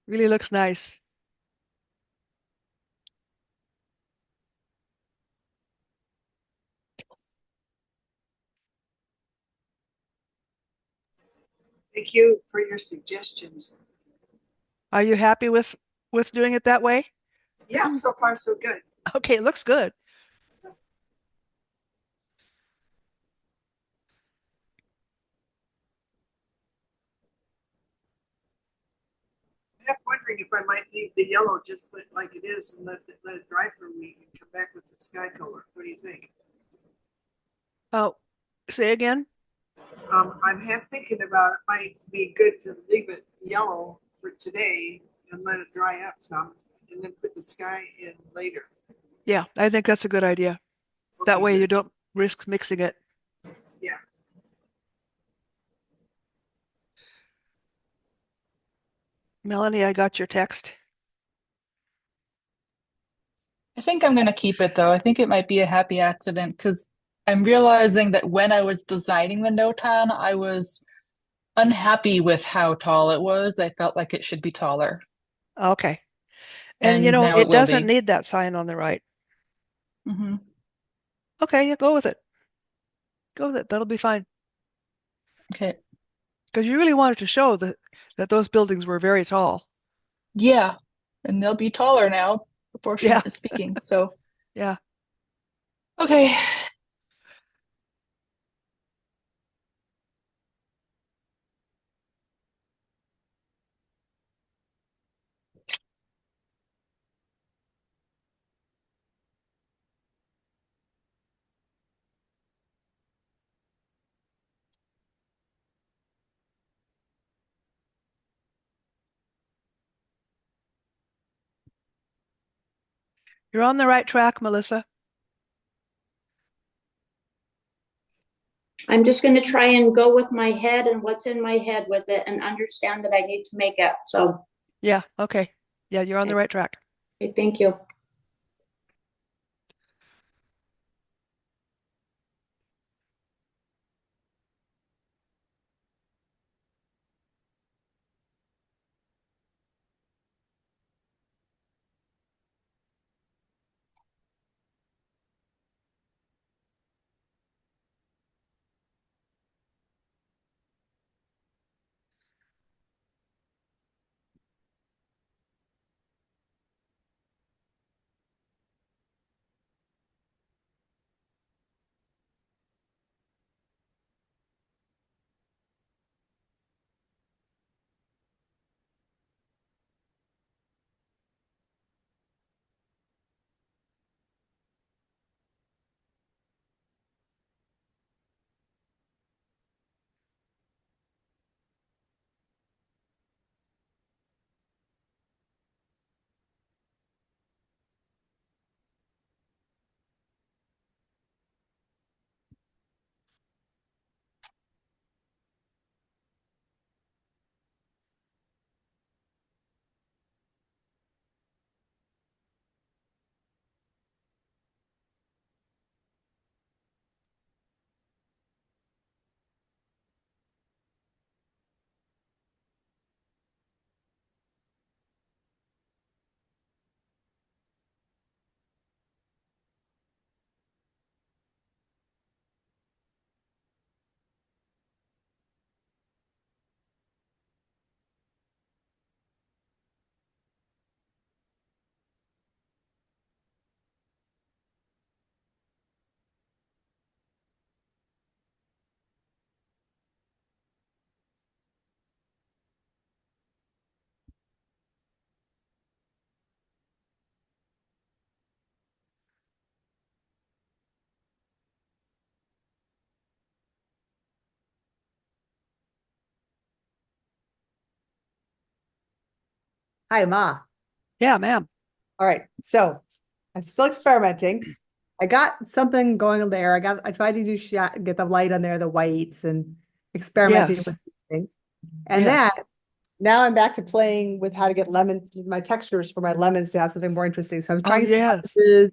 Really looks nice. Thank you for your suggestions. Are you happy with doing it that way? Yeah, so far so good. Okay, it looks good. I'm half wondering if I might leave the yellow just like it is and let it dry for a week and come back with the sky color. What do you think? Oh, say again? I'm half thinking about it might be good to leave it yellow for today and let it dry up some and then put the sky in later. Yeah, I think that's a good idea. That Okay, way you good. don't risk mixing it. Yeah. Melanie, I got your text. I think I'm gonna keep it though. I think it might be a happy accident because I'm realizing that when I was designing the notan, I was unhappy with how tall it was. I felt like it should be taller, Okay. And and now it it will doesn't be. need that sign on the right. Hmm. Okay, yeah, go with it. Go with it. That'll be fine. Okay. Because you really wanted to show that those buildings were very tall. Yeah, and they'll be taller now, Yeah, proportionately speaking. So, yeah. okay. You're on the right track, Melissa. I'm just going to try and go with my head and what's in my head with it and understand that I need to make it. So, Yeah, okay. Yeah, you're on the right track. okay, thank you. Hi, Ma. Yeah, ma'am. All right. So I'm still experimenting. I got something going on there. I tried to do get the light on there, the whites, and experimenting Yes, with things. And then yes. now I'm back to playing with how to get lemons, my textures for my lemons to have something more interesting. So I'm Oh, trying yes, sponges.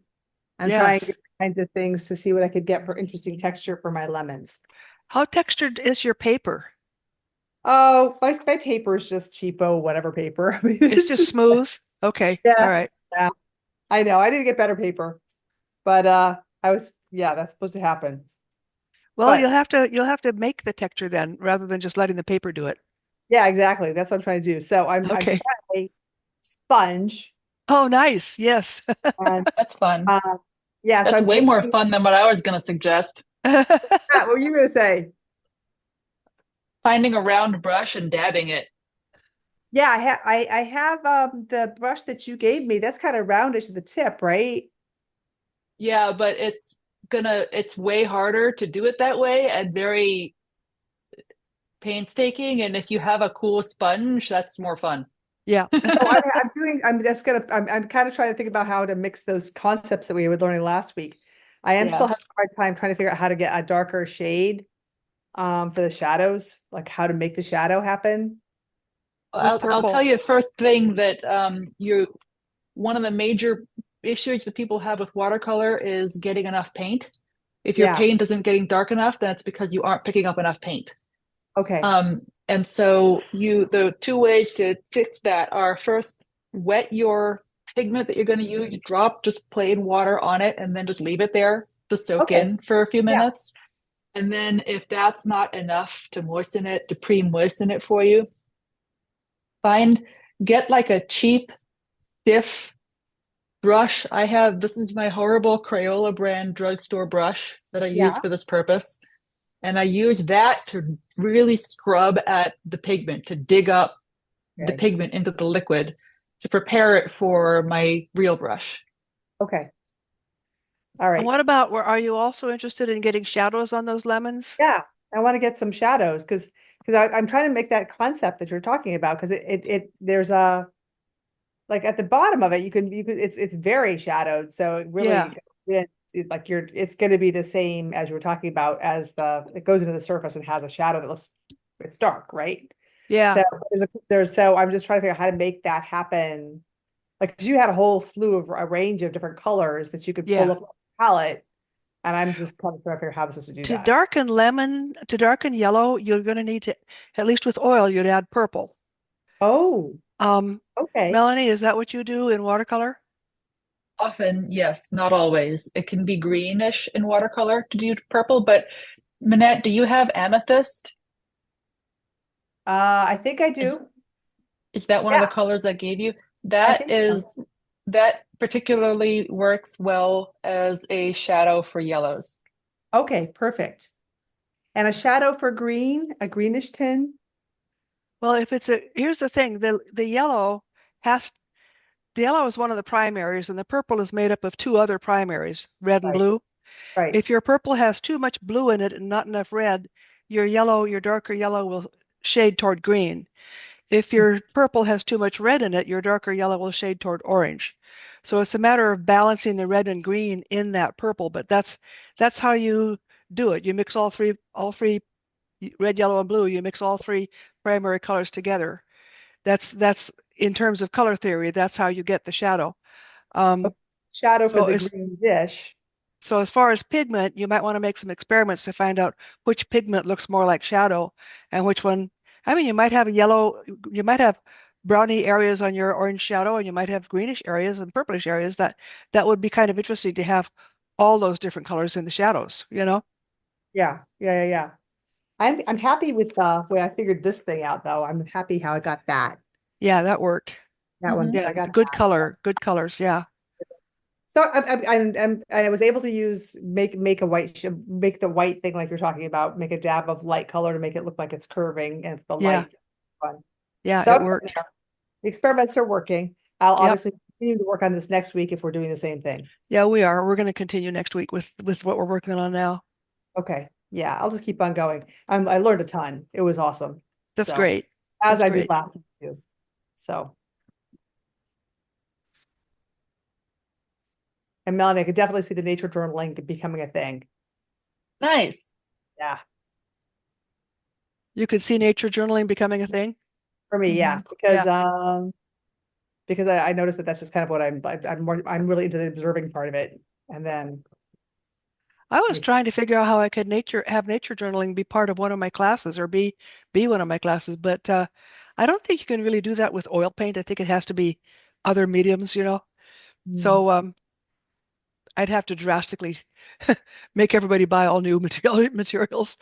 I'm trying yes. different kinds of things to see what I could get for interesting texture for my lemons. How textured is your paper? Oh, my paper is just cheapo, whatever paper. I mean, It's it's just just, smooth? Okay, all yeah, right. yeah. I know. I need to get better paper, but yeah, that's supposed to happen. Well, But you'll have to make the texture then, rather than just letting the paper do it. yeah, exactly. That's what I'm trying to do. So I'm Okay. trying a sponge Oh, nice. Yes. and That's fun. uh yeah, so That's I'm way more taking fun than what I was going to suggest. what were you gonna say? Finding a round brush and dabbing it. Yeah, I have the brush that you gave me. That's kind of roundish at the tip, right? Yeah, but it's way harder to do it that way and very painstaking. And if you have a cool sponge, that's more fun. Yeah. So I'm kind of trying to think about how to mix those concepts that we were learning last week. I am still Yeah. having a hard time trying to figure out how to get a darker shade for the shadows, like how to make the shadow happen. With I'll tell purple. you first thing that you one of the major issues that people have with watercolor is getting enough paint. If your Yeah. paint isn't getting dark enough, then it's because you aren't picking up enough paint. Okay. And so the two ways to fix that are first wet your pigment that you're going to use, drop just plain water on it, and then just leave it there to soak Okay. in for a few Yeah. minutes. And then if that's not enough to moisten it, to pre-moisten it for you, get like a cheap, stiff brush. This is my horrible Crayola brand drugstore brush that I use Yeah. for this purpose. And I use that to really scrub at the pigment, to dig up the Okay. pigment into the liquid to prepare it for my real brush. Okay. All And right. what about, are you also interested in getting shadows on those lemons? Yeah. I want to get some shadows because I'm trying to make that concept that you're talking about because it there's a like at the bottom of it, it's very shadowed. So it Yeah. really, like it's going to be the same as you were talking about as it goes into the surface and has a shadow that looks, it's dark, right? Yeah. So so I'm just trying to figure out how to make that happen. Like, 'cause you had a whole slew of a range of different colors that you could pull Yeah. up on the palette. And I'm just kind of trying to figure out how I'm supposed to do To that. darken lemon, to darken yellow, you're going to need to, at least with oil, you'd add purple. Oh, Um, okay. Melanie, is that what you do in watercolor? Often, yes, not always. It can be greenish in watercolor to do purple, but Manette, do you have amethyst? I think I Is do. is that one of Yeah, the colors I gave you? I That think is so. that particularly works well as a shadow for yellows. Okay, perfect. And a shadow for green, a greenish tin. Well, here's the thing, has, the yellow is one of the primaries and the purple is made up of two other primaries, red and Right, blue. right. If your purple has too much blue in it and not enough red, your darker yellow will shade toward green. If your purple has too much red in it, your darker yellow will shade toward orange. So it's a matter of balancing the red and green in that purple, but that's how you do it. You mix all three red, yellow, and blue, you mix all three primary colors together. That's in terms of color theory, that's how you get the shadow. Um, Shadow for so the it's green dish. so as far as pigment, you might want to make some experiments to find out which pigment looks more like shadow and which one. I mean, you might have browny areas on your orange shadow, and you might have greenish areas and purplish areas. That would be kind of interesting to have all those different colors in the shadows, you know? Yeah, yeah, yeah, yeah. I'm happy with the way I figured this thing out, though. I'm happy how I got that. Yeah, that worked. That one, Mhm. I Yeah, got good that. color, good colors. Yeah. So I was able to make a make the white thing like you're talking about, make a dab of light color to make it look like it's curving and the Yeah. light. Fun. Yeah, So it I'm getting worked. there. The experiments are working. I'll Yep. obviously continue to work on this next week if we're doing the same thing. Yeah, we are. We're going to continue next week with what we're working on now. Okay. Yeah, I'll just keep on going. I learned a ton. It was awesome. That's So great. as That's I did great. last week too. So, and Melanie, I could definitely see the nature journaling becoming a thing. Nice. Yeah. You could see nature journaling becoming a thing. For me, yeah. Yeah. Because I noticed that that's just kind of what I'm really into the observing part of it. And then I was trying to figure out how I could have nature journaling be part of one of my classes or be one of my classes, but I don't think you can really do that with oil paint. I think it has to be other mediums, you know. So I'd have to drastically make everybody buy all new materials.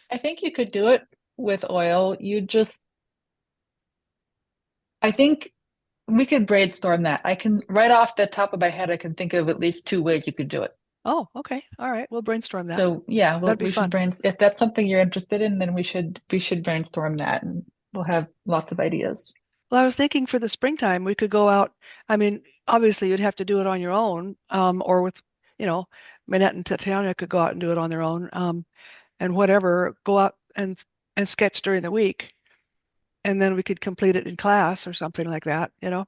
I think you could do it with oil. I think we could brainstorm that. I can, right off the top of my head, I can think of at least two ways you could do it. Oh, okay. All right. We'll brainstorm that. So yeah, That'd be we should fun. if that's something you're interested in, then we should brainstorm that and we'll have lots of ideas. Well, I was thinking for the springtime, we could go out. I mean, obviously you'd have to do it on your own, or with, you know, Manette and Tatiana could go out and do it on their own, and whatever, go out and sketch during the week, and then we could complete it in class or something like that, you know, or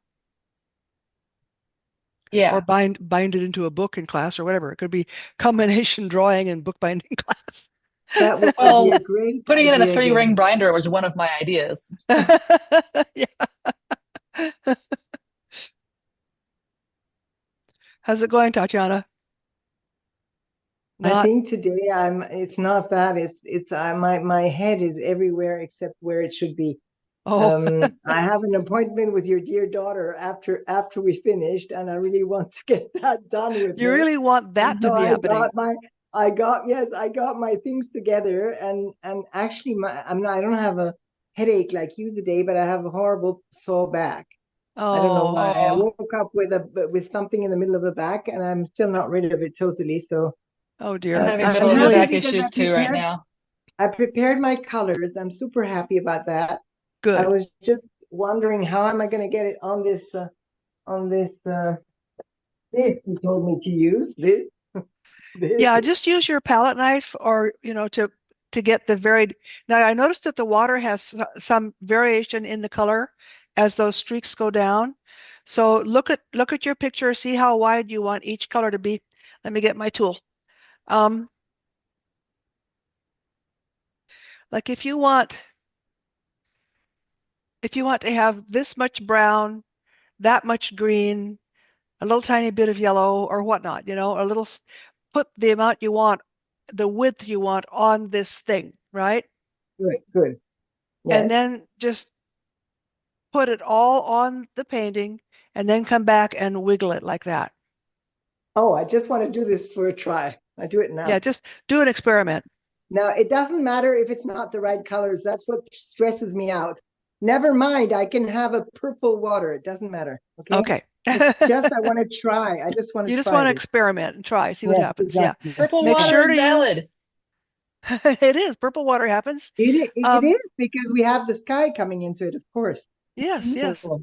Yeah. bind it into a book in class or whatever. It could be combination drawing and bookbinding class. That would be a Well, great putting it in a idea, three-ring Jen. binder was one of my ideas. Yeah. How's it going, Tatiana? I Not. think today it's not that, it's my head is everywhere except where it should be. Oh, I have an appointment with your dear daughter after we finished, and I really want to get that done with you her. really want And that to so be happening. I got my things together, and actually I don't have a headache like you today, but I have a horrible sore back. I don't know Oh, why. I Oh, woke up with something in the middle of the back, and I'm still not rid of it totally. So oh I'm dear. having That's I'm shoulder happy really back because issues too right now. I prepared my colors. I'm super happy about that. I good. was just wondering how am I going to get it on this this you told me to use this. Yeah, just use your palette knife or, you know, to get the varied. Now I noticed that the water has some variation in the color as those streaks go down. So look at your picture, see how wide you want each color to be. Let me get my tool. Um, like if you want to have this much brown, that much green, a little tiny bit of yellow or whatnot, a little, put the amount you want, the width you want on this thing, right? Good, good. And Yes. then just put it all on the painting and then come back and wiggle it like that. Oh, I just want to do this for a try. I do it now. Yeah, just do an experiment. Now, it doesn't matter if it's not the right colors. That's what stresses me out. Never mind, I can have a purple water. It doesn't matter. Okay. Okay. It's just I want to try. I just want to You just try want to this. experiment and try, see what Yes, happens. Yeah. exactly. Purple Make water sure is to use valid. it is purple water happens. It Um, is because we have the sky coming into it, of course. yes, yes. So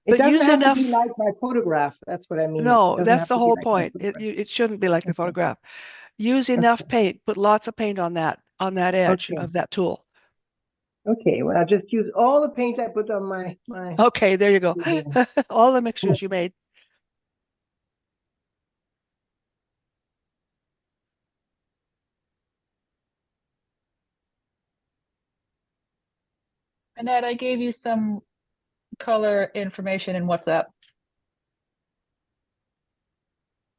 it But doesn't use have to be enough. like my photograph. That's what I mean. It No, doesn't that's have the to be whole like my point. photograph. It shouldn't be like the Okay. photograph. Use enough Okay. paint. Put lots of paint on that edge Okay. of that tool. Okay. Well, I'll just use all the paint I put on my. Okay, there you go. All the mixtures Oh, you made. Annette, I gave you some color information in WhatsApp.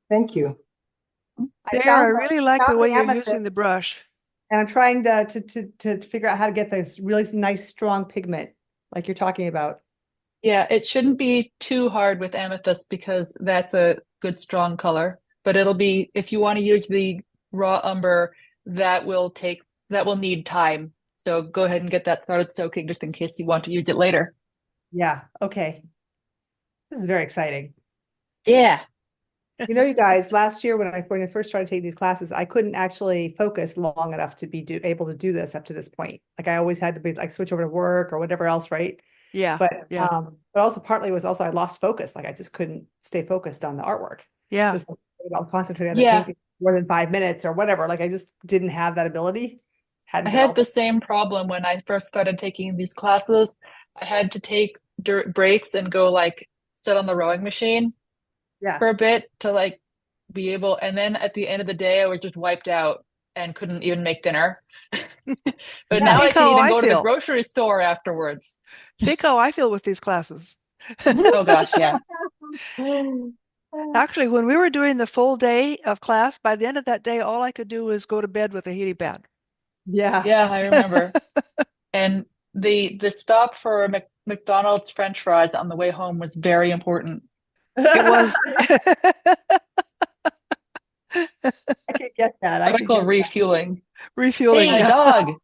thank you. There, I really like the found way the you're using the amethyst, brush. and I'm trying to figure out how to get this really nice strong pigment like you're talking about. Yeah, it shouldn't be too hard with amethyst because that's a good strong color. But it'll be, if you want to use the raw umber, that will need time. So go ahead and get that started soaking just in case you want to use it later. Yeah. Okay. This is very exciting. Yeah. You know, you guys, last year when I first started taking these classes, I couldn't actually focus long enough to be able to do this up to this point. Like I always had to be like switch over to work or whatever else, right? Yeah, yeah, But also partly was also I lost focus. Like I just couldn't stay focused on the artwork. yeah. Just like, I'll concentrate on the Yeah. painting more than 5 minutes or whatever. Like I just didn't have that ability. I Hadn't had the developed. same problem when I first started taking these classes. I had to take breaks and go like sit on the rowing machine Yeah. for a bit to like be able, and then at the end of the day, I was just wiped out and couldn't even make dinner. But now I Think can how even I go to the feel. grocery store afterwards. Think how I feel with these classes. Oh gosh, yeah. Actually, when we were doing the full day of class, by the end of that day, all I could do was go to bed with a heating pad. Yeah. Yeah, I remember. And the stop for McDonald's French fries on the way home was very important. It was. I could get that. I could Critical get that. refueling. Refueling. Hey, Yeah. dog.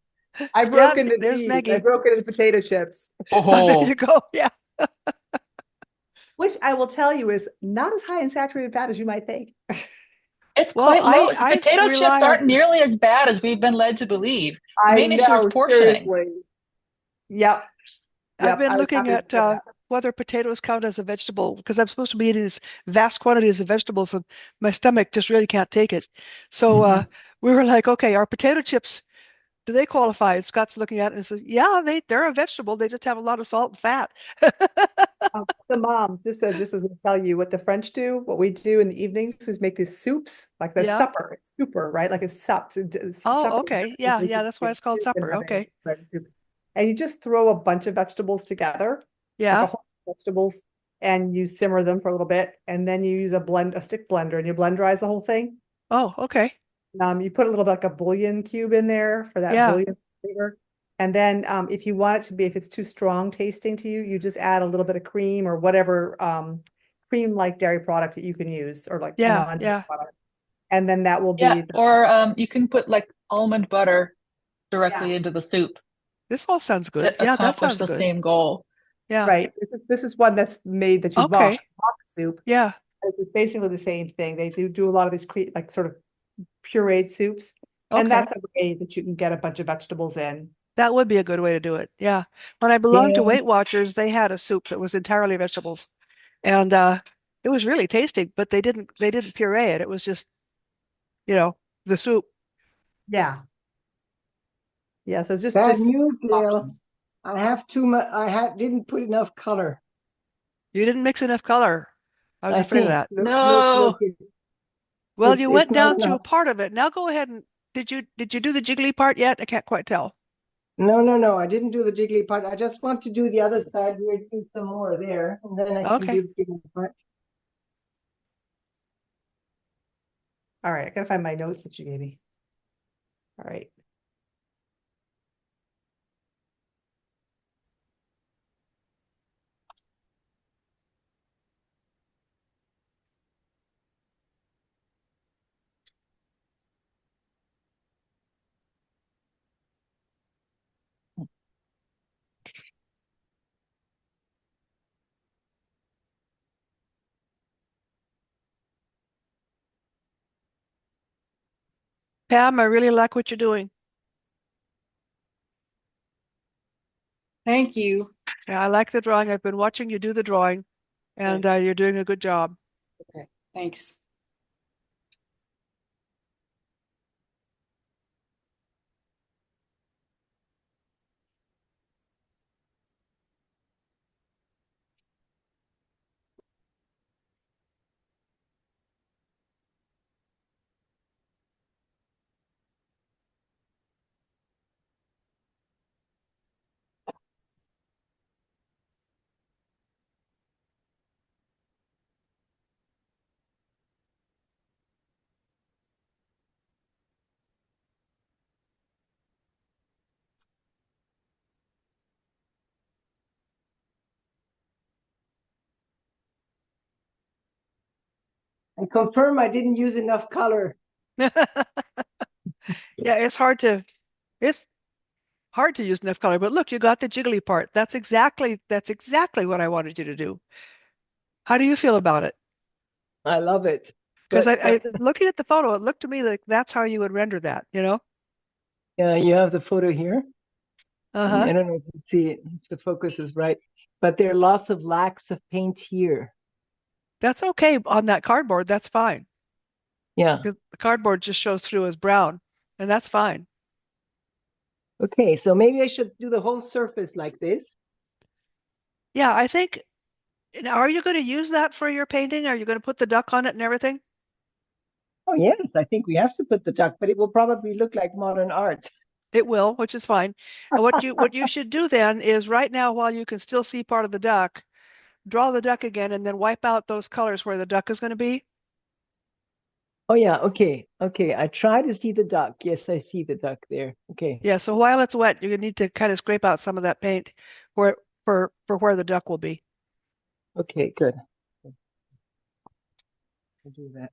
I broke into There's these. I Maggie. broke into potato chips. Oh, there Oh, you go. Yeah. Which I will tell you is not as high in saturated fat as you might think. it's Well, quite low. I Potato chips rely aren't on. nearly as bad as we've been led to believe. The I main issue is know, portioning. seriously. Yep. I've been I was looking happy to at hear that. whether potatoes count as a vegetable because I'm supposed to be eating these vast quantities of vegetables and my stomach just really can't take it. So we were like, okay, our potato chips, do they qualify? And Scott's looking at it and says, yeah, they're a vegetable. They just have a lot of salt and fat. The mom, just as I tell you what the French do, what we do in the evenings is make these soups, like the Yeah. supper. It's super, right? Like it's sups. Oh, Supper okay. Yeah, yeah, that's why it's called soup and supper. having Okay. bread soup. And you just throw a bunch of vegetables together, like a Yeah. whole vegetables, and you simmer them for a little bit, and then you use a stick blender, and you blenderize the whole thing. Oh, okay. You put a little bit like a bouillon cube in there for that Yeah. bouillon flavor. And then if you want it to be, if it's too strong tasting to you, you just add a little bit of cream or whatever cream like dairy product that you can use or like a Yeah. non-dairy Yeah. product. And then that will Yeah, be or you can put like almond butter directly yeah, into the soup This all sounds good. to Yeah, that accomplish sounds the good. same goal. Yeah. right. This is one that's made that you wash Okay. soup. Yeah. It's basically the same thing. They do a lot of these like sort of pureed soups. And Okay. that's a way that you can get a bunch of vegetables in. That would be a good way to do it. Yeah. When I belonged to Yeah. Weight Watchers, they had a soup that was entirely vegetables. And it was really tasty, but they didn't puree it. It was just, the soup. Yeah. Yeah, so it's Bad just news, Gail. options. I have too much. Didn't put enough color. You didn't mix enough color. I was I afraid of think. that. Look, look, look. No. Well, you It's went not down through enough. part of it. Now go ahead and did you do the jiggly part yet? I can't quite tell. No, no, no. I didn't do the jiggly part. I just want to do the other side. We'll do some more there, and then I can Okay. do the jiggly part. All right, I gotta find my notes that you gave me. All right. Pam, I really like what you're doing. Thank you. Yeah, I like the drawing. I've been watching you do the drawing, and you're doing a good job. Okay, thanks. I confirm I didn't use enough color. Yeah, it's hard to use enough color, but look, you got the jiggly part. That's exactly what I wanted you to do. How do you feel about it? I love it. Because But I looking at the photo, it looked to me like that's how you would render that, you know? you have the photo here. Uh-huh. I don't know if you see it, if the focus is right, but there are lots of lacks of paint here. That's okay on that cardboard. That's fine. Yeah. Because the cardboard just shows through as brown, and that's fine. Okay, so maybe I should do the whole surface like this. Yeah, I think, now, are you going to use that for your painting? Are you going to put the duck on it and everything? Oh yes, I think we have to put the duck, but it will probably look like modern art. It will, which is fine. And what you should do then is right now, while you can still see part of the duck, draw the duck again and then wipe out those colors where the duck is going to be. Oh yeah, okay, okay. I try to see the duck. Yes, I see the duck there. Okay, Yeah, so while it's wet, you need to kind of scrape out some of that paint where for where the duck will be. okay, good. I'll do that.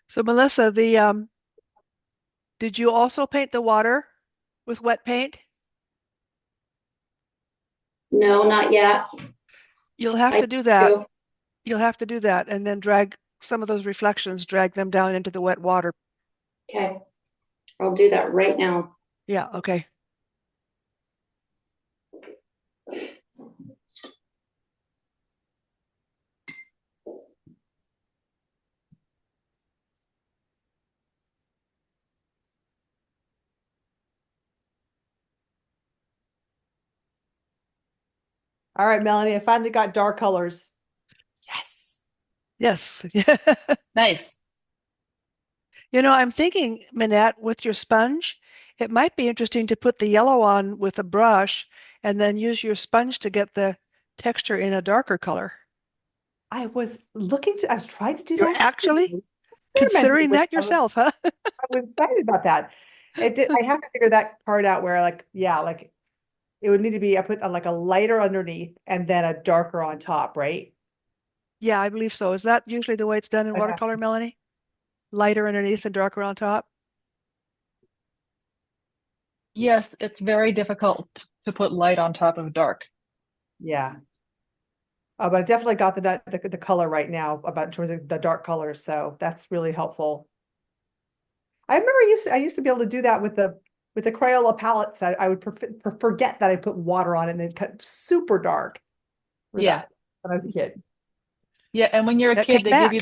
So Melissa, the did you also paint the water with wet paint? No, not yet. You'll have I to do that. do. You'll have to do that and then drag some of those reflections, drag them down into the wet water. Okay. I'll do that right now. Yeah, okay. All right, Melanie, I finally got dark colors. Yes. Yes. Nice. You know, I'm thinking, Minette, with your sponge, it might be interesting to put the yellow on with a brush and then use your sponge to get the texture in a darker color. I was trying to do You're that actually too. Experimenting considering with, that yourself, huh? I was excited about that. I have to figure that part out where like, yeah, like it would need to be, I put like a lighter underneath and then a darker on top, right? Yeah, I believe so. Is that usually the way it's done in I have, watercolor, Melanie? Lighter underneath and darker on top? Yes, it's very difficult to put light on top of dark. yeah. But I definitely got the color right now about in terms of the dark colors, so that's really helpful. I remember I used to be able to do that with the Crayola palettes. I would forget that I put water on it and then cut super dark for Yeah. that when I was a kid. Yeah, and when you're a That kid, came back.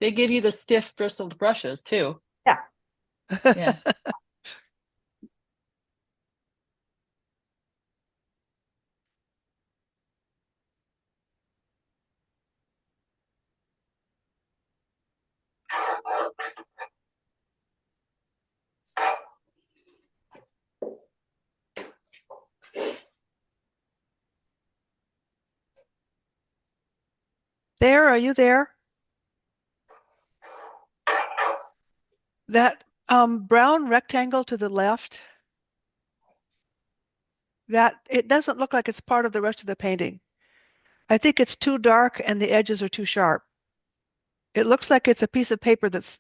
they give you the stiff bristled brushes too. Yeah. Yeah. There, are you there? That brown rectangle to the left, that it doesn't look like it's part of the rest of the painting. I think it's too dark and the edges are too sharp. It looks like it's a piece of paper that's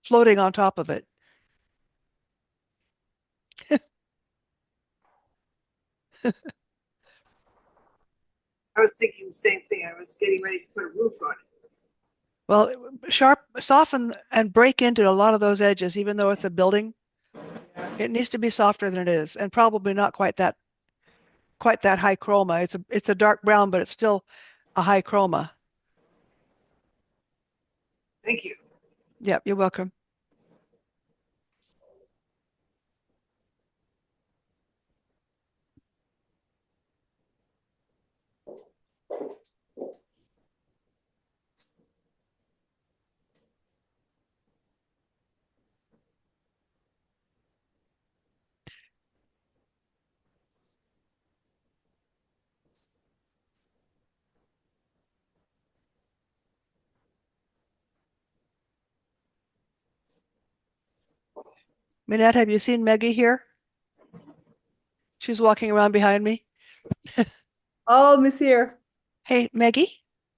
floating on top of it. I was thinking the same thing. I was getting ready to put a roof on it. Well, soften and break into a lot of those edges, even though it's a building. It needs to be softer than it is, and probably not quite that high chroma. It's a dark brown, but it's still a high chroma. Thank you. Yep, you're welcome. Minette, have you seen Maggie here? She's walking around behind me. Oh, Miss here. Hey, Maggie.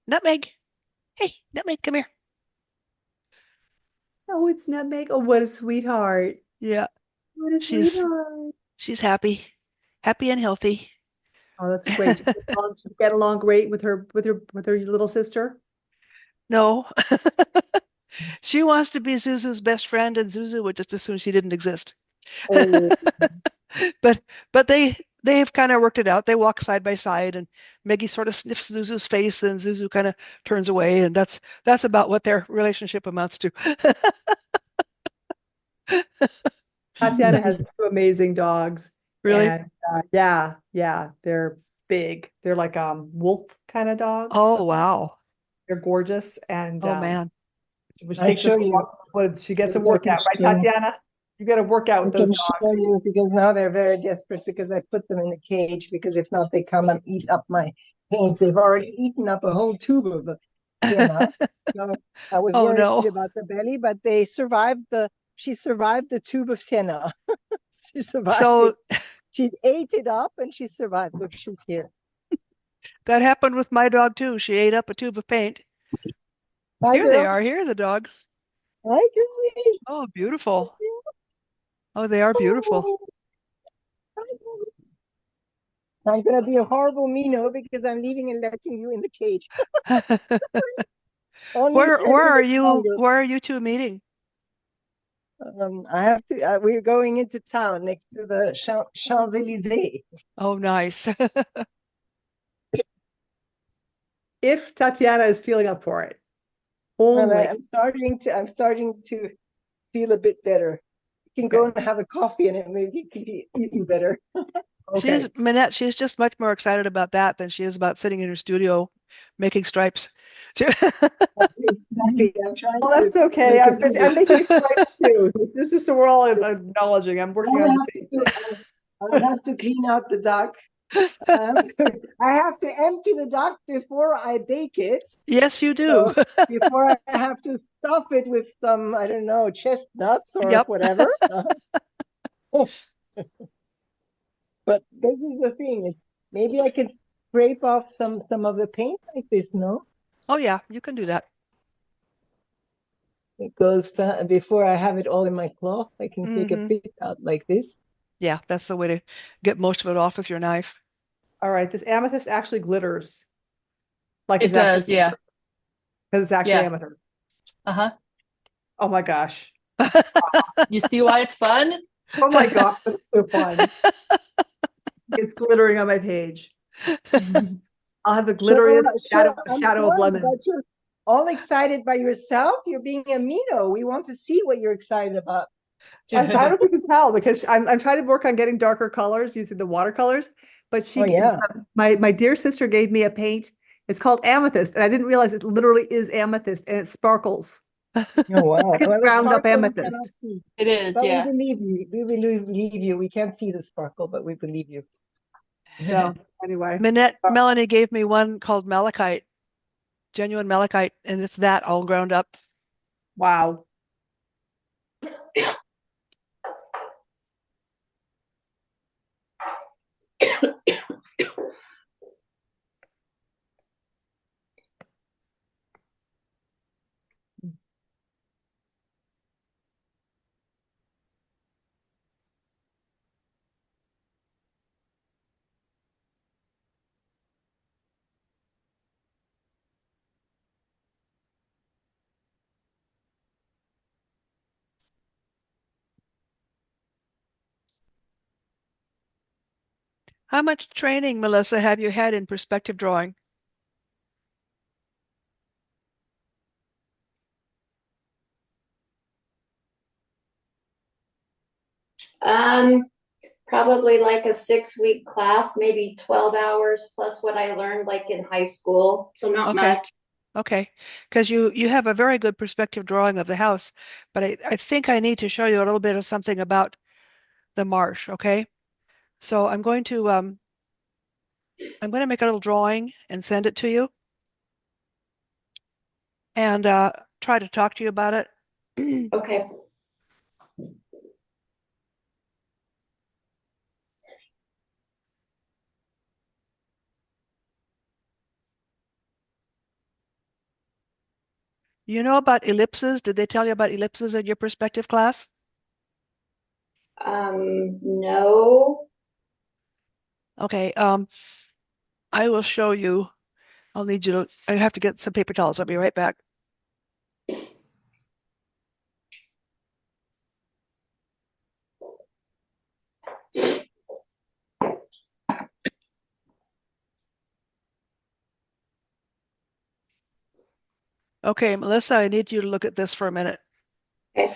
Nutmeg. Hey, Nutmeg, come here. Oh, it's Nutmeg. Oh, what a sweetheart. Yeah, What a she's sweetheart. she's happy. Happy and healthy. Oh, that's great. She get along great with her little sister. No. She wants to be Zuzu's best friend, and Zuzu would just assume she didn't exist. Oh, But but they've kind of worked it out. They walk side by side, and Maggie sort of sniffs Zuzu's face, and Zuzu kind of turns away, and that's about what their relationship amounts to. Tatiana has two amazing dogs, Really? and yeah, they're big. They're like wolf kind of dogs. Oh, So wow. they're gorgeous, and Oh, man. when she I takes them show for you. walks in the woods, she gets a I can workout, right, show, Tatiana? You got to work out I with those can dogs. show you because now they're very desperate because I put them in a cage because if not, they come and eat up my paint. They've already eaten up a whole tube of sienna. So I was Oh, worried no. about the belly, but she survived the tube of sienna. She survived So it. She ate it up and she survived. Look, she's here. that happened with my dog too. She ate up a tube of paint. Hi, Here they girls. are. Here are the dogs. Hi, girls. Oh, beautiful. Oh, they are beautiful. Oh, I'm gonna be a horrible Mino because I'm leaving and letting you in the cage. Only Where 10 where are minutes you longer. where are you two meeting? I have to. We're going into town next to the Champs-Élysées. Oh, nice. If Tatiana is feeling up for it, Well, only. I'm starting to feel a bit better. You can go Okay. and have a coffee and it maybe can be even better. Okay. Minette, she's just much more excited about that than she is about sitting in her studio making stripes. happy. I'm trying Well, that's to okay. make a I'm busy. I'm making stripes too. This is so we're all acknowledging. I'm working All I on have the to same do, thing. I have to clean out the duck. I have to empty the duck before I bake it. Yes, you do. So before I have to stuff it with some, I don't know, chestnuts or Yep. whatever. But this is the thing is maybe I can scrape off some of the paint like this, no? Oh yeah, you can do that. It goes before I have it all in my cloth. I can take a Hmm. bit out like this. Yeah, that's the way to get most of it off with your knife. All right, this amethyst actually glitters. Like It it's actually does, yeah. because it's actually Yeah. amethyst. Uh-huh. Oh my gosh. You see why it's fun? Oh my gosh, that's so fun. It's glittering on my page. I'll have the glitteriest I'm shadow of sorry, lemons. but you're all excited by yourself. You're being a Mino. We want to see what you're excited about. I don't know if you can tell because I'm trying to work on getting darker colors using the watercolors. But Oh yeah. my dear sister gave me a paint. It's called amethyst, and I didn't realize it literally is amethyst and it sparkles. Oh wow. Like it's Well, the ground up sparkle we cannot amethyst. see, It is, but we yeah. believe you. We believe you. We can't see the sparkle, but we believe you. So anyway, Melanie gave me one called malachite, genuine malachite, and it's that all ground up. wow. How much training, Melissa, have you had in perspective drawing? Um, Probably like a 6 week class, maybe 12 hours plus what I learned like in high school. So not Okay. much. Okay, because you have a very good perspective drawing of the house, but I think I need to show you a little bit of something about the marsh, okay? So I'm going to make a little drawing and send it to you and try to talk to you about it. Okay. You know about ellipses? Did they tell you about ellipses in your perspective class? No. Okay, I will show you. I'll need you to, I have to get some paper towels. I'll be right back. Okay, Melissa, I need you to look at this for a minute. Okay.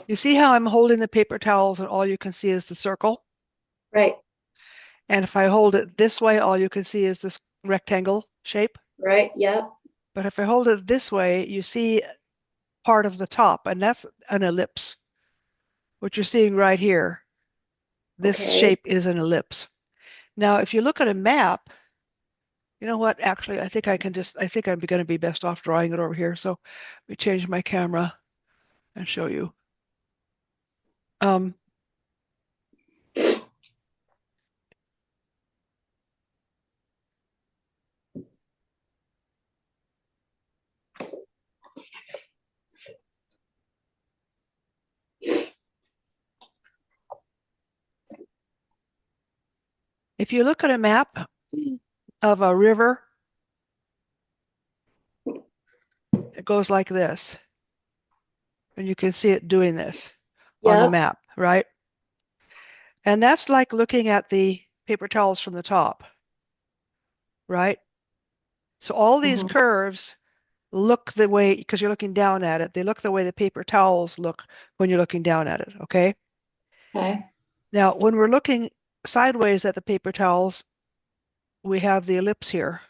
You see how I'm holding the paper towels and all you can see is the circle? Right. And if I hold it this way, all you can see is this rectangle shape. Right. Yep. But if I hold it this way, you see part of the top, and that's an ellipse. What you're seeing right here, this Okay. shape is an ellipse. Now, if you look at a map, you know what? Actually, I think I'm going to be best off drawing it over here. So let me change my camera and show you. Um, if you look at a map of a river, it goes like this. And you can see it doing this on the Yep. map, right? And that's like looking at the paper towels from the top, right? So all these Mhm. curves look the way, because you're looking down at it, they look the way the paper towels look when you're looking down at it, okay? Okay. Now, when we're looking sideways at the paper towels, we have the ellipse here,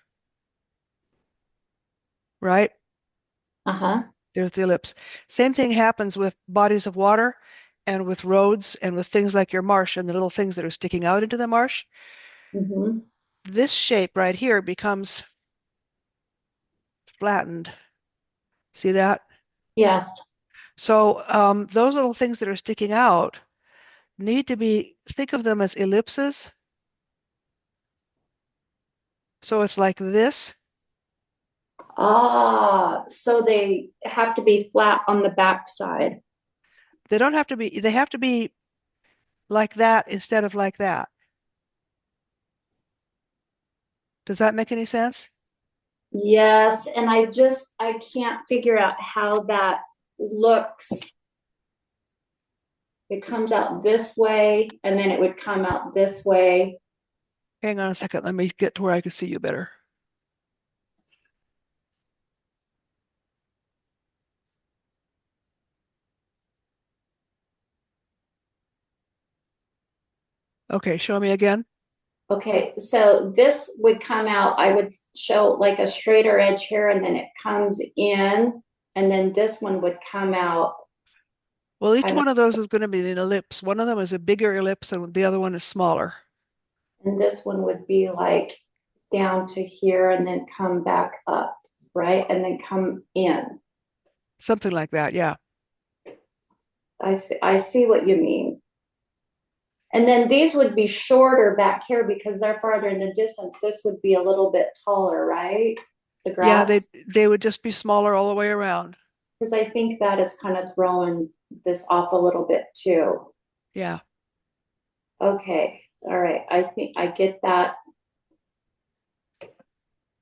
right? Uh-huh. There's the ellipse. Same thing happens with bodies of water and with roads and with things like your marsh and the little things that are sticking out into the marsh. Mm-hmm. This shape right here becomes flattened. See that? Yes. So those little things that are sticking out need to be, think of them as ellipses. So it's like this. Ah, so they have to be flat on the back side. They don't have to be, they have to be like that instead of like that. Does that make any sense? Yes, and I can't figure out how that looks. It comes out this way, and then it would come out this way. Hang on a second. Let me get to where I can see you better. Okay, show me again. Okay, so this would come out, I would show like a straighter edge here, and then it comes in, and then this one would come out. Well, each kind of- one of those is going to be an ellipse. One of them is a bigger ellipse and the other one is smaller. And this one would be like down to here and then come back up, right? And then come in. Something like that, yeah. I see what you mean. And then these would be shorter back here because they're farther in the distance. This would be a little bit taller, right? The Yeah, grass. they would just be smaller all the way around. Because I think that is kind of throwing this off a little bit too. Yeah. Okay. All right. I think I get that.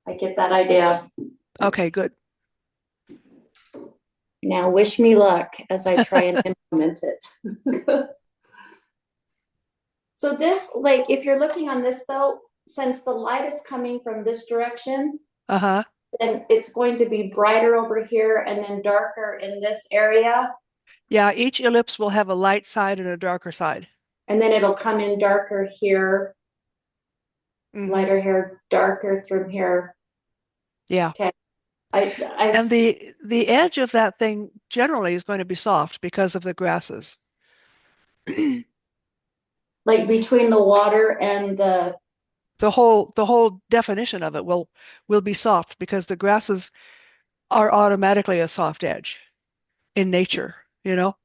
I get that idea. Okay, good. Now wish me luck as I try and implement it. So this, like, if you're looking on this though, since the light is coming from this direction, Uh-huh. then it's going to be brighter over here and then darker in this area. Yeah, each ellipse will have a light side and a darker side. And then it'll come in darker here, lighter here, darker through here. Yeah. Okay. And the edge of that thing generally is going to be soft because of the grasses. Like between the water and the whole definition of it will be soft because the grasses are automatically a soft edge in nature, you know?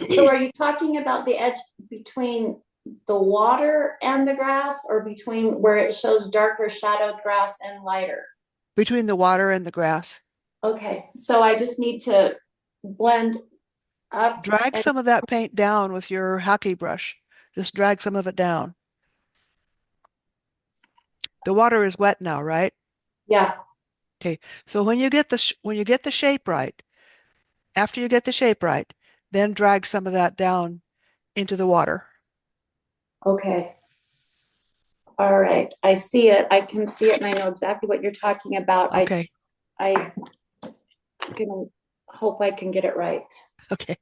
So are you talking about the edge between the water and the grass, or between where it shows darker shadowed grass and lighter? Between the water and the grass. Okay, so I just need to blend up. Drag some of that paint down with your hockey brush. Just drag some of it down. The water is wet now, right? Yeah. Okay. So when you get the shape right, after you get the shape right, then drag some of that down into the water. Okay. All right. I see it. I can see it and I know exactly what you're talking about. Okay. I gonna hope I can get it right. Okay.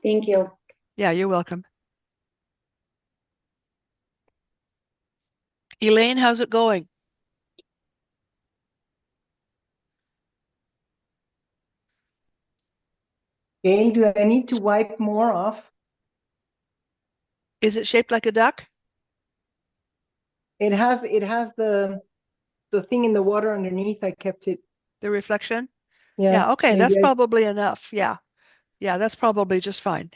Thank you. Yeah, you're welcome. Elaine, how's it going? Gail, do I need to wipe more off? Is it shaped like a duck? It has the thing in the water underneath. I kept it. The reflection? Yeah. Yeah, okay, that's maybe probably enough. Yeah. Yeah, that's probably just fine.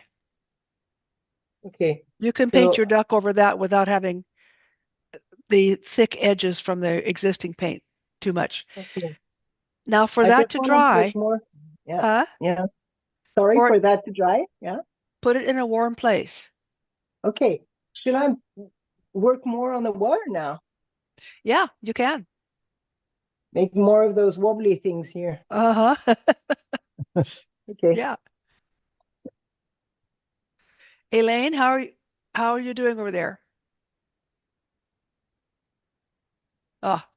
Okay. You can So paint your duck over that without having the thick edges from the existing paint too much. okay. Now for I that just to wanna dry, put more. Yeah. huh? Yeah. Sorry For for that to dry. Yeah. put it in a warm place. Okay. Should I work more on the water now? Yeah, you can. Make more of those wobbly things here. Uh-huh. Okay. Yeah. Elaine, how are you doing over there? Ah,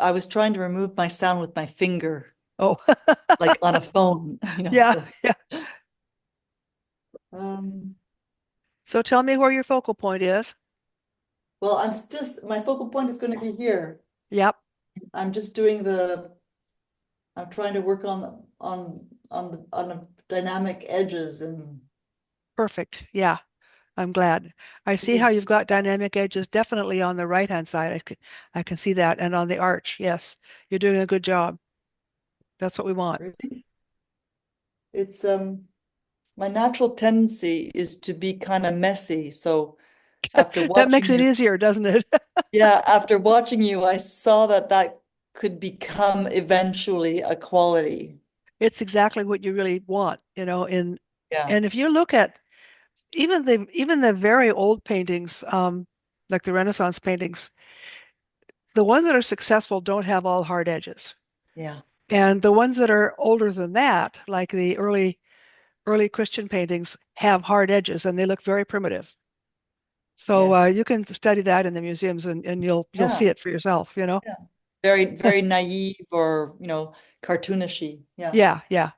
I was trying to remove my sound with my finger, oh. like on a phone, Yeah, so. yeah. So tell me where your focal point is. Well, my focal point is going to be here. Yep. I'm just doing I'm trying to work on the dynamic edges, and Perfect. Yeah. I'm glad. I this see how is you've got dynamic edges definitely on the right-hand side. I can see that. And on the arch, yes, you're doing a good job. That's what we want. really, it's my natural tendency is to be kind of messy. So after That makes watching it you, easier, doesn't it? yeah, after watching you, I saw that could become eventually a quality. It's exactly what you really want, Yeah, and if you look at even the very old paintings, like the Renaissance paintings, the ones that are successful don't have all hard edges. yeah, And the ones that are older than that, like the early Christian paintings, have hard edges and they look very primitive. So yes, you can study that in the museums and you'll see yeah, it for yourself. yeah. Very, very naive or, cartoonishy. Yeah. Yeah, yeah.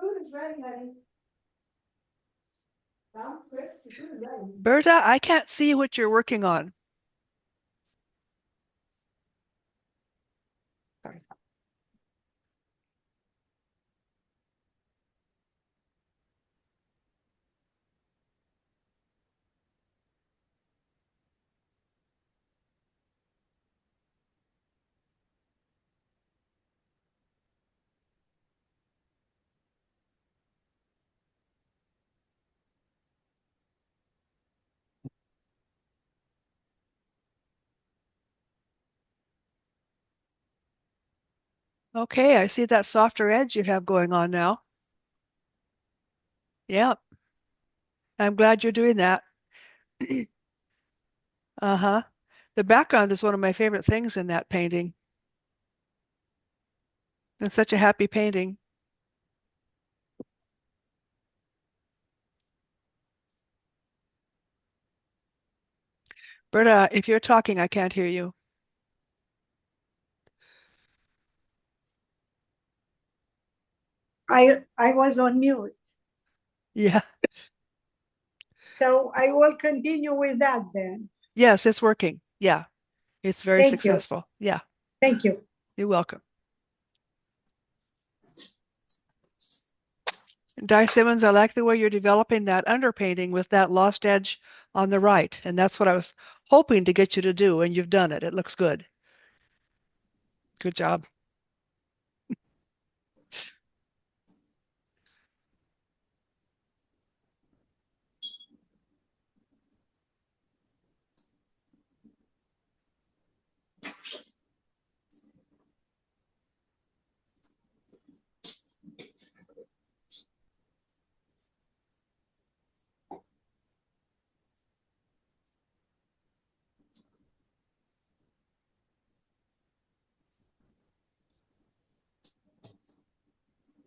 Food is ready, honey. Tom, Chris, the food is ready. Berta, I can't see what you're working on. Sorry. Okay, I see that softer edge you have going on now. Yeah, I'm glad you're doing that. Uh-huh. The background is one of my favorite things in that painting. It's such a happy painting. Berta, if you're talking, I can't hear you. I was on mute. Yeah. So I will continue with that then. Yes, it's working. Yeah, it's very Thank you. successful. Yeah, Thank you. you're welcome. Di Simmons, I like the way you're developing that underpainting with that lost edge on the right. And that's what I was hoping to get you to do, and you've done it. It looks good. Good job.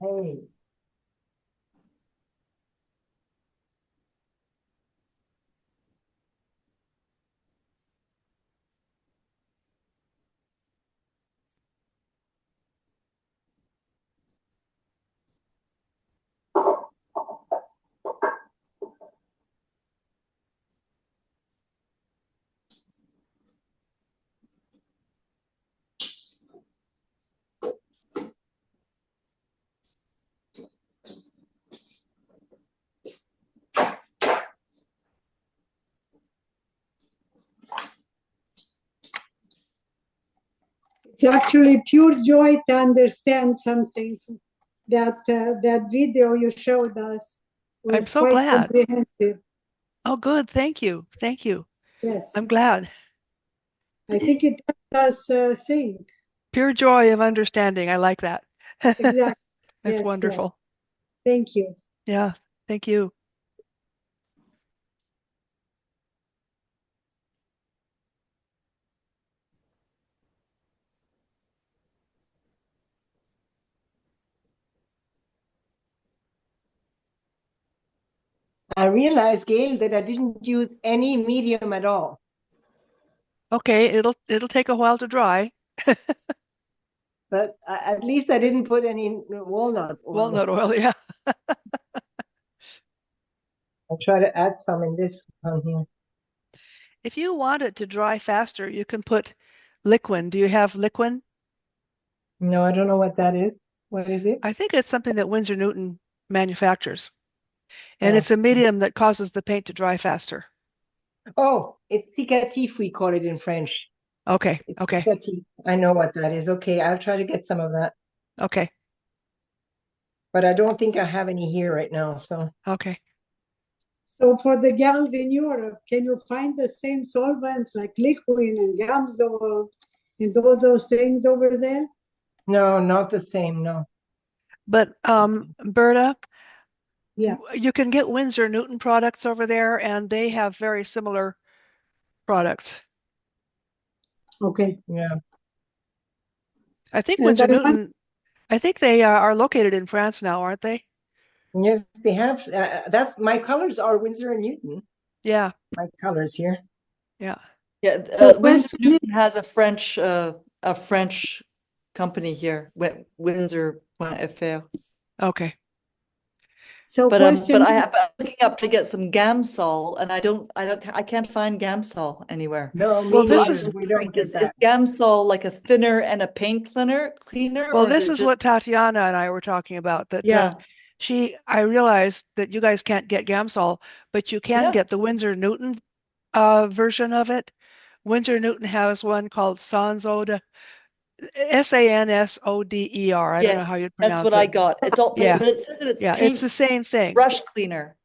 Hey. It's actually pure joy to understand some things. That video you showed us I'm was so quite glad. comprehensive. Oh, good. Thank you. Thank you. Yes, I'm glad. I think it helps us think. Pure joy of understanding. I like that. Exactly. That's Yes, yes. wonderful. Thank you. Yeah, thank you. I realized, Gail, that I didn't use any medium at all. Okay, it'll take a while to dry. But at least I didn't put any walnut oil. Walnut oil, yeah. I'll try to add some in this one here. If you want it to dry faster, you can put liquid. Do you have liquid? No, I don't know what that is. What is it? I think it's something that Winsor Newton manufactures. And Oh. it's a medium that causes the paint to dry faster. Oh, it's cicatif, we call it in French. Okay, It's okay, cicatif. I know what that is. Okay, I'll try to get some of that. okay, But I don't think I have any here right now, so. okay. So for the gals in Europe, can you find the same solvents like liquid and Gamsol and all those things over there? No, not the same, no. But Berta, Yeah. you can get Winsor Newton products over there, and they have very similar products. Okay. Yeah. I think And Winsor there's one, Newton, I think they are located in France now, aren't they? Yes, they have. That's my colors are Winsor and Newton. Yeah, My colors here. yeah. Yeah, So Winsor question Newton has a French company here, Windsor.fr. Okay. so But question I is, have I'm looking up to get some Gamsol, and I can't find Gamsol anywhere. No, me Well, this neither. is We don't get Is that. Gamsol like a thinner and a paint cleaner, well, or is this it is just what Tatiana and I were talking about. That yeah, I realized that you guys can't get Gamsol, but you can yeah, get the Winsor Newton version of it. Winsor Newton has one called Sansode, Sansoder. I don't know how yes, you'd that's pronounce what I it. got. It's all, Yeah, but it says that it's yeah, it's paint the same thing. brush cleaner.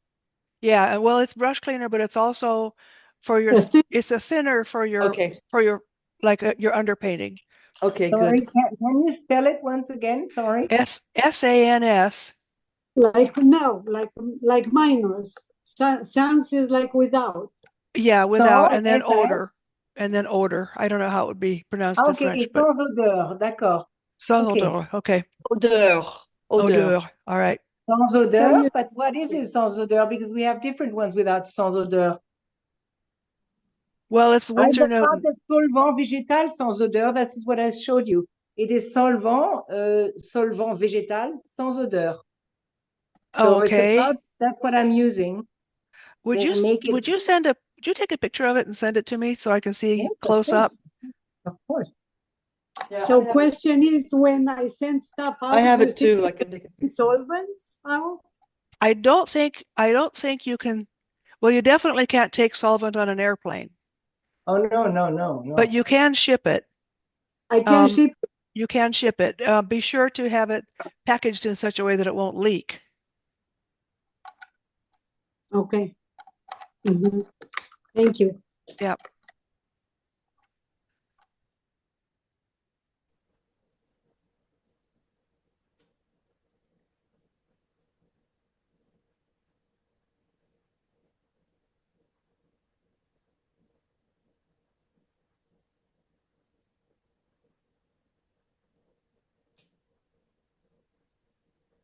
Yeah, well, it's brush cleaner, but it's also for your, the thing, it's a thinner for Okay, your, like your underpainting. okay, Sorry, good. can you spell it once again? Sorry. Sans. like no, like minus. Sans is like without. Yeah, without, Sans, and then S-A-S. odor, and then odor. I don't know how it would be pronounced Ah, in ok, French, et but sans odeur, d'accord. sans Okay. odor. Okay, Odeur. odor. All right. Sans So odeur, you, but what is it, sans odeur? Because we have different ones without sans odeur. Well, it's I Winsor got Newton. the solvant végétal sans odeur. That is what I showed you. It is solvant végétal sans odeur. So it's Okay. about, that's what I'm using. Would you They make it, would you would you take a picture of it and send it to me so I can see yes, of close up? course, of course. Yeah, so question is when I send stuff I out, have you it see too. I can take a picture. solvents out? I don't think you can. Well, you definitely can't take solvent on an airplane, Oh, no, no, no, but no. you can ship it. I can Um, ship. you can ship it. Be sure to have it packaged in such a way that it won't leak. Okay. Mhm. Thank you. Yeah.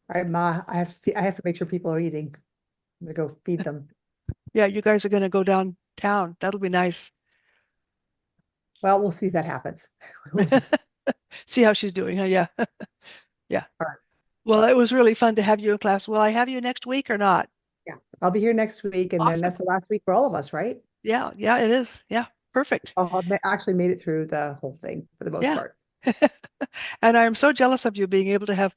All right, Ma, I have to make sure people are eating. I'm gonna go feed them. Yeah, you guys are going to go downtown. That'll be nice. Well, we'll see if that happens. We'll just, See how she's doing, huh? Yeah. Yeah. all right. Well, it was really fun to have you in class. Will I have you next week or not? Yeah, I'll be here next week, and then Awesome. that's the last week for all of us, right? Yeah, yeah, it is. Yeah, perfect. Actually made it through the whole thing for the most Yeah. part. And I'm so jealous of you being able to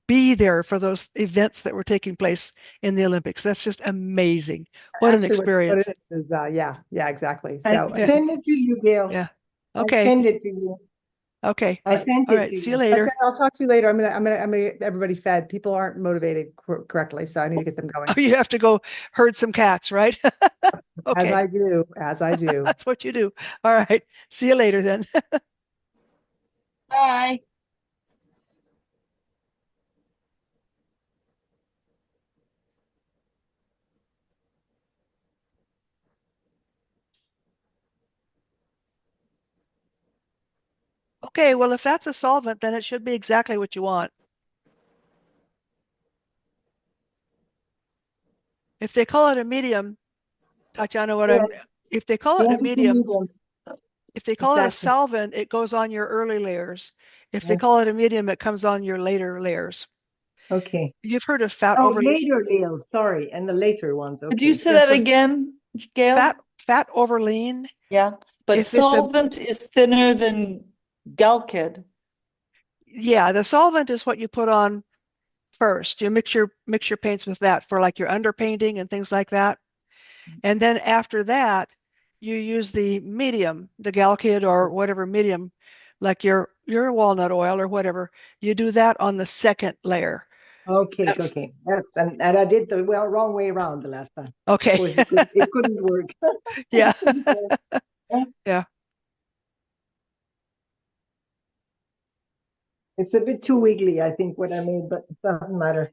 be there for those events that were taking place in the Olympics. That's just amazing. What an Actually, what experience. it is, yeah, exactly. I So, Yeah. send it to you, Gail. Yeah. I Okay. send it to you. Okay. I sent All it right. to See you you. later. Okay, I'll talk to you later. I'm gonna get everybody fed. People aren't motivated correctly, so I need to get them going. Oh, you have to go herd some cats, right? As Okay. I do, as I do. That's what you do. All right. See you later then. Bye. Okay, well, if that's a solvent, then it should be exactly what you want. If they call it a medium, Tatiana, Yes, if they call it yes, a it's a medium, medium. if they call it a Exactly. solvent, it goes on your early layers. If they Yes. call it a medium, it comes on your later layers. Okay. You've heard of fat Oh, overlean? later layers, sorry, and the later ones. Could you Okay. say Yeah, that so again, Gail? fat overlean, Yeah, but if it's a, solvent is thinner than Galkid. yeah, the solvent is what you put on first. You mix your paints with that for like your underpainting and things like that. And then after that, you use the medium, the Galkid or whatever medium, like your walnut oil or whatever. You do that on the second layer. Okay, That's okay. Yes, and I did the wrong way around the last time. Of okay. course, it couldn't work. Yeah. It couldn't work. Yeah. It's a bit too wiggly, I think, what I made, but it doesn't matter.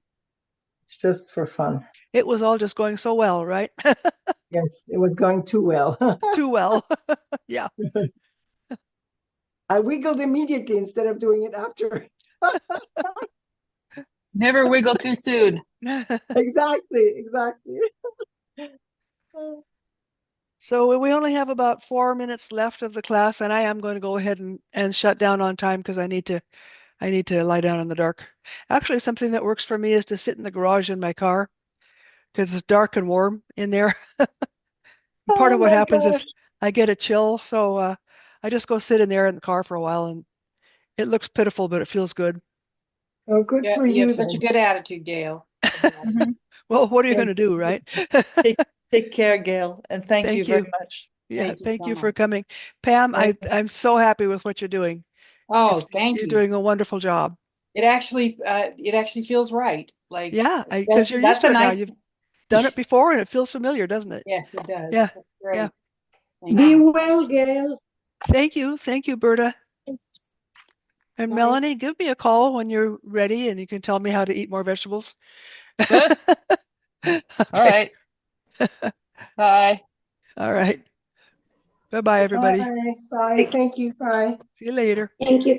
It's just for fun. It was all just going so well, right? Yes, it was going too well. Too well. Yeah. I wiggled immediately instead of doing it after. Never wiggle too soon. Exactly, exactly. So we only have about 4 minutes left of the class, and I am going to go ahead and shut down on time because I need to lie down in the dark. Actually, something that works for me is to sit in the garage in my car because it's dark and warm in there. Part Oh of what my happens is gosh. I get a chill, so I just go sit in there in the car for a while, and it looks pitiful, but it feels good. Oh, good Yeah, for you have you such a then. good attitude, Gail. Mhm. Well, what are you going Yes. to do, right? Take care, Gail, and thank you Thank very you. much. Yeah, Thank you thank so you for much. coming. Pam, Yes. I'm so happy with what you're doing. Oh, It's thank you're you. doing a wonderful job. It actually feels right. Like Yeah, because that's you're used that's to a it now. nice. You've done it before and it feels familiar, doesn't it? Yes, it does. Yeah, That's yeah. great. Thank Be you. well, Gail. Thank you. Thank you, Berta. And Bye. Melanie, give me a call when you're ready and you can tell me how to eat more vegetables. Good. All Okay. right. Bye. All right. Bye-bye, everybody. Bye. Bye. Take Thank you. Bye. See you later. Thank you.